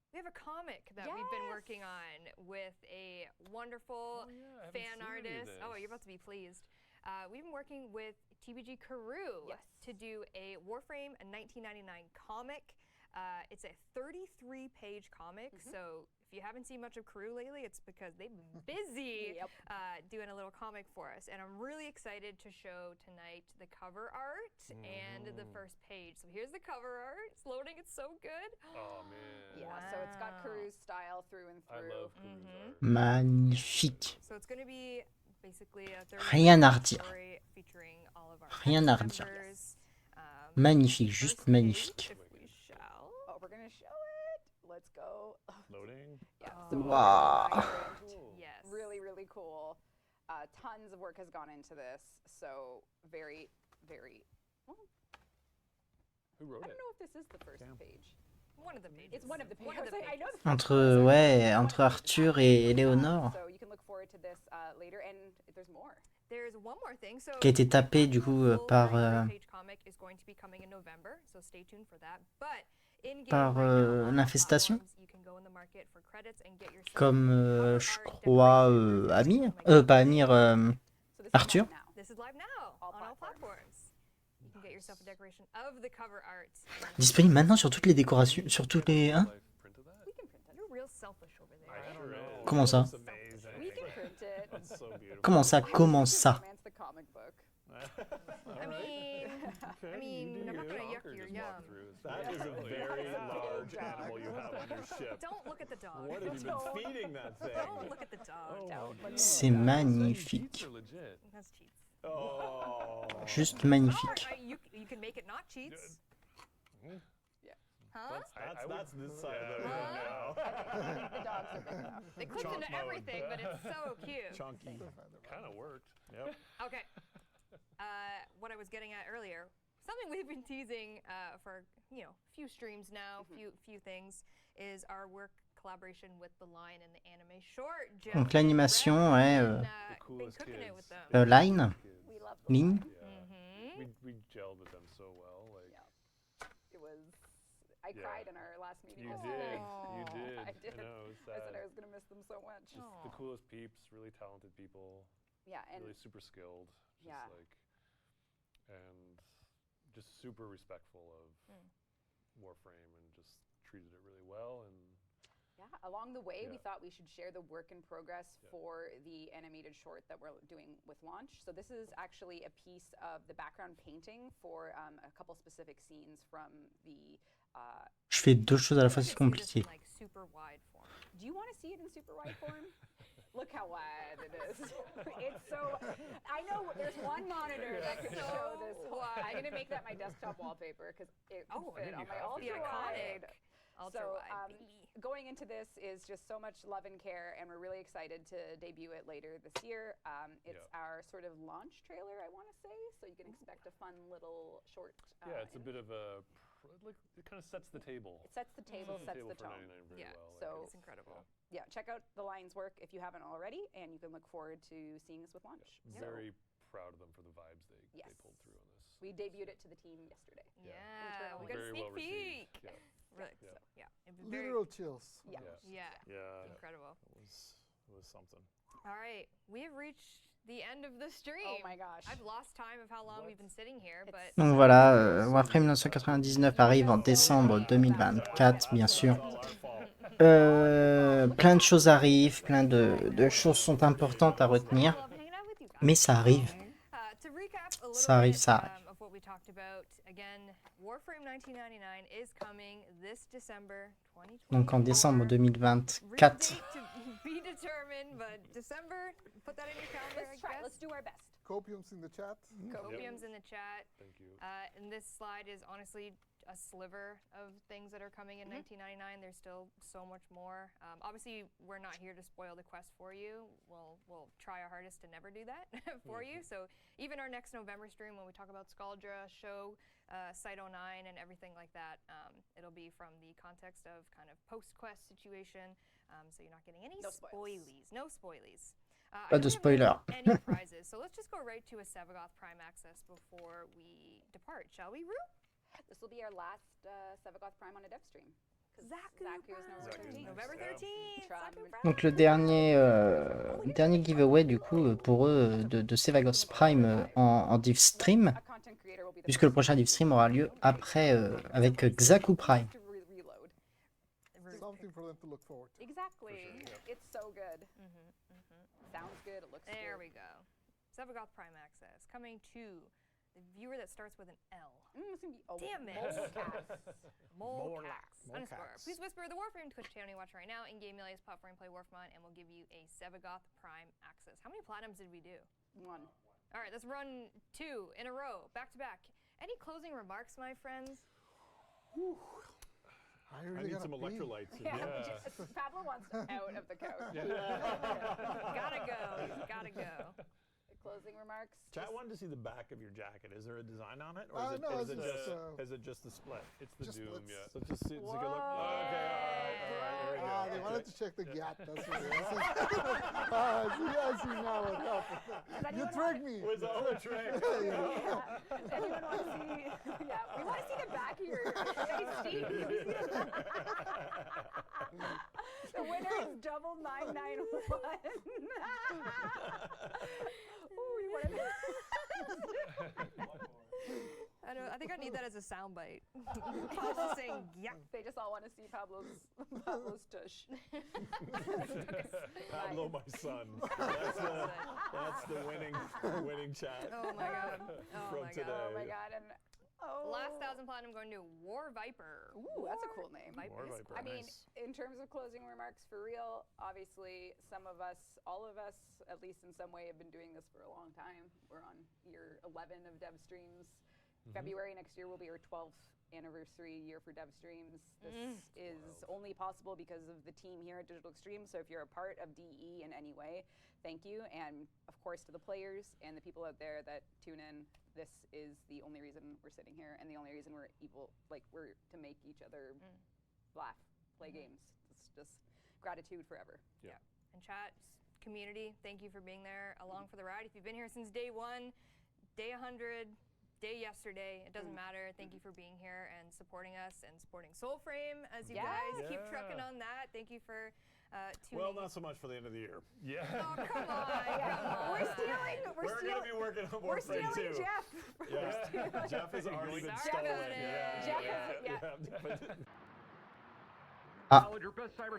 we have a comic that we've been Yes. working on with a wonderful Oh, yeah, I haven't fan seen any of artist. Oh, you're about to be pleased. We've been working with TBG Karoo Yes. to do a Warframe 1999 comic. It's a 33-page comic, so if you haven't seen much of Crew lately, it's because they've been busy doing a little comic for us. And I'm really excited to show tonight the cover art and the first page. So here's the cover art. It's loading. It's so good. Oh man. Yeah, so it's got Crew's style through and I through. love Crew's art. Magnifique. So it's going to be basically a 30 Rien à redire. story featuring all of our Rien à cast redire. members. Magnifique, First juste page, magnifique. if we shall. Oh, we're gonna show it. Let's go. Loading. Yeah. Oh. So Wow. Cool. Yes. really, really cool. Tons of work has gone into this. So very, very. Well, Who wrote I it? don't know if this is the first Damn. page. One of the pages. It's one of the pages. One of the I know pages. the Entre, ouais, entre Arthur et Léonore, So you can look forward to this later, and there's more. There's one more thing. So qui a été tapé du coup par, page comic is going to be coming in November, so stay tuned for that. But in par l'infestation, you can go in the market for credits and get yourself comme cover je art, crois decoration, Amir, something like that. pas Amir, So this Arthur. is live now. This is live now All on all platforms. platforms. You can get yourself a decoration of the cover art. Disponible maintenant sur toutes les décorations, sur tous les... Hein? Life printed that? We can print it. You're real selfish over there. I I don't sure know. is. Comment ça? It's amazing. We can print it. That's so beautiful. Comment ça? Comment ça? Romance the comic book. I mean, I'm not gonna yuck Or your just yum. walk through. It's That is a really- very That's a large big dog. animal you have on your ship. Don't look at the dog. What have you been feeding that thing? Don't look at the dog. Oh, my C'est God. magnifique. Cheats are legit. That's cheats. Oh. Juste Oh, magnifique. you can make it not cheats. Huh? That's this side of the room Huh? now. The dogs are big enough. It clips Chunk into mode. everything, but it's so cute. Chunky. Kind of worked. Yep. Okay. What I was getting at earlier, something we've been teasing for a few streams now, few things, is our work collaboration with the Line and the anime short. Jeff Donc and l'animation, Red ouais, have The been coolest cooking it kids. with them. Line, Kids. We love the Line. line. Yeah. We gelled with them so well. Like It was. I Yeah. cried in our last meeting. you yesterday. did. You Aw. did. I did. know. It's I said I sad. was gonna miss them so much. Just the Aw. coolest peeps, really talented people, Yeah, and really super skilled. Just Yeah. like and just super respectful of Warframe and just treated it really well and yeah, along the way, we Yeah. thought we should share the work in progress Yeah. for the animated short that we're doing with launch. So this is actually a piece of the background painting for a couple specific scenes from the. Je fais deux choses à la fois, You c'est can see this in, compliqué. like super wide form. Do you want to see it in super wide form? Look how wide it is. It's so. I know there's one monitor that can show this. I'm gonna make that my desktop wallpaper because it Oh, would fit you on my have to. The ultra iconic wide. ultra So, wide. going into this is just so much love and care, and we're really excited to debut it later this year. It's our sort of launch trailer, I want to say, so you can expect a fun little short. yeah, it's a image. bit of a like it kind of sets the table. It sets the table, sets table the for tone. 99 very Yeah, well. so- It's incredible. Yeah, check out the Lions' work if you haven't already, and you can look forward to seeing us with launch. So Very proud of them for the vibes they Yes. pulled through on this. we debuted it to the team yesterday. Yeah, we got a Very sneak well received. peek. Yeah. Really, Yeah. so, yeah. It'd be very, Literal chills. Yeah. yeah, Yeah. incredible. It was something. All right, we have reached the end of the stream. Oh my gosh. I've lost time of how long we've been sitting here, but Donc voilà, Warframe 1999 arrive en décembre 2024, bien sûr. It's all our fault. Plein de choses arrivent, plein de choses sont importantes à retenir, I love hanging out with you guys. mais ça arrive. To recap a little Ça arrive, bit ça arrive. of what we talked about, again, Warframe 1999 is coming this December 2024. Donc en décembre Real 2024. date to be determined, but December, put that in your calendar, I Let's try. guess. Let's do our best. Copiums in the chat. Copiums in the chat. Thank you. And this slide is honestly a sliver of things that are coming in 1999. There's still so much more. Obviously, we're not here to spoil the quest for you. We'll try our hardest to never do that for you. So even our next November stream, when we talk about Scaldra, show Site 09 and everything like that, it'll be from the context of kind of post-quest situation. So you're not getting any No spoils. spoilies. No spoilies. I Pas de don't have spoiler. any prizes, so let's just go right to a Sevagoth Prime access before we depart, shall we, Rue? This will be our last Sevagoth Prime on a Devstream. 'Cause Zaku Zaku is Prime. November 13th. November Yeah. 13th. Try Zaku and- Prime. Donc le dernier giveaway du coup pour eux de Sevagos Prime en Devstream, A content creator will be the puisque le first prochain Devstream aura lieu après avec Xaku Prime. to to look forward to. Exactly. It's so good. Sounds good. It looks There good. we go. Sevagoth Prime Access coming to the viewer that starts with an L. It's gonna be Damn it. Molecax underscore. Please whisper the Warframe Twitch channel you're watching right now. In-game alias platform play Warframe, and we'll give you a Sevagoth Prime Access. How many platinums did we do? 1. All right, let's run 2 in a row, back to back. Any closing remarks, my friends? I I need some electrolytes. Pablo wants out of the couch. Gotta go. He's gotta go. Closing remarks. Chat wanted to see the back of your jacket. Is there a design on it, or is, no, is, it's it, just, is it just the split? It's the Just Doom, let's- yeah. So just see, it's a good look. Okay, all right, there we go. They wanted Okay. to check the gap. That's what it is. I see now what happened. You tricked me. It was the whole trick. Anyone want to see? Yeah, we want to see the back of your face, Steve. The winner is double 991. Ooh, you want to? I think I need that as a soundbite. Pablo saying, yeah. They just all want to see Pablo's tush. Pablo, my son. That's the winning chat. Oh my god. Oh From my today. god. Oh my god! And Last 1,000 platinum going to War Viper. Ooh, that's a cool name. Viper. War is Viper. I mean, Nice. in terms of closing remarks, for real, obviously, some of us, all of us, at least in some way, have been doing this for a long time. We're on year 11 of Devstreams. February next year will be our 12th anniversary year for Devstreams. This is only possible because of the team here at Digital Extreme. So if you're a part of DE in any way, thank you. And of course, to the players and the people out there that tune in, this is the only reason we're sitting here and the only reason we're we're to make each other laugh, play games. It's just gratitude forever. Yeah. And chat, community, thank you for being there along for the ride. If you've been here since day 1, day 100, day yesterday, it doesn't matter. Thank you for being here and supporting us and supporting Soulframe as you guys keep trucking on that. Thank you for tuning Well, not so much for the end of the year. Yeah. Oh, come on. Come on. We're stealing. We're going to be working on We're Warframe stealing too. Jeff. Yeah. Jeff has already been Sorry stolen. about it. Jeff Yeah. has, Knowledge your best cyber.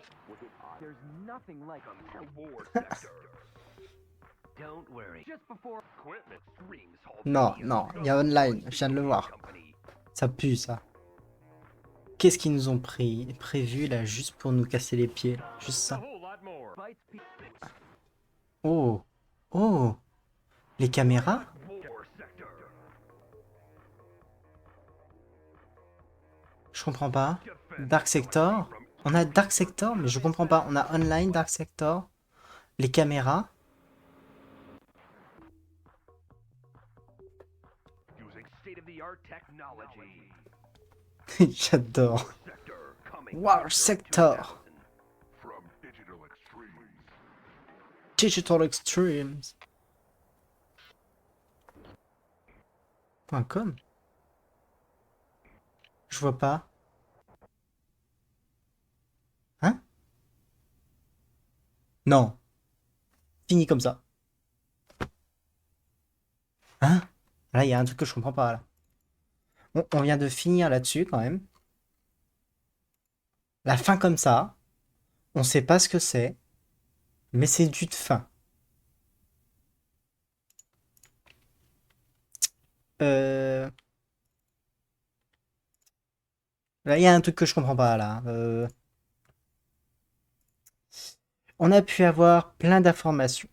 There's nothing like a war sector. Don't worry. Just before equipment screams hold. Non, non, il y a online, je viens de le voir. Ça pue ça. Qu'est-ce qu'ils nous ont prévu là juste pour nous casser les pieds là. Juste ça. Oh, oh, les caméras? Je comprends pas. Dark Sector? On a Dark Sector, mais je comprends pas. On a online Dark Sector. Les caméras? J'adore. War Sector. Digital Extremes. .com. Je vois pas. Hein? Non. Fini comme ça. Hein? Là, il y a un truc que je comprends pas là. On vient de finir là-dessus quand même. La fin comme ça. On sait pas ce que c'est. Mais c'est du de fin. Là, il y a un truc que je comprends pas là. On a pu avoir plein d'informations.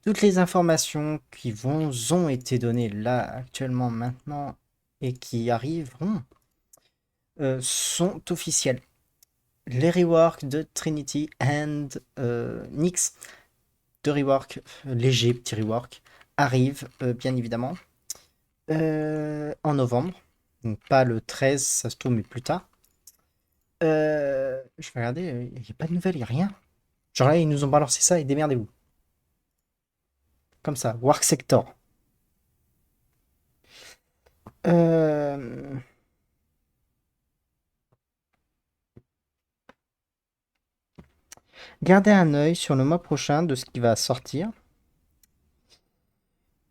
Toutes les informations qui ont été données là actuellement maintenant et qui arriveront sont officielles. Les reworks de Trinity and Nyx, de rework, léger petit rework, arrivent bien évidemment en novembre. Donc pas le 13, ça se trouve, mais plus tard. Je vais regarder, il n'y a pas de nouvelles, il n'y a rien. Genre là, ils nous ont balancé ça et démerdez-vous. Comme ça, Work Sector. Gardez un œil sur le mois prochain de ce qui va sortir.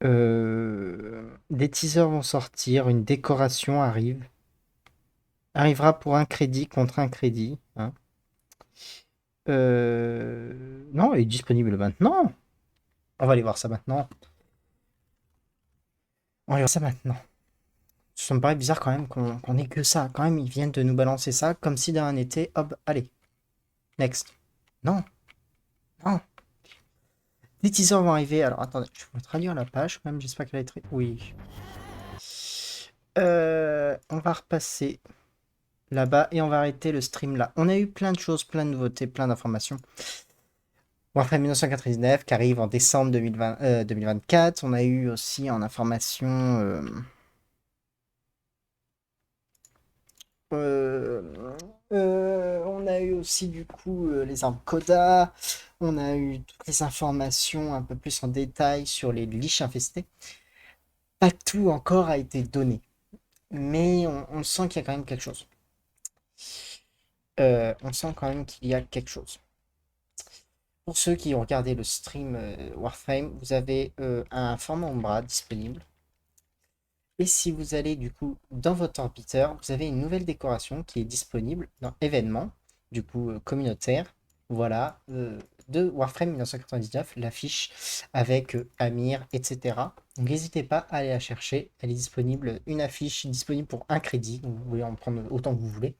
Des teasers vont sortir, une décoration arrivera pour un crédit contre un crédit. Hein. Non, il est disponible maintenant. On va aller voir ça maintenant. On va aller voir ça maintenant. Ça me paraît bizarre quand même qu'on ait que ça. Quand même, ils viennent de nous balancer ça comme si d'un été, hop, allez. Next. Non. Non. Les teasers vont arriver. Alors, attendez, je vais vous traduire la page quand même. J'espère qu'elle est très... Oui. On va repasser là-bas et on va arrêter le stream là. On a eu plein de choses, plein de nouveautés, plein d'informations. Warframe 1999 qui arrive en décembre 2024. On a eu aussi en information... on a eu aussi du coup les armes Coda. On a eu toutes les informations un peu plus en détail sur les liches infestés. Pas tout encore a été donné. Mais on sent qu'il y a quand même quelque chose. On sent quand même qu'il y a quelque chose. Pour ceux qui ont regardé le stream Warframe, vous avez un format Umbra disponible. Et si vous allez du coup dans votre orbiteur, vous avez une nouvelle décoration qui est disponible dans événements, du coup communautaire. Voilà, de Warframe 1999, l'affiche avec Amir, etc. Donc n'hésitez pas à aller la chercher. Elle est disponible, une affiche disponible pour un crédit. Donc vous pouvez en prendre autant que vous voulez.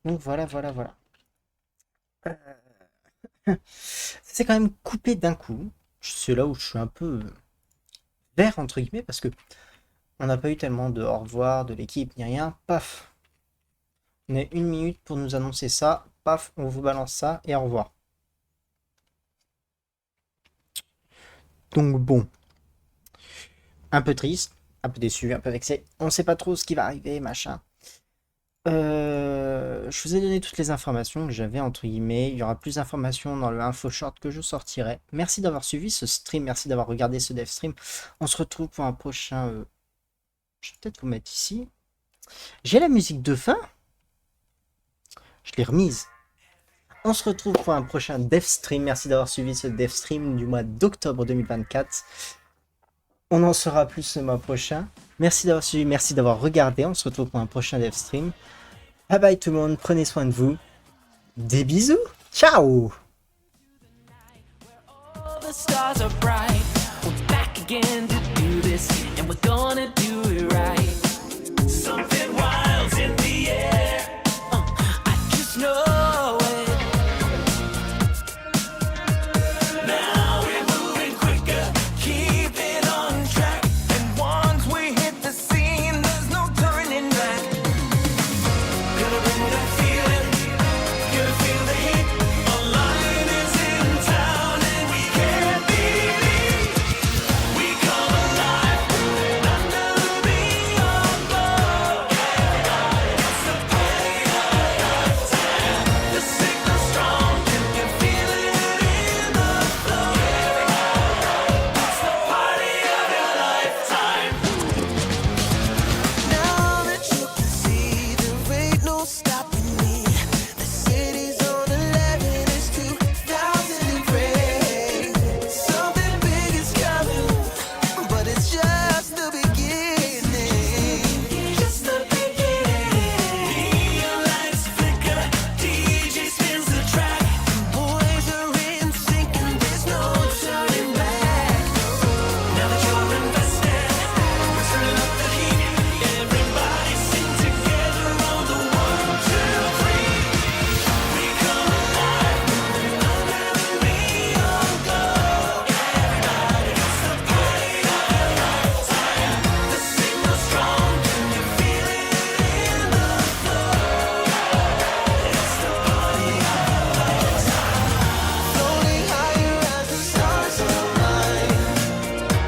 Donc voilà. C'est quand même coupé d'un coup. C'est là où je suis un peu vert entre guillemets parce que on n'a pas eu tellement de au revoir de l'équipe ni rien. Paf. On a 1 minute pour nous annoncer ça. Paf, on vous balance ça et au revoir. Donc bon. Un peu triste, un peu déçu, un peu vexé. On sait pas trop ce qui va arriver, machin. Je vous ai donné toutes les informations que j'avais entre guillemets. Il y aura plus d'informations dans le info short que je sortirai. Merci d'avoir suivi ce stream, merci d'avoir regardé ce Devstream. On se retrouve pour un prochain... Je vais peut-être vous mettre ici. J'ai la musique de fin. Je l'ai remise. On se retrouve pour un prochain Devstream. Merci d'avoir suivi ce Devstream du mois d'octobre 2024. On en saura plus le mois prochain. Merci d'avoir suivi, merci d'avoir regardé. On se retrouve pour un prochain Devstream. Bye bye tout le monde, prenez soin de vous. Des bisous. Ciao. The stars are bright. We're back again to do this, and we're gonna do it right. Something wild's in the air. I just know it. Now we're moving quicker, keep it on track. And once we hit the scene, there's no turning back. Gonna bring that feeling, gonna feel the heat. A lion is in town, and we can't believe we come alive under the neon glow. It's the party of our time. The signal's strong, you can feel it in the flow. It's the party of your lifetime. Now that you can see, there ain't no stopping me. The city's on 11, it's 2003. Something big is coming, but it's just the beginning. Just the beginning. Neon lights flicker, DJ spins the track. Boys are in sync and there's no turning back. Now that you're invested, we're turning up the heat. Everybody sing together on the 1, 2, 3. We come alive, under the neon glow. Everybody, it's the party of your lifetime. The signal's strong, can you feel it in the flow? It's the party of your lifetime. Floating higher as the stars align.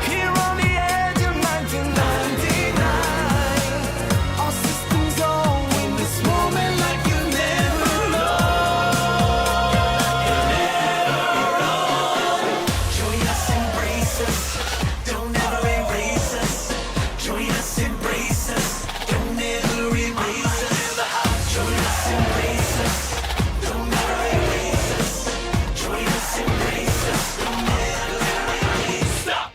Here on the edge of 1999, all systems on in this moment like you never know. Join us, embrace us, don't ever erase us. Join us, embrace us, don't ever erase us. Join us, embrace us, don't ever erase us. Join us, embrace us, don't ever erase us. Stop!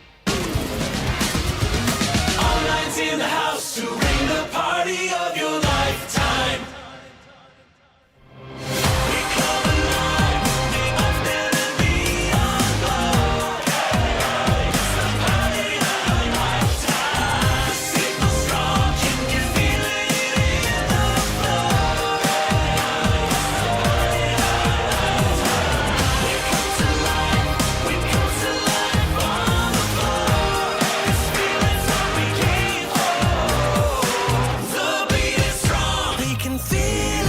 All nights in the house to bring the party of your lifetime. We come alive feel